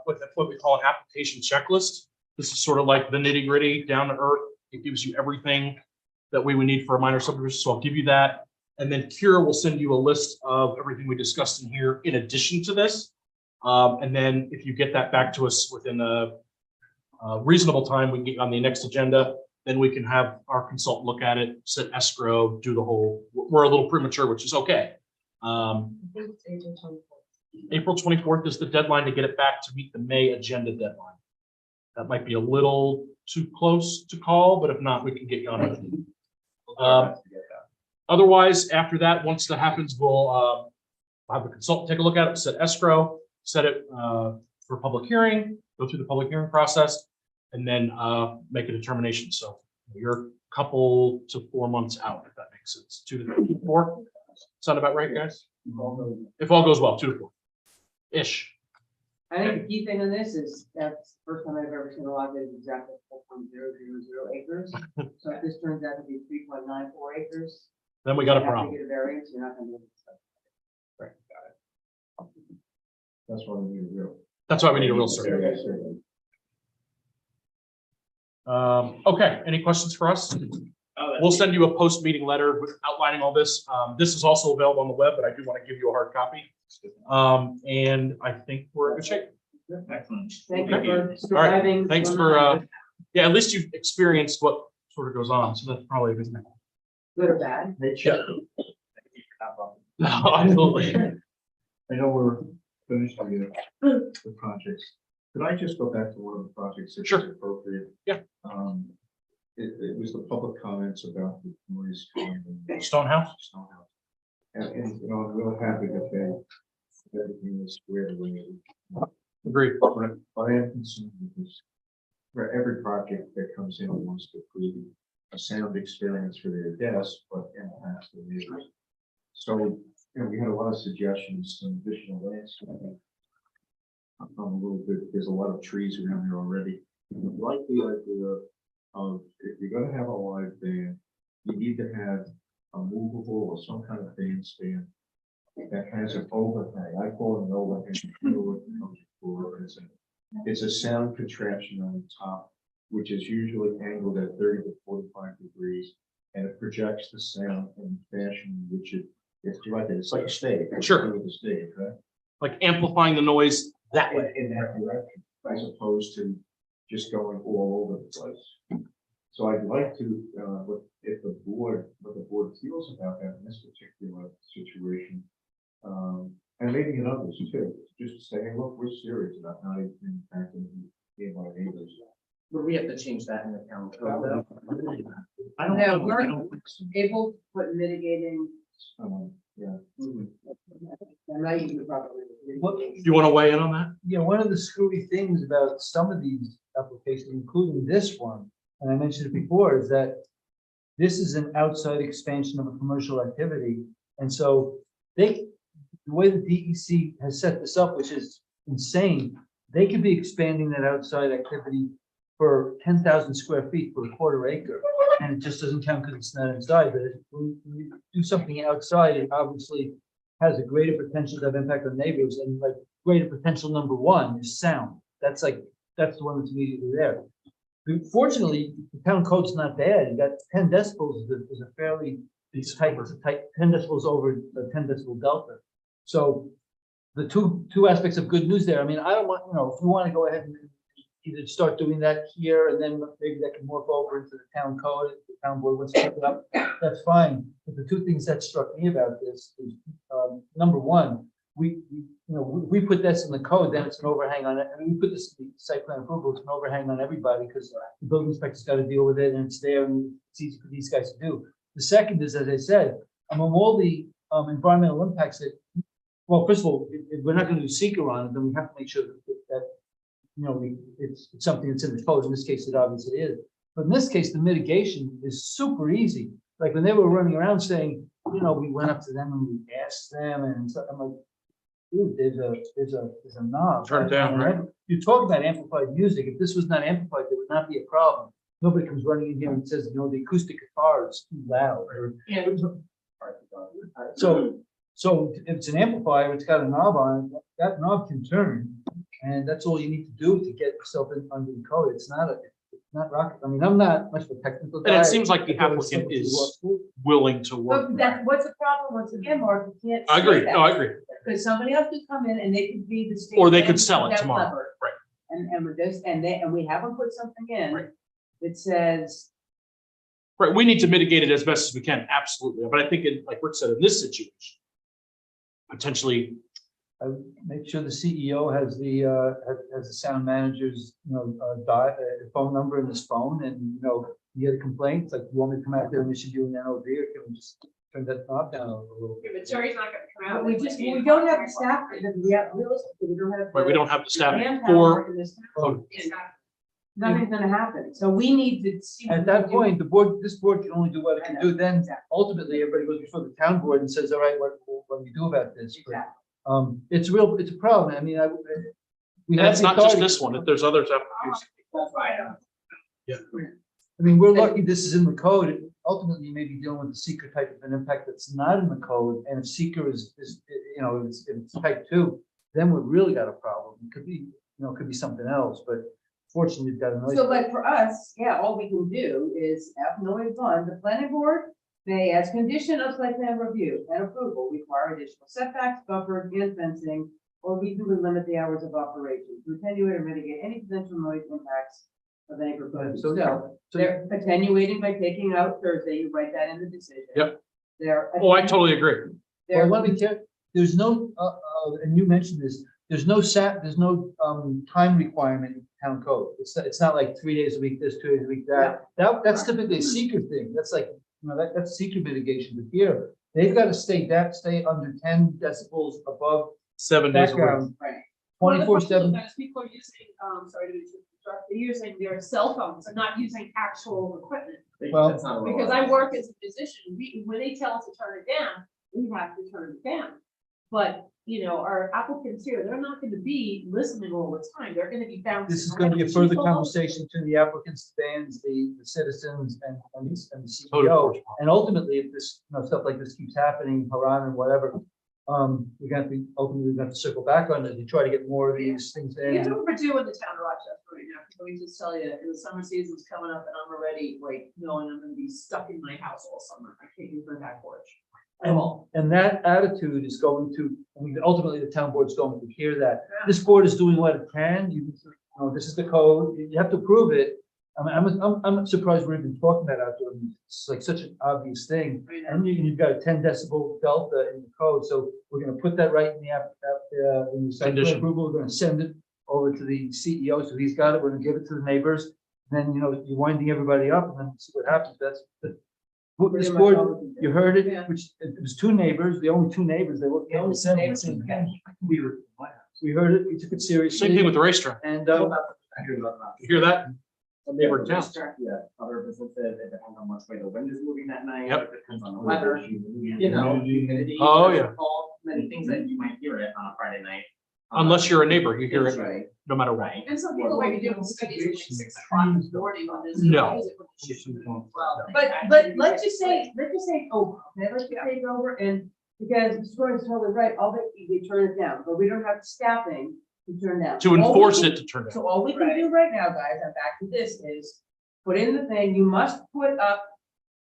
with what we call an application checklist. This is sort of like the nitty gritty, down to earth. It gives you everything that we would need for a minor subdivision. So I'll give you that. And then Kira will send you a list of everything we discussed in here in addition to this. And then if you get that back to us within a reasonable time, we can get on the next agenda. Then we can have our consultant look at it, set escrow, do the whole, we're a little premature, which is okay. April 24th is the deadline to get it back to meet the May agenda deadline. That might be a little too close to call, but if not, we can get you on it. Otherwise, after that, once that happens, we'll have a consultant take a look at it, set escrow, set it for public hearing, go through the public hearing process, and then make a determination. So you're a couple to 4 months out, if that makes sense. 2 to 4. Sound about right, guys? If all goes well, 2 to 4 ish. I think the key thing on this is that's the first time I've ever seen a lot that is exactly 4.000 acres. So if this turns out to be 3.94 acres. Then we got a you have to problem. Get a variance, you're not gonna do it. That's why we need a real. That's why we need a real survey. Okay, any questions for us? We'll send you a post-meeting letter with outlining all this. This is also available on the web, but I do want to give you a hard copy. And I think we're in good shape. Excellent. Thank you for All right, surviving. thanks for, yeah, at least you've experienced what sort of goes on, so that's probably a good thing. Good or bad? Yeah. No, absolutely. I know we're finished with the projects. Could I just go back to one of the projects? if it's Sure. Appropriate. Yeah. It was the public comments about the noise. Stonehouse? Stonehouse. And, you know, I'm real happy that everything is squared away. Agreed. But I am concerned with this. For every project that comes in, wants to create a sound experience for their guests, but impacts the neighbors. So, you know, we had a lot of suggestions, some additional landscaping. I'm a little bit, there's a lot of trees around there already. Like the idea of, if you're gonna have a live band, you need to have a movable or some kind of bandstand that has an overhang. I call it an overhang. You know what it comes for. It's a sound contraption on the top, which is usually angled at 30 to 45 degrees, and it projects the sound in fashion in which it's like a stage. Sure. With a stage, right? Like amplifying the noise that way. In that direction, as opposed to just going all over the place. So I'd like to, what the board feels about that in this particular situation. And maybe in others too, just to say, hey, look, we're serious about not impacting my neighbors. Would we have to change that in the town code though? I don't No, know. we're- I don't think so. Able to put mitigating, Yeah. I'm not using the proper. You want to weigh in on that? Yeah, one of the screwy things about some of these applications, including this one, and I mentioned it before, is that this is an outside expansion of a commercial activity. And so the way the DEC has set this up, which is insane, they could be expanding that outside activity for 10,000 square feet for a quarter acre. And it just doesn't count because it's not inside, but when you do something outside, it obviously has a greater potential to have impact on neighbors, and like greater potential number one is sound. That's the one that's immediately there. Fortunately, the town code's not bad. You got 10 decibels is a fairly it's tight 10 decibels over the 10 decibel delta. So the two aspects of good news there. I mean, I don't want, if we want to go ahead and either start doing that here, and then maybe that can morph over into the town code, if the town board wants to pick it up, that's fine. But the two things that struck me about this is, number one, we put this in the code, then it's an overhang on it. I mean, we put this in the site plan approval, it's an overhang on everybody, because the building inspector's got to deal with it, and it's there, and it's easy for these guys to do. The second is, as I said, among all the environmental impacts that, well, first of all, if we're not going to do seeker on it, then we have to make sure that it's something that's in the code. In this case, it obviously is. But in this case, the mitigation is super easy. Like when they were running around saying, we went up to them and we asked them, and so I'm like, dude, there's a knob. Turn it down, right? You talk about amplified music. If this was not amplified, there would not be a problem. Nobody comes running in here and says, the acoustic guitar is too loud. Yeah. So if it's an amplifier, it's got a knob on it, that knob can turn, and that's all you need to do to get yourself under the code. It's not rocket. I mean, I'm not much of a technical guy. And it seems like the I go to applicant law is school. willing to work. But what's the problem? Once again, Mark, you can't. I agree. say that. No, I agree. Because somebody else could come in and they could be the state. Or they could sell it Def tomorrow. Leppard. Right. And with this, and we haven't put something in Right. that says, Right. We need to mitigate it as best as we can. Absolutely. But I think like Rick said, in this situation, potentially I make sure the CEO has has the sound manager's, phone number in his phone, and, you get a complaint, it's like, you want me to come out there and issue you an NOV, or can we just turn that knob down a little bit? But Jerry's not gonna come out. We don't have the staff, realistically, we don't have. Right, we don't have the staff manpower for, in this town. Nothing's gonna happen, so we need to see. At that point, this board can only do what it can do, then ultimately, everybody goes before the town board and says, all right, what do we do about this? But, Exactly. it's a problem, I mean, we and have it's the not just authority. this one, there's others applications. That's right. I mean, we're lucky this is in the code. Ultimately, you may be dealing with a seeker type of an impact that's not in the code, and if seeker is it's type 2, then we've really got a problem. It could be, could be something else, but fortunately, we've got a nice. So like for us, all we can do is have noise one, the planning board may, as condition of site plan review and approval, require additional setbacks, buffers, and fencing, or reasonably limit the hours of operation to attenuate or mitigate any potential noise impacts of any proposed. So, So they're attenuating by taking out Thursday, you write that in the decision. Yep. They're. Oh, I totally agree. Well, They're, let me tell you, there's no, and you mentioned this, there's no time requirement in town code. It's not like 3 days a week, this, 2 days a week, that. That's typically a seeker thing. That's like, that's seeker mitigation. But here, they've got to stay under 10 decibels above 7 days a week. background, right. 24/7. People are using, sorry to interrupt, they're using their cell phones and not using actual equipment. Well, That's not a Because law. I work as a physician, when they tell us to turn it down, we have to turn it down. But, our applicants here, they're not gonna be listening all the time, they're gonna be bouncing. This is going to be a further around. conversation between the applicants, fans, the citizens, and the Code CEO. enforcement. And ultimately, if this, stuff like this keeps happening, Haran and whatever, we're going to be, ultimately, we're going to circle back on it and try to get more of these things It's in. overdue in the town of Rochester right now, let me just tell you, the summer season's coming up and I'm already like, knowing I'm gonna be stuck in my house all summer, I can't use my back porch. At all. And that attitude is going to, ultimately, the town board is going to hear that. This board is doing what it can. This is the code. You have to prove it. I mean, I'm surprised we're even talking that out there. It's like such an obvious thing. And you've got a 10 decibel delta in the code. So we're going to put that right in the site plan Condition. approval. We're going to send it over to the CEO. So he's got it. We're going to give it to the neighbors. Then, you're winding everybody up and then see what happens. This board, you heard it, Yeah. which it was 2 neighbors, the only 2 neighbors, they looked. The only same neighbors thing. who can. We heard it, we took it seriously. Same thing with the racetrack. And, You hear that? A neighbor in town. Yeah, other businesses, it depends on which way the wind is moving that night. Yep. It depends on the weather, humidity. Oh, there's yeah. all Many things that you might hear it on a Friday night. Unless you're a neighbor, you hear it Right. no matter what. Right. And some people might be doing studies at like 6 o'clock in the morning when there's. No. music when the shit's moving. Well, But let's just say, over, okay, let's just take over, and because Mr. Gordon's totally right, all they turn it down, but we don't have the staffing to turn down. To All we enforce can- it to turn down. So all we can do right now, guys, and back to this is, put in the thing, you must put up,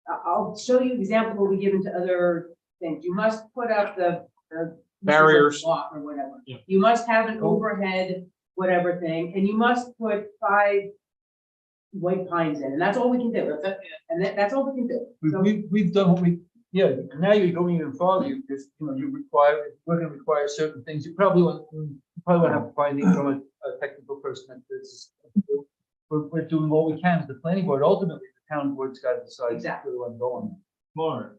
I'll show you examples what we give into other things, you must put up the. Barriers. Block or whatever. Yeah. You must have an overhead, whatever thing, and you must put 5 white pines in, and that's all we can do, and that's all we can do. So- we've done what now you're going even farther, you just, we're gonna require certain things, you probably want to have findings from a technical person that this. We're doing what we can as the planning board, ultimately, the town board's got to decide. Exactly. where I'm going. Mark,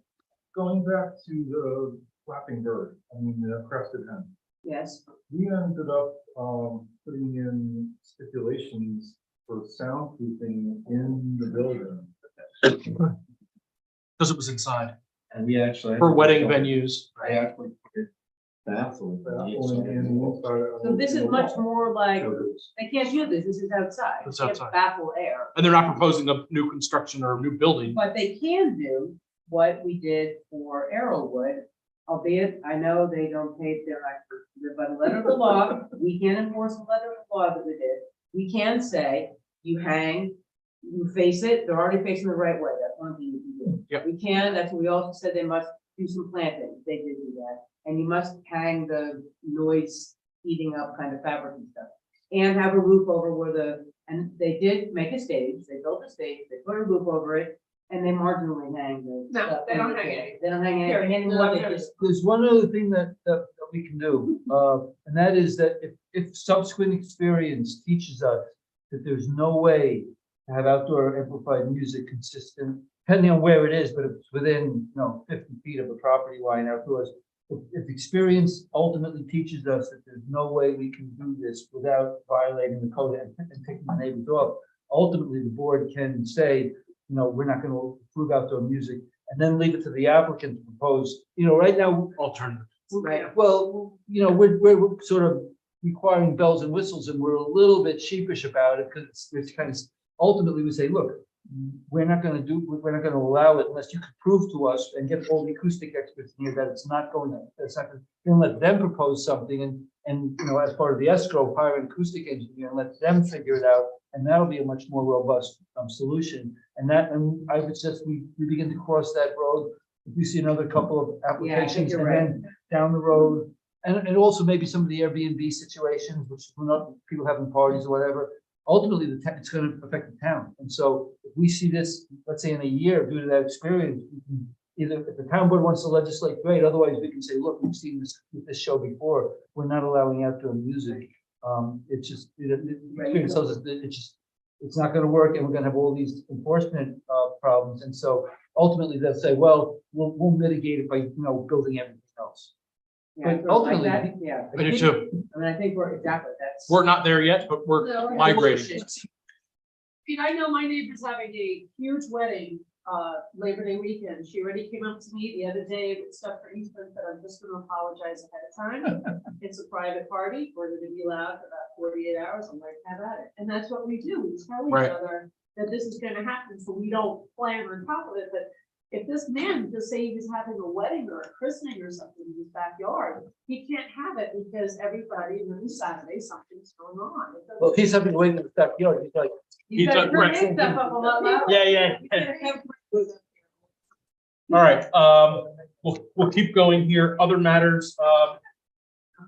going back to the flapping bird, the crested hen. Yes, We ended up putting in stipulations for soundproofing in the building. Because it was inside. And we actually. For wedding venues. I actually put it baffling. so this is much more like, they can't do this is outside. It's They can't outside. Baffle air. And they're not proposing a new construction or a new building. But they can do what we did for Arrowwood, albeit I know they don't pay their experts, but a letter of the law, we can enforce a letter of the law that we did. We can say, you hang, you face it, they're already facing the right way, that's one thing you can do. Yep. We can, that's what we also said, they must do some planting, they did do that. And you must hang the noise heating up kind of fabric and stuff. And have a roof over and they did make a stage, they built a stage, they put a roof over it, and they marginally hang the. No, stuff they in don't the hang cage. anything. They don't hang Here, anything anymore, they just. There's one other thing that what we can do, and that is that if subsequent experience teaches us that there's no way to have outdoor amplified music consistent, depending on where it is, but if it's within, 50 feet of a property line outdoors, if experience ultimately teaches us that there's no way we can do this without violating the code and taking the neighbors off, ultimately the board can say, we're not going to approve outdoor music, and then leave it to the applicant to propose. Right now, Alternative. Right. well, we're sort of requiring bells and whistles, and we're a little bit sheepish about it because it's kind of, ultimately we say, look, we're not going to allow it unless you can prove to us and get all the acoustic experts in here that it's not going to, let them propose something and as part of the escrow, hire an acoustic engineer and let them figure it out. And that'll be a much more robust solution. And I would suggest we begin to cross that road. If we see another couple of applications you're and then down the road, and also maybe some of the Airbnb situations, which we're not, people having parties or whatever, ultimately it's going to affect the town. And so if we see this, let's say in a year, due to that experience, we can either, if the town board wants to legislate, great. Otherwise, we can say, look, we've seen this show before. We're not allowing outdoor music. It's just, experience tells us that it's not going to work, and we're going to have all these enforcement problems. And so ultimately, they'll say, well, we'll mitigate it by building everything else. Yeah, But so ultimately- I think, yeah. I do too. I think we're exactly, that's. We're not there yet, but we're No, migrating. I know my neighbor's having a huge wedding, Labor Day weekend. She already came up to me the other day with stuff for Eastman, but I'm just gonna apologize ahead of time. It's a private party. We're gonna be allowed for about 48 hours. I'm like, have at it. And that's what we do. We tell each Right. other that this is gonna happen, so we don't plan on top of it. But if this man just say he was having a wedding or a christening or something in his backyard, he can't have it because everybody, and then Saturday, something's going on. It doesn't- Well, if he's having waiting in the backyard, he's like, You He's gotta a- turn right. his stuff up a lot louder. Yeah. All right, we'll keep going here. Other matters,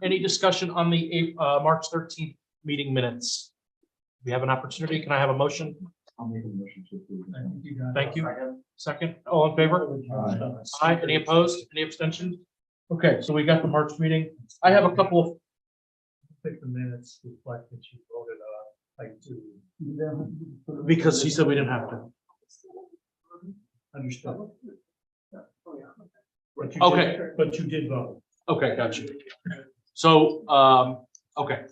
any discussion on the March 13th meeting minutes? We have an opportunity. Can I have a motion? I'll make a motion to approve. Thank you. Second, all in favor? Aye. Any opposed? Any abstentions? Okay, so we got the March meeting. I have a couple of, I think the minutes reflect that you voted like to. because he said we didn't have to. Understood. Okay. But you did vote. Okay, gotcha. So, okay.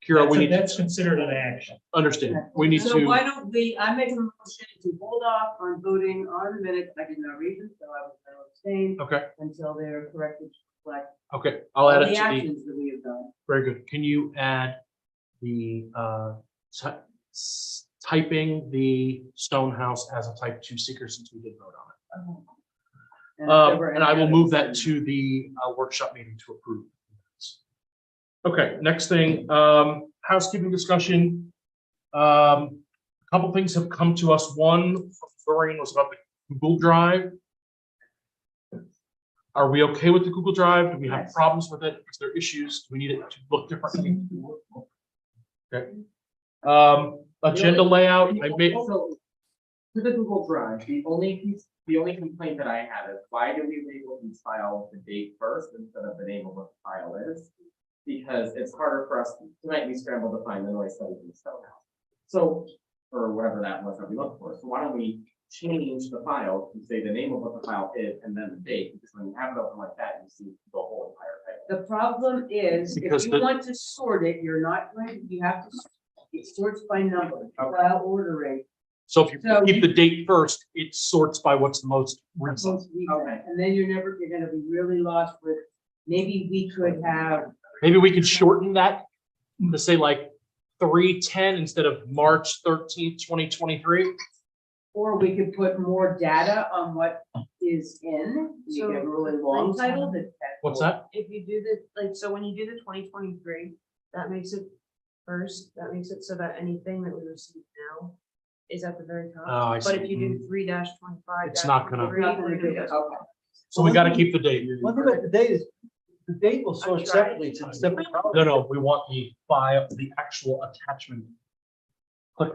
Kira, we need to That's considered an action. understand. We need So why to, don't I make a motion to hold off on voting on the minutes. I did not read them, so I was going to abstain okay, until they're corrected to reflect okay. I'll all add it the to the, actions that we have done. very good. Can you add the, typing the Stone House as a type 2 seeker since we did vote on it? And if there were And any I will other move that concerns. to the workshop meeting to approve. Okay, next thing, housekeeping discussion. A couple things have come to us. One, from Doreen, was about the Google Drive. Are we okay with the Google Drive? Do we have Yes. problems with it? Is there issues? Do we need it to look differently? Okay. Agenda layout, I made, Also, to the Google Drive, the only complaint that I had is why do we label each file the date first instead of the name of what the file is? Because it's harder for us, tonight we scrambled to find the noise study in the Stone House. So, or whatever that was that we looked for, so why don't we change the file to say the name of what the file is and then the date, because when you have it open like that, you see the whole entire title. The problem is, Because if the- you want to sort it, you're not going to, you have to, it sorts by number, file order rate. so if you So keep you- the date first, it sorts by what's the most recent. Most recent, and then you're gonna be really lost with, maybe we could have, Maybe we could shorten that to say like 3/10 instead of March 13th, 2023. or we could put more data on what is in, you So, get a really long title that. What's that? If you do so when you do the 2023, that makes it first, that makes it so that anything that we receive now is at the very top. Oh, I But if see. you do 3-25. It's not gonna- Okay. So we gotta keep the date. one thing about the date is, the date will sort tried. separately, it's a separate. No, we want the file, the actual attachment. Click,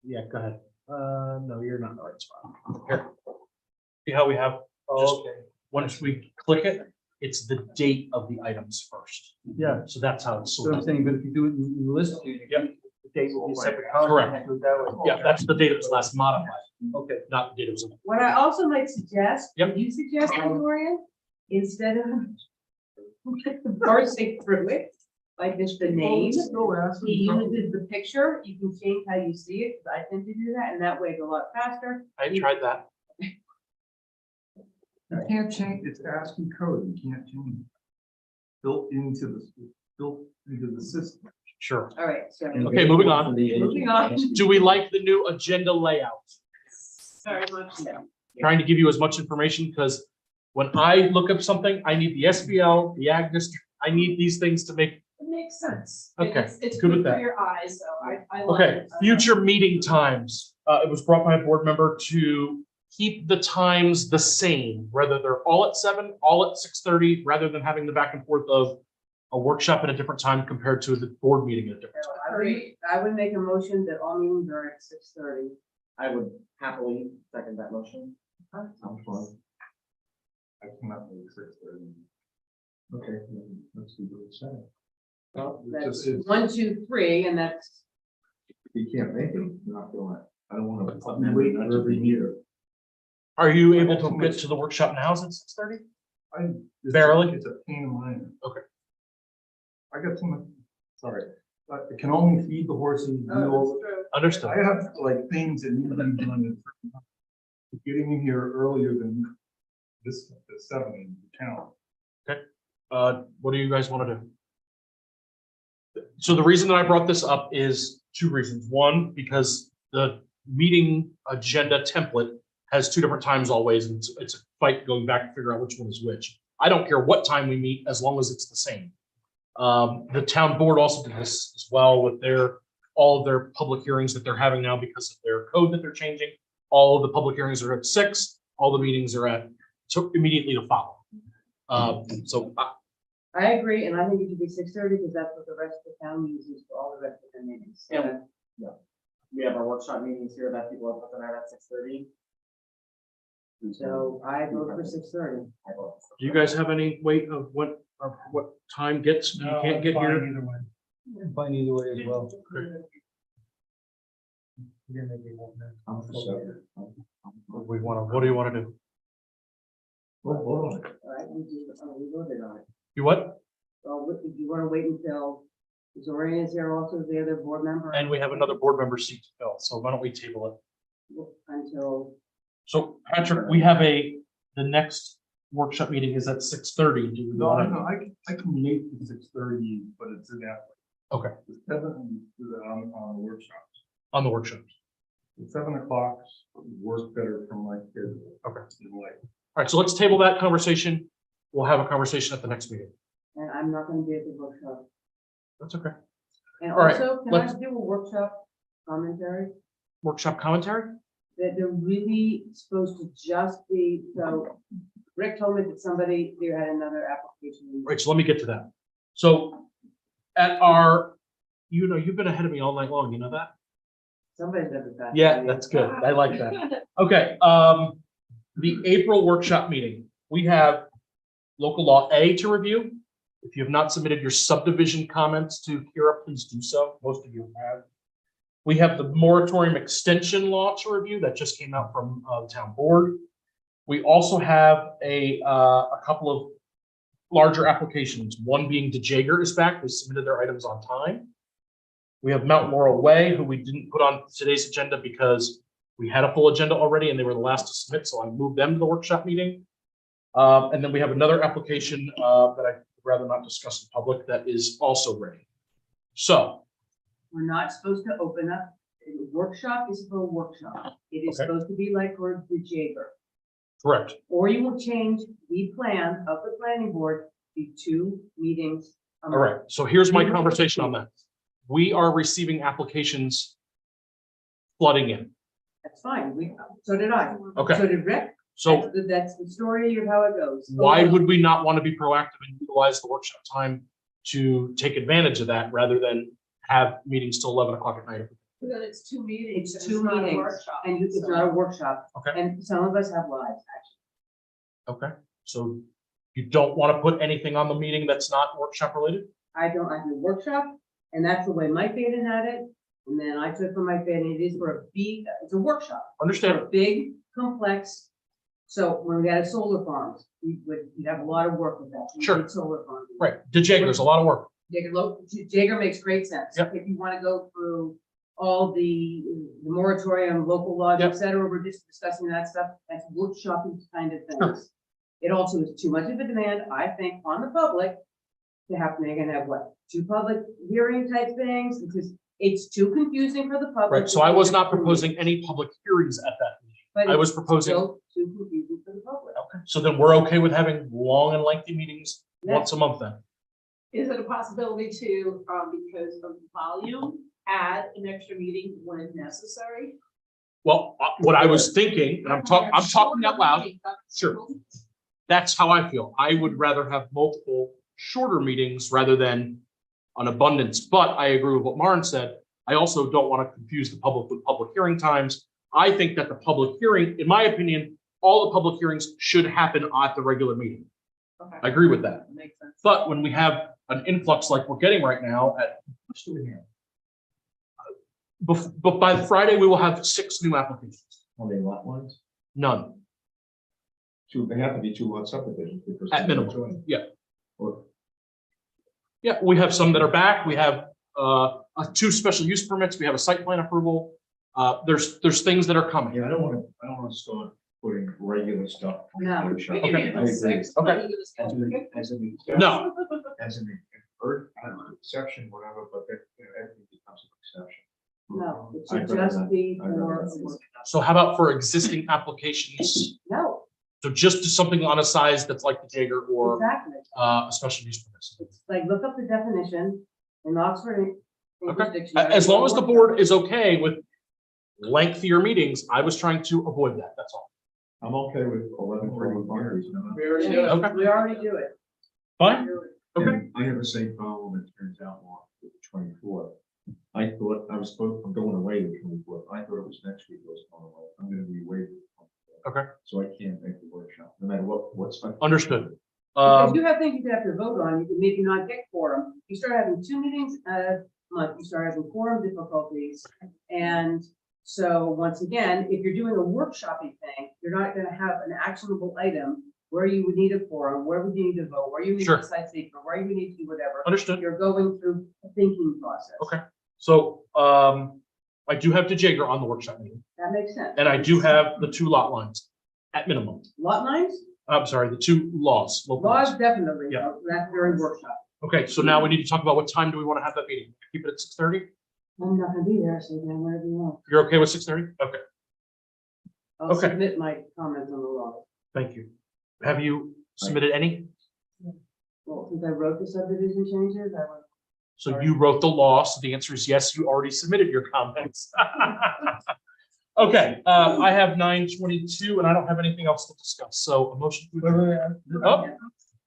yeah, go ahead. No, you're not in the right spot. Here. See how we have, just once we click it, It's the date of the items first. Yeah, So that's how it's so I'm sorted. saying, but if you do it in the list view, Yep. the date will be a separate column. Correct. Do it that way. Yeah, that's the date it was last modified, Okay. not the date it was. What I also might suggest, Yep. would you suggest, Dorian, instead of parsing through it, like just the name, he uses the picture, you can change how you see it, 'cause I tend to do that, and that way it's a lot faster. I tried that. You can't change, it's ASCII code, you can't change. it. Built into the system. Sure. All right, so. Okay, moving on. Moving on. Do we like the new agenda layout? Very much so. Trying to give you as much information because when I look up something, I need the SBL, the ag district, I need these things to make. It makes sense. Okay, It's good with good for that. your eyes, so I love Okay, it. future meeting times. It was brought by a board member to keep the times the same, whether they're all at 7, all at 6:30, rather than having the back and forth of a workshop at a different time compared to the board meeting at a different time. I would make a motion that all meetings are at 6:30. I would happily second that motion. I'm fine. I cannot make 6:30. Okay, let's do what it's saying. Well, it's That's just, 1, 2, 3, and that's, you can't make it, you're not doing it. I don't want to wait for every year. Are you able to get to the workshop now at 6:30? Barely? It's a pain in my. Okay. I got too much, sorry, but I can only feed the horses. do all- Understood. I have like things that need to be done. at certain times. Getting in here earlier than this, the 7 in the town. What do you guys want to do? So the reason that I brought this up is 2 reasons. One, because the meeting agenda template has 2 different times always, and it's a fight going back to figure out which one is which. I don't care what time we meet as long as it's the same. The town board also did this as well with all of their public hearings that they're having now because of their code that they're changing. All of the public hearings are at 6, all the meetings are at, so immediately to follow. So I agree, and I think it should be 6:30, because that's what the rest of the town uses for all the rest of their meetings. So Yeah. We have our workshop meetings here that people are putting out at 6:30. So I vote for 6:30. do you guys have any weight of what time gets, you can't get here? Either way. I'm fine either way as well. I'm for 7. What do you want to do? Well, hold on. All right, we voted on it. You what? Well, do you want to wait until Zorian is here also, the other board member? And we have another board member seat to fill, so why don't we table it? Until, So Patrick, we have the next workshop meeting is at 6:30. Do we No, want no, I can make the 6:30, but it's in that. Okay. The 7 is on the workshop. on the workshop? The 7 o'clock works better for my schedule. Okay. Like, All right, so let's table that conversation. We'll have a conversation at the next meeting. and I'm not going to be at the workshop. That's okay. And All right, also, can I let's- do a workshop commentary? Workshop commentary? That they're really supposed to just be, so Rick told me that somebody, there had another application. Right, so let me get to that. So at our, you've been ahead of me all night long, you know that? Somebody's never that. Yeah, that's good. I like that. Okay, the April workshop meeting, we have local law A to review. If you have not submitted your subdivision comments to Kira, please do so. Most of you have. We have the moratorium extension law to review that just came out from the town board. We also have a couple of larger applications, one being DeJager is back. They submitted their items on time. We have Mount Laurel Way, who we didn't put on today's agenda because we had a full agenda already and they were the last to submit, so I moved them to the workshop meeting. And then we have another application that I'd rather not discuss in public that is also ready. So, We're not supposed to open up, a workshop is for a workshop. It is Okay. supposed to be like for the Jager. correct. Or you will change the plan of the planning board to 2 meetings. a All month. right, so here's my conversation on that. We are receiving applications flooding in. That's fine, so did I. Okay. So did Rick. So That's the story of how it goes. why would we not want to be proactive and utilize the workshop time to take advantage of that rather than have meetings till 11 o'clock at night? Then it's 2 meetings. It's and 2 not a meetings, workshop, and it's so- not a workshop. Okay. And some of us have lives, actually. Okay, so You don't want to put anything on the meeting that's not workshop related? I do a workshop, and that's the way Mike Baden had it. And then I took from Mike Baden, it is for a big, it's a workshop. For Understand? a big, complex. So when we had solar farms, we'd have a lot of work with that. We Sure. did Solar farms. Right. The Jager's a lot of work. Jaeger makes great sense. Yep. If you want to go through all the moratorium, local laws, Yep. et cetera, we're just discussing that stuff. That's workshopping kind of things. It also is too much of a demand, I think, on the public to have, they're gonna have what, 2 public hearing type things, because it's too confusing for the public. Right. So I was not proposing any public hearings at that meeting. But I was it's proposing, still too confusing for the public. okay, so then we're okay with having long and lengthy meetings Yeah. once a month then? Is it a possibility to, because of volume, add an extra meeting when necessary? Well, what I was thinking, and I'm talking out loud, sure. That's how I feel. I would rather have multiple shorter meetings rather than an abundance, but I agree with what Maren said. I also don't want to confuse the public with public hearing times. I think that the public hearing, in my opinion, all the public hearings should happen at the regular meeting. Okay. I agree with that. Makes sense. But when we have an influx like we're getting right now at, what's doing here? But by Friday, we will have 6 new applications. How many lot lines? None. They have to be 2 lot subdivisions because. At minimum, yeah. Or Yeah, we have some that are back. We have 2 special use permits. We have a site plan approval. There's things that are coming. Yeah, I don't want to start putting regular stuff. on the No. workshop. Okay. I agree. Okay. As an No, as an I don't know, exception, whatever, but that, everything becomes an exception. No, it I'd should rather just not- be I'd rather for, not. so how about for existing applications? no, So just do something on a size that's like the Jaeger or exactly. a special use permit. Like, look up the definition in Oxford. English Okay. Dictionary. As long as the board is okay with lengthier meetings, I was trying to avoid that, that's all. I'm okay with 11 public hearings. We already do it. Okay. We already do it. Fine, okay. And I have the same problem, it turns out, Mark, with the 24th. I thought I'm going away the 24th. I thought it was next week I was going away. I'm gonna be away. the 24th. Okay. So I can't make the workshop, no matter what's my. Understood. Because you have things you have to vote on, you can maybe not get quorum. You start having 2 meetings a month, you start having quorum difficulties. And so, once again, if you're doing a workshopping thing, you're not gonna have an actionable item where you would need a quorum, where would you need to vote, where you need Sure. to decide secret, where you would need to do whatever. Understood. You're going through a thinking process. Okay. So I do have DeJager on the workshop meeting, That makes sense. and I do have the 2 lot lines at minimum. Lot lines? I'm sorry, the 2 laws. local laws. Laws, definitely. Yeah. That's during workshop. Okay, so now we need to talk about what time do we want to have that meeting? Keep it at 6:30? I'm not gonna be there, so then whatever you want. You're okay with 6:30? Okay, I'll Okay. submit my comments on the law. thank you. Have you submitted any? Well, since I wrote the subdivision changes, I was. So you wrote the law, so the answer is yes, you already submitted your comments. Okay, I have 9:22 and I don't have anything else to discuss, so a motion. to Wait, adjourn. wait, wait. Oh.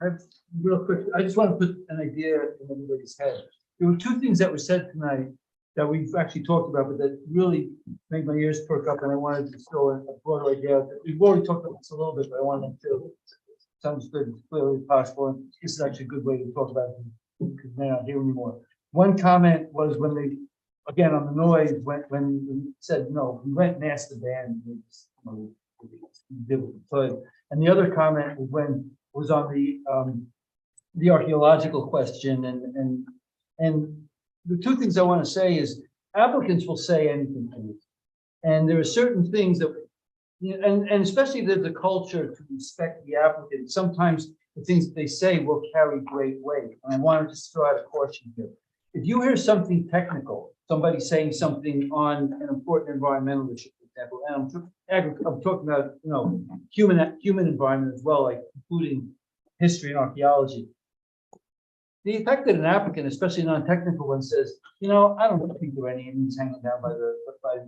I have, real quick, I just want to put an idea in everybody's head. There were 2 things that were said tonight that we've actually talked about, but that really made my ears perk up, and I wanted to throw a broader idea out there. We've already talked about this a little bit, but I wanted to understood as clearly as possible, and this is actually a good way to talk about it, because they're not here anymore. One comment was when they, again, on the noise, when we said, no, we went and asked the band, we just, we did what we could. And the other comment was when, was on the archaeological question, and the 2 things I want to say is applicants will say anything to you. And there are certain things that, you know, and especially the culture to respect the applicant. Sometimes the things that they say will carry great weight. And I want to just throw out a caution here. If you hear something technical, somebody saying something on an important environmental issue, for example, and I'm talking about, you know, human environment as well, like including history and archaeology. The effect that an applicant, especially a non-technical one, says, you know, I don't think there are any Indians hanging down by the.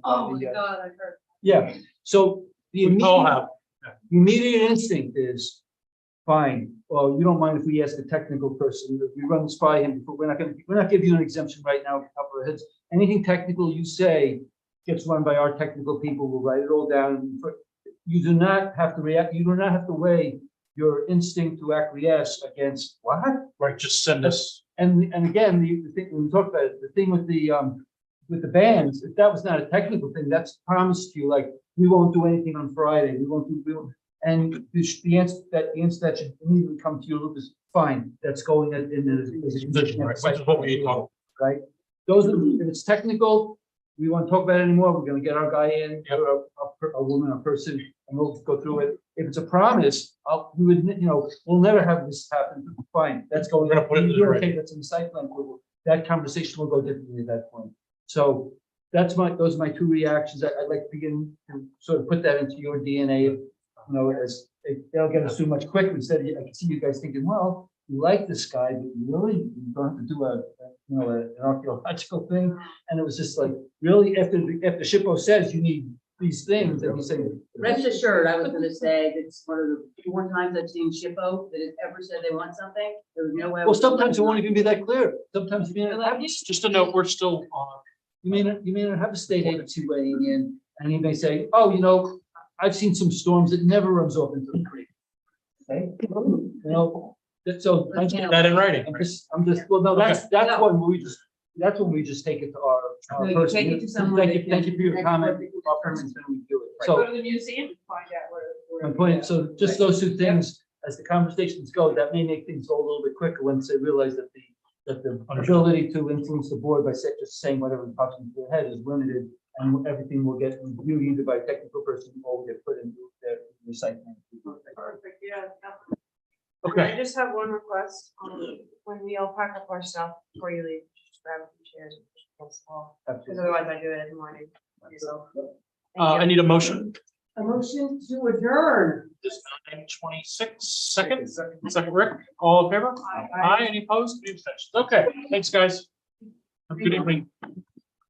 Oh my God, I heard. Yeah, so the We all have. immediate instinct is, fine, well, you don't mind if we ask a technical person, if we run this by him, but we're not giving you an exemption right now, top of our heads. Anything technical you say gets run by our technical people, we'll write it all down. You do not have to react, you do not have to weigh your instinct to acquiesce against what? Right, just send us, And again, the thing, when we talk about it, the thing with the bands, if that was not a technical thing, that's promised you, like, we won't do anything on Friday, we won't. And the answer that should immediately come to you, Lucas, fine, that's going in as a condition. right, which is what we talked. Right? Those are, if it's technical, we won't talk about it anymore, we're gonna get our guy in, or a woman, a person, and we'll go through it. If it's a promise, we would, we'll never have this happen, fine, that's going. We're gonna put it in the You're record. okay, that's in the site plan approval, that conversation will go differently at that point. So those are my two reactions. I'd like to begin to sort of put that into your DNA, as they'll get us through much quicker instead of, I can see you guys thinking, well, you like this guy, but you really, you don't have to do an archaeological thing. And it was just like, really, after SHPO says you need these things, and you say. Rest assured, I was gonna say, that's one of the few times I've seen SHPO that has ever said they want something, there was no way. I Well, was- sometimes it won't even be that clear. Sometimes you may not have, Just a note, we're still on. you may not have a state agency weighing in, and he may say, oh, I've seen some storms that never runs off into the creek. Okay, so. Let's handle That in writing. I'm just, well, no, that's No. when we just take it to our No, you person. take it to someone Thank that you, thank you for your can- comment. that's Our permit's gonna do it. Go So to the museum and find out where. my point, so just those two things, as the conversations go, that may make things go a little bit quicker once they realize that the ability to influence the board by just saying whatever pops into their head is limited, and everything will get reviewed either by a technical person or will get put into their recycling. Perfect, yeah. Okay, I just have one request, when we all pack up our stuff before you leave, just grab a few chairs and push against the wall, because Absolutely. otherwise I do it in the morning. So, I need a motion. A motion to adjourn. This 9:26, second, Rick, all in favor? Aye, any opposed, any abstentions? Okay, thanks, guys. Have a good evening.